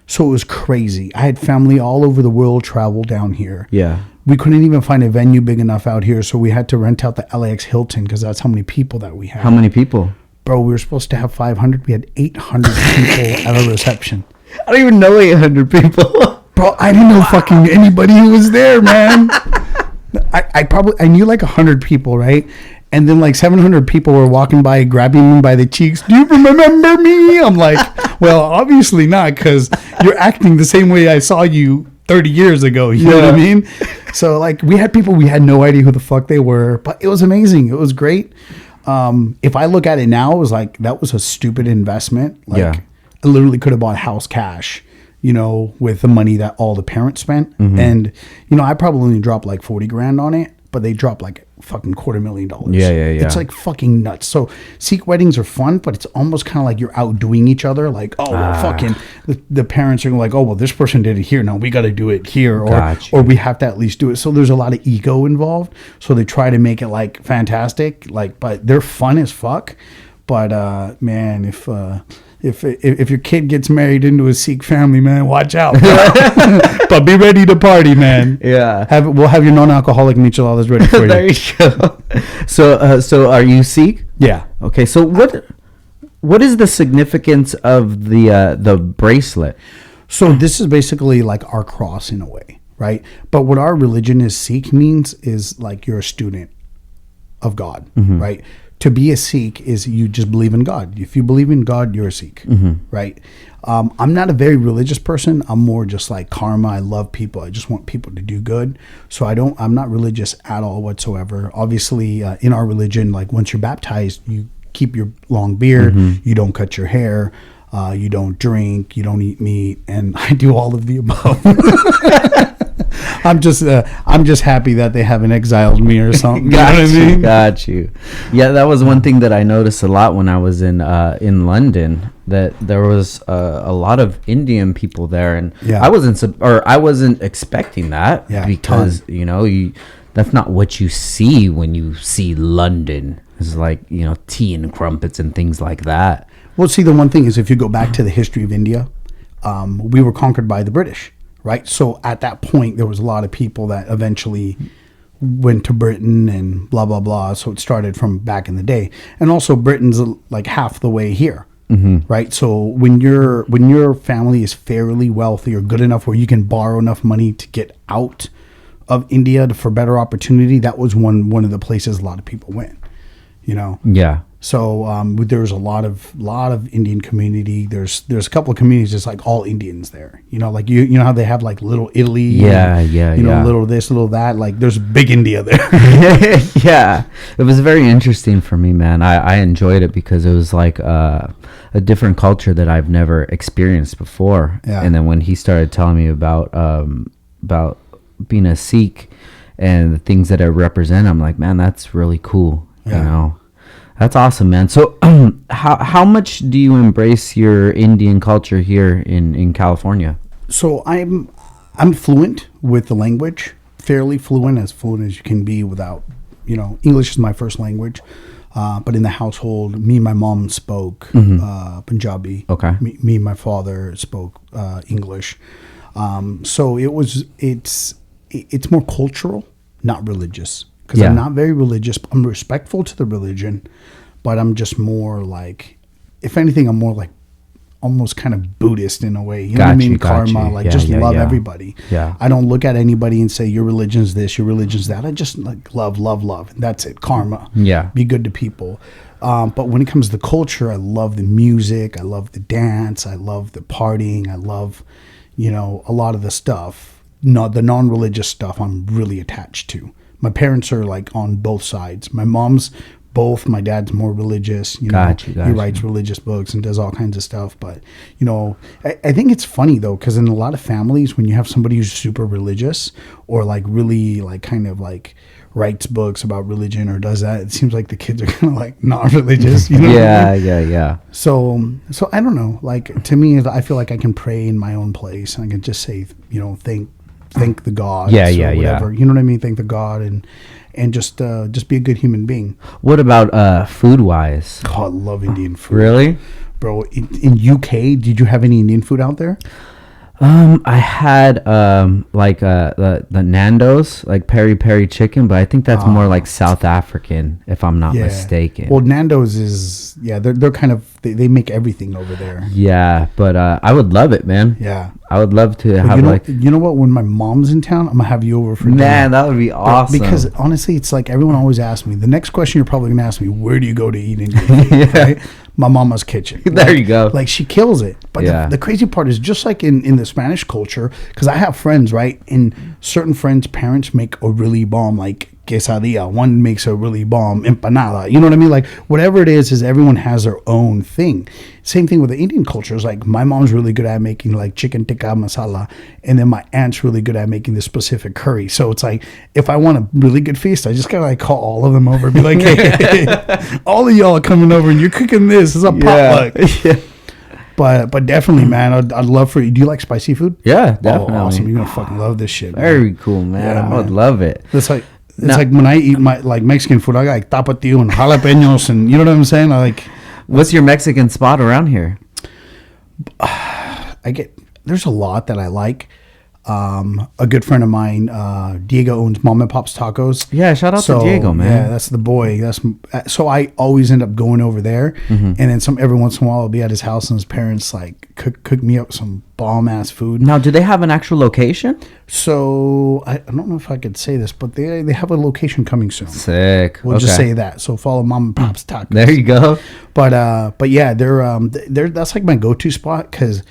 B: So it was crazy. I had family all over the world travel down here.
A: Yeah.
B: We couldn't even find a venue big enough out here, so we had to rent out the LAX Hilton because that's how many people that we had.
A: How many people?
B: Bro, we were supposed to have 500. We had 800 people at a reception.
A: I don't even know 800 people.
B: Bro, I didn't know fucking anybody who was there, man. I knew like 100 people, right? And then like 700 people were walking by, grabbing me by the cheeks. Do you remember me? I'm like, well, obviously not, because you're acting the same way I saw you 30 years ago. You know what I mean? So like, we had people, we had no idea who the fuck they were, but it was amazing. It was great. If I look at it now, it was like, that was a stupid investment. Like, I literally could have bought house cash, you know, with the money that all the parents spent. Mm-hmm. And, you know, I probably only dropped like 40 grand on it, but they dropped like fucking $250,000.
A: Yeah.
B: It's like fucking nuts. So Sikh weddings are fun, but it's almost kind of like you're outdoing each other. Like, oh, well, fucking the parents are like, oh, well, this person did it here. No, we got to do it here, or we have to at least do it. So there's a lot of ego involved. So they try to make it like fantastic, like, but they're fun as fuck. But man, if your kid gets married into a Sikh family, man, watch out. But be ready to party, man. Yeah. We'll have your non-alcoholic micheladas ready for you.
A: There you go. So are you Sikh?
B: Yeah.
A: Okay. So what is the significance of the bracelet?
B: So this is basically like our cross in a way, right? But what our religion is Sikh means is like you're a student of God, right? To be a Sikh is you just believe in God. If you believe in God, you're a Sikh, right? I'm not a very religious person. I'm more just like karma. I love people. I just want people to do good. So I'm not religious at all whatsoever. Obviously, in our religion, like once you're baptized, you keep your long beard. You don't cut your hair. You don't drink. You don't eat meat. And I do all of the above. I'm just happy that they haven't exiled me or something.
A: Got you. Yeah, that was one thing that I noticed a lot when I was in London. That there was a lot of Indian people there, and I wasn't expecting that because that's not what you see when you see London. It's like tea and crumpets and things like that.
B: Well, see, the one thing is if you go back to the history of India, we were conquered by the British. Right. So at that point, there was a lot of people that eventually went to Britain and blah, blah, blah. So it started from back in the day. And also Britain's like half the way here. Right. So when your family is fairly wealthy or good enough where you can borrow enough money to get out of India for better opportunity, that was one of the places a lot of people went,
A: Yeah.
B: So there's a lot of Indian community. There's a couple of communities just like all Indians there. Like you know how they have like little Italy.
A: Yeah,
B: little this, little that. Like there's big India there.
A: Yeah, it was very interesting for me, man. I enjoyed it because it was like a different culture that I've never experienced before. Yeah. And then when he started telling me about being a Sikh and the things that I represent, I'm like, man, that's really cool.
B: Yeah.
A: That's awesome, man. So how much do you embrace your Indian culture here in California?
B: So I'm fluent with the language, fairly fluent as you can be without, English is my first language. But in the household, me and my mom spoke Punjabi.
A: Okay.
B: Me and my father spoke English. So it's more cultural, not religious. Because I'm not very religious. I'm respectful to the religion, but I'm just more like, if anything, I'm more like almost kind of Buddhist in a way. You know what I mean? Karma, like just love everybody.
A: Yeah.
B: I don't look at anybody and say, your religion's this, your religion's that. I just like love. That's it. Karma.
A: Yeah.
B: Be good to people. But when it comes to culture, I love the music. I love the dance. I love the partying. I love, a lot of the stuff. No, the non-religious stuff I'm really attached to. My parents are like on both sides. My mom's both. My dad's more religious.
A: Gotcha.
B: He writes religious books and does all kinds of stuff. But, I think it's funny though, because in a lot of families, when you have somebody who's super religious or like really like kind of like writes books about religion or does that, it seems like the kids are kind of like not religious.
A: Yeah.
B: So I don't know. Like to me, I feel like I can pray in my own place and I can just say, thank the God. Whatever. You know what I mean? Thank the God and just be a good human being.
A: What about food wise?
B: Oh, I love Indian food.
A: Really?
B: Bro, in UK, did you have any Indian food out there?
A: I had like the Nando's, like peri peri chicken, but I think that's more like South African, if I'm not mistaken.
B: Well, Nando's is they're kind of they make everything over there.
A: Yeah, but I would love it, man.
B: Yeah,
A: I would love to have
B: you know what? When my mom's in town, I'm gonna have you over for dinner.
A: Man, that would be awesome.
B: Because honestly, it's like everyone always asks me. The next question you're probably gonna ask me: where do you go to eat Indian food? Right? My mama's kitchen.
A: There you go.
B: Like she kills it. But the crazy part is just like in the Spanish culture, because I have friends, right? And certain friends' parents make a really bomb like quesadilla. One makes a really bomb empanada. You know what I mean? Like whatever it is everyone has their own thing. Same thing with the Indian cultures. Like my mom's really good at making like chicken tikka masala, and then my aunt's really good at making this specific curry. So it's like if I want a really good feast, I just gotta like call all of them over and be like, hey, all of y'all are coming over and you're cooking this. It's a potluck. Yeah. But definitely, man, I'd love for you. Do you like spicy food?
A: Yeah, definitely.
B: Oh, awesome. You're gonna fucking love this shit, man.
A: Very cool, man. I would love it.
B: It's like when I eat my like Mexican food, I got like tapatio and jalapenos and you know what I'm saying?
A: What's your Mexican spot around here?
B: There's a lot that I like. A good friend of mine, Diego, owns Mom and Pop's Tacos.
A: Yeah, shout out to Diego, man.
B: Yeah, that's the boy. So I always end up going over there, and then every once in a while I'll be at his house, and his parents like cook me up some bomb ass food.
A: Now, do they have an actual location?
B: So I don't know if I could say this, but they have a location coming soon.
A: Sick.
B: We'll just say that. So follow Mom and Pop's Tacos.
A: There you go.
B: But yeah, they're that's like my go-to spot because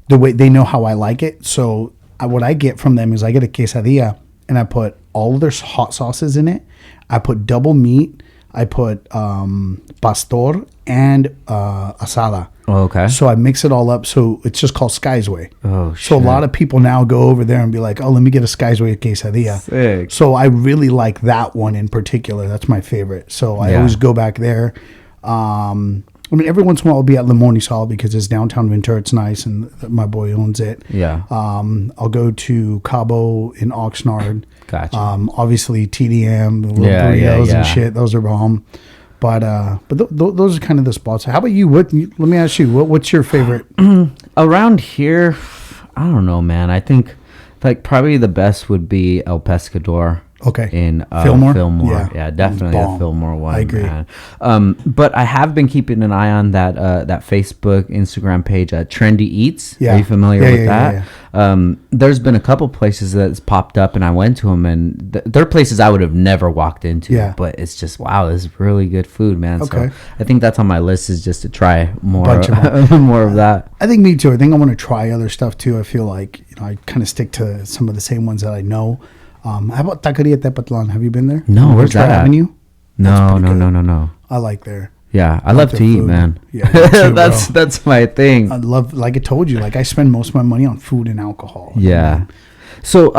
B: the way they know how I like it. So what I get from them is I get a quesadilla and I put all of their hot sauces in it. I put double meat. I put pastor and asada.
A: Oh, okay.
B: So I mix it all up. So it's just called Sky's Way.
A: Oh, shit.
B: So a lot of people now go over there and be like, oh, let me get a Sky's Way quesadilla.
A: Sick.
B: So I really like that one in particular. That's my favorite. So I always go back there. I mean, every once in a while I'll be at Limoni's Hall because it's downtown Ventura. It's nice, and my boy owns it.
A: Yeah.
B: I'll go to Cabo in Oxnard.
A: Gotcha.
B: Obviously TDM, the little burritos and shit. Those are bomb. But those are kind of the spots. How about you? Let me ask you. What's your favorite?
A: Around here, I don't know, man. I think like probably the best would be El Pescador.
B: Okay.
A: In
B: Fillmore?
A: Yeah, definitely
B: Bomb.
A: a Fillmore one.
B: I agree.
A: Man. But I have been keeping an eye on that Facebook, Instagram page, Trendy Eats.
B: Yeah.
A: Are you familiar with that?
B: Yeah.
A: There's been a couple places that's popped up, and I went to them, and they're places I would have never walked into.
B: Yeah.
A: But it's just wow, this is really good food, man.
B: Okay.
A: So I think that's on my list is just to try more,
B: Bunch of
A: more of that.
B: I think me too. I think I want to try other stuff too. I feel like I kind of stick to some of the same ones that I know. How about Taqueria Tepatlan? Have you been there?
A: No, where's that at?
B: Avenue?
A: No.
B: I like there.
A: Yeah, I love to eat,
B: food.
A: man.
B: Yeah, me too,
A: that's my thing.
B: I love, like I told you, like I spend most of my money on food and alcohol.
A: Yeah. So,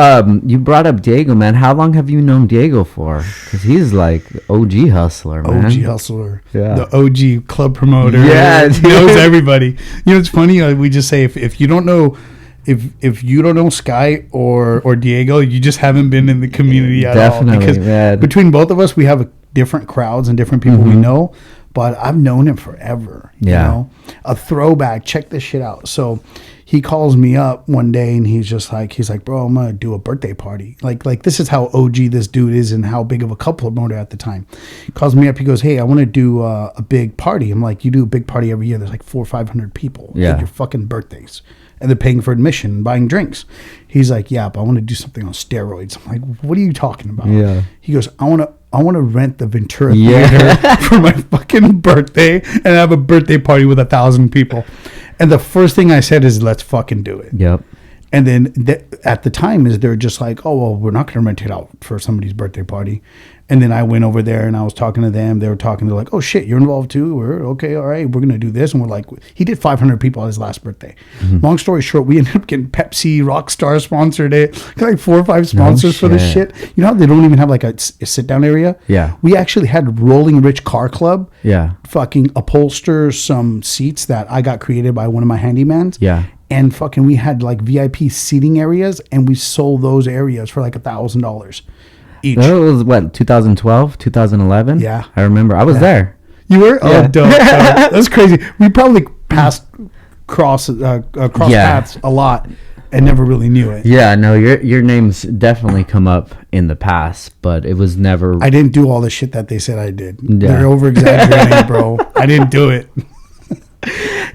A: you brought up Diego, man. How long have you known Diego for? Because he's like OG hustler, man.
B: OG hustler.
A: Yeah.
B: The OG club promoter.
A: Yeah,
B: knows everybody. You know, it's funny. We just say if you don't know. If you don't know Sky or Diego, you just haven't been in the community at all. Because
A: man.
B: Between both of us, we have different crowds and different people we know. But I've known him forever.
A: Yeah.
B: You know? A throwback. Check this shit out. So he calls me up one day and he's like, bro, I'm gonna do a birthday party. Like this is how OG this dude is and how big of a couple promoter at the time. He calls me up. He goes, hey, I want to do a big party. I'm like, you do a big party every year. There's like 400 or 500 people at your fucking birthdays. And they're paying for admission and buying drinks. He's like, yeah, but I want to do something on steroids. I'm like, what are you talking about?
A: Yeah.
B: He goes, I want to rent the Ventura Theater for my fucking birthday and have a birthday party with 1,000 people. And the first thing I said is, let's fucking do it.
A: Yep.
B: And then at the time they're just like, oh, well, we're not going to rent it out for somebody's birthday party. And then I went over there and I was talking to them. They were talking. They're like, oh, shit, you're involved too? We're okay. All right. We're going to do this. And we're like, he did 500 people on his last birthday. Mm-hmm. Long story short, we ended up getting Pepsi, Rockstar sponsored it. Got like 4 or 5 sponsors for this shit. You know how they don't even have like a sit down area?
A: Yeah.
B: We actually had Rolling Rich Car Club.
A: Yeah.
B: Fucking upholster some seats that I got created by one of my handymans.
A: Yeah.
B: And fucking we had like VIP seating areas and we sold those areas for like $1,000 each.
A: That was what, 2012, 2011?
B: Yeah.
A: I remember. I was there.
B: You were?
A: Yeah.
B: Oh, dope. That's crazy. We probably passed cross paths a lot and never really knew it.
A: Yeah, no, your name's definitely come up in the past, but it was never.
B: I didn't do all the shit that they said I did.
A: Yeah.
B: They're over exaggerating, bro. I didn't do it.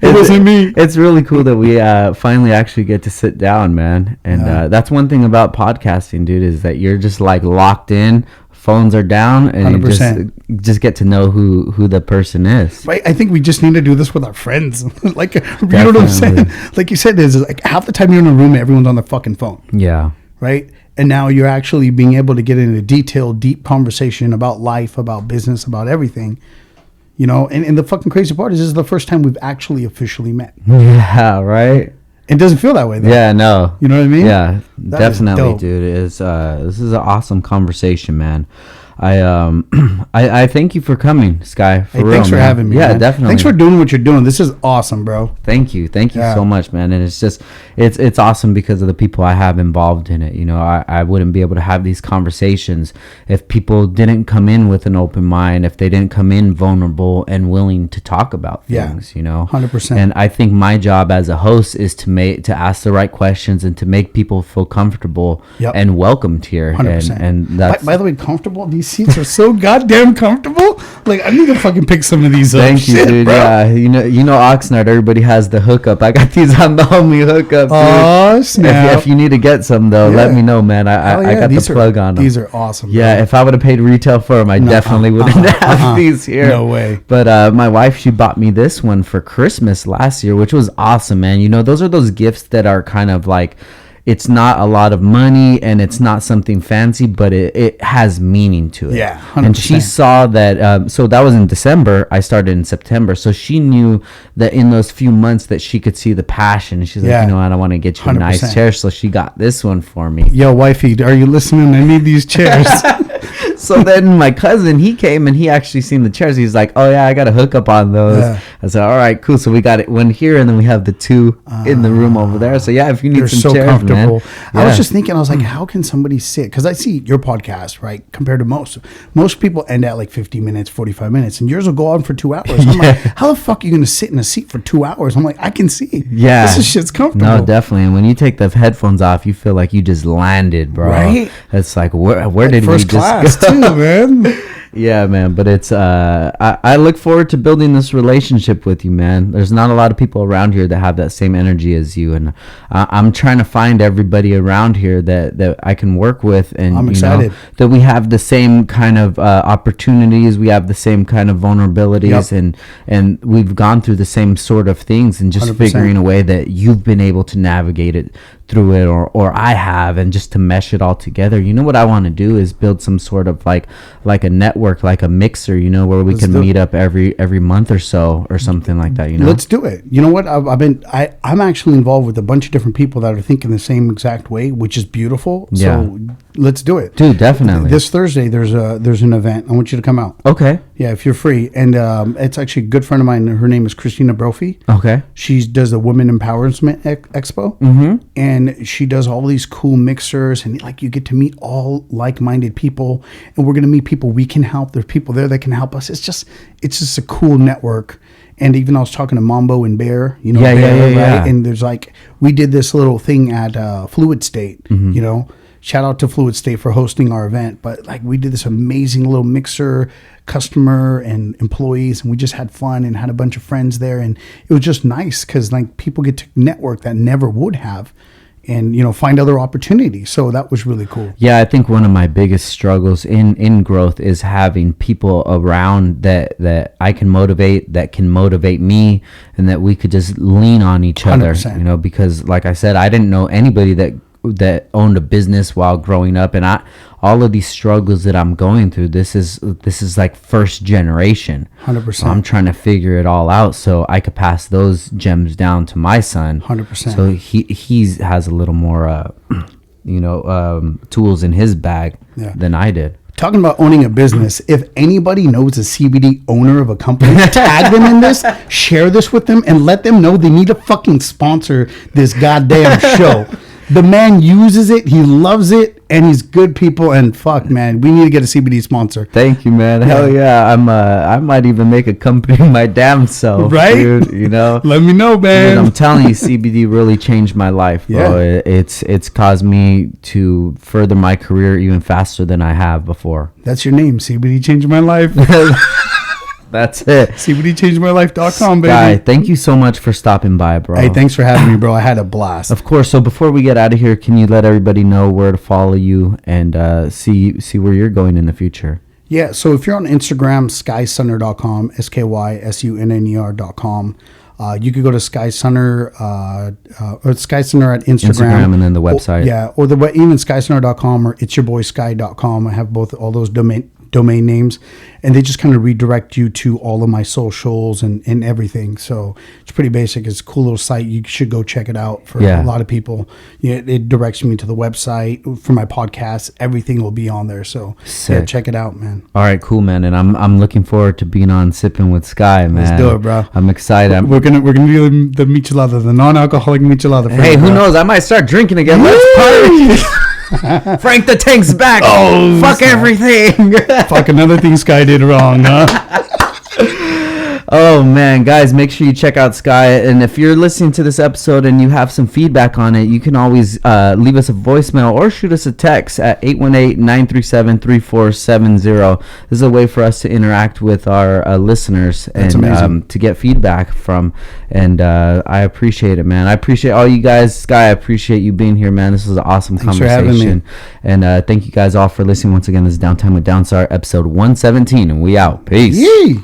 B: It wasn't me.
A: It's really cool that we finally actually get to sit down, man. And that's one thing about podcasting, dude, is that you're just like locked in. Phones are down, and
B: 100%.
A: you just get to know who the person is.
B: Right? I think we just need to do this with our friends. Like, you know what I'm saying? Like you said, is like half the time you're in a room, everyone's on their fucking phone.
A: Yeah.
B: Right? And now you're actually being able to get into detailed, deep conversation about life, about business, about everything. You know, and the fucking crazy part is this is the first time we've actually officially met.
A: Yeah, right?
B: It doesn't feel that way, though.
A: Yeah, no.
B: You know what I mean?
A: Yeah,
B: That
A: definitely,
B: is dope.
A: dude. This is an awesome conversation, man. I thank you for coming, Sky. For real,
B: thanks for having me.
A: Yeah,
B: man.
A: definitely.
B: Thanks for doing what you're doing. This is awesome, bro.
A: Thank you so much, man. And it's just it's awesome because of the people I have involved in it. You know, I wouldn't be able to have these conversations if people didn't come in with an open mind, if they didn't come in vulnerable and willing to talk about things. You know,
B: 100%.
A: And I think my job as a host is to ask the right questions and to make people feel comfortable and welcomed here.
B: 100%.
A: And that's
B: by the way, comfortable. These seats are so goddamn comfortable. Like, I need to fucking pick some of these up.
A: Thank you,
B: Shit,
A: dude.
B: bro.
A: Yeah, you know Oxnard, everybody has the hookup. I got these on the homie hookup, dude.
B: Oh, snap.
A: If you need to get some though, let me know, man. I got the plug on them.
B: These are awesome.
A: Yeah, if I would have paid retail for them, I definitely wouldn't have these here.
B: No way.
A: But my wife, she bought me this one for Christmas last year, which was awesome, man. You know, those are those gifts that are kind of like, it's not a lot of money and it's not something fancy, but it has meaning to it.
B: Yeah, 100%.
A: And she saw that, so that was in December. I started in September. So she knew that in those few months that she could see the passion. And she's like, you know, I don't want to get you a
B: 100%.
A: nice chair. So she got this one for me.
B: Yo, wifey, are you listening? I need these chairs.
A: So then my cousin, he came and he actually seen the chairs. He's like, oh yeah, I got a hookup on those.
B: Yeah.
A: I said, all right, cool. So we got it one here and then we have the two in the room over there. So yeah, if you need
B: They're
A: some
B: so
A: chairs,
B: comfortable.
A: man.
B: I was just thinking, I was like, how can somebody sit? Because I see your podcast, right, compared to most people end at like 50 minutes, 45 minutes, and yours will go on for 2 hours. I'm like, how the fuck are you going to sit in a seat for 2 hours? I'm like, I can see.
A: Yeah.
B: This shit's comfortable.
A: No, definitely. And when you take the headphones off, you feel like you just landed, bro.
B: Right?
A: It's like, where did
B: First
A: we just
B: class
A: go?
B: too, man.
A: Yeah, man, but it's I look forward to building this relationship with you, man. There's not a lot of people around here that have that same energy as you, and I'm trying to find everybody around here that I can work with, and
B: I'm excited
A: that we have the same kind of opportunities, we have the same kind of vulnerabilities, and we've gone through the same sort of things, and just
B: 100%.
A: figuring a way that you've been able to navigate it through it, or I have, and just to mesh it all together. You know what I want to do is build some sort of like a network, like a mixer, you know, where we can meet up every month or so, or something like that, you know.
B: Let's do it. You know what, I'm actually involved with a bunch of different people that are thinking the same exact way, which is beautiful. So let's do it,
A: dude. Definitely.
B: This Thursday there's an event. I want you to come out.
A: Okay.
B: Yeah, if you're free. And it's actually a good friend of mine. Her name is Christina Brophy.
A: Okay.
B: She does the Women Empowerment Expo. And she does all these cool mixers. And like, you get to meet all like-minded people. And we're going to meet people we can help. There's people there that can help us. It's just a cool network. And even I was talking to Mambo and Bear, you know, Bear, right? And there's like, we did this little thing at Fluid State, you know. Shout out to Fluid State for hosting our event. But like, we did this amazing little mixer, customer and employees, and we just had fun and had a bunch of friends there. And it was just nice because like, people get to network that never would have, and, you know, find other opportunities. So that was really cool. Yeah,
A: I think one of my biggest struggles in growth is having people around that I can motivate, that can motivate me, and that we could just lean on each other.
B: 100%.
A: You know, because like I said, I didn't know anybody that owned a business while growing up, and all of these struggles that I'm going through, this is like first generation.
B: 100%.
A: So I'm trying to figure it all out so I could pass those gems down to my son.
B: 100%.
A: So he has a little more tools in his bag than I did.
B: Talking about owning a business, if anybody knows a CBD owner of a company, tag them in this, share this with them, and let them know they need to fucking sponsor this goddamn show. The man uses it, he loves it, and he's good people. And fuck, man, we need to get a CBD sponsor.
A: Thank you, man. Hell yeah, I might even make a company my damn self,
B: right?
A: Dude, you know.
B: Let me know, man.
A: Dude, I'm telling you, CBD really changed my life, bro. Yeah. It's caused me to further my career even faster than I have before.
B: That's your name, CBD changed my life.
A: That's it.
B: CBDchangedmylife.com, baby.
A: Guy, thank you so much for stopping by, bro.
B: Hey, thanks for having me, bro. I had a blast.
A: Of course. So before we get out of here, can you let everybody know where to follow you and see where you're going in the future?
B: Yeah, so if you're on Instagram, skysunner.com, SKYSUNNER.com. You could go to Skysunner or Skysunner at Instagram.
A: And then the website.
B: Or even skysunner.com or itsyourboysky.com. I have all those domain domain names, and they just kind of redirect you to all of my socials and everything. So it's pretty basic. It's a cool little site. You should go check it out for a lot of people. Yeah, it directs me to the website for my podcast. Everything will be on there. So yeah, check it out, man.
A: All right, cool, man. And I'm looking forward to being on Sippin' with Sky, man.
B: Let's do it, bro.
A: I'm excited.
B: We're gonna do the michelada, the non-alcoholic michelada.
A: Hey, who knows? I might start drinking again. Let's party. Frank the Tank's back. Oh, fuck everything.
B: Fuck another thing Sky did wrong, huh?
A: Oh man, guys, make sure you check out Sky. And if you're listening to this episode and you have some feedback on it, you can always leave us a voicemail or shoot us a text at 818-937-3470. This is a way for us to interact with our listeners and to get feedback from. And I appreciate it, man. I appreciate all you guys. Sky, I appreciate you being here, man. This was an awesome conversation.
B: For having me.
A: And thank you guys all for listening. Once again, this is Downtime with Downstar, episode 117, and we out. Peace.
B: Yee.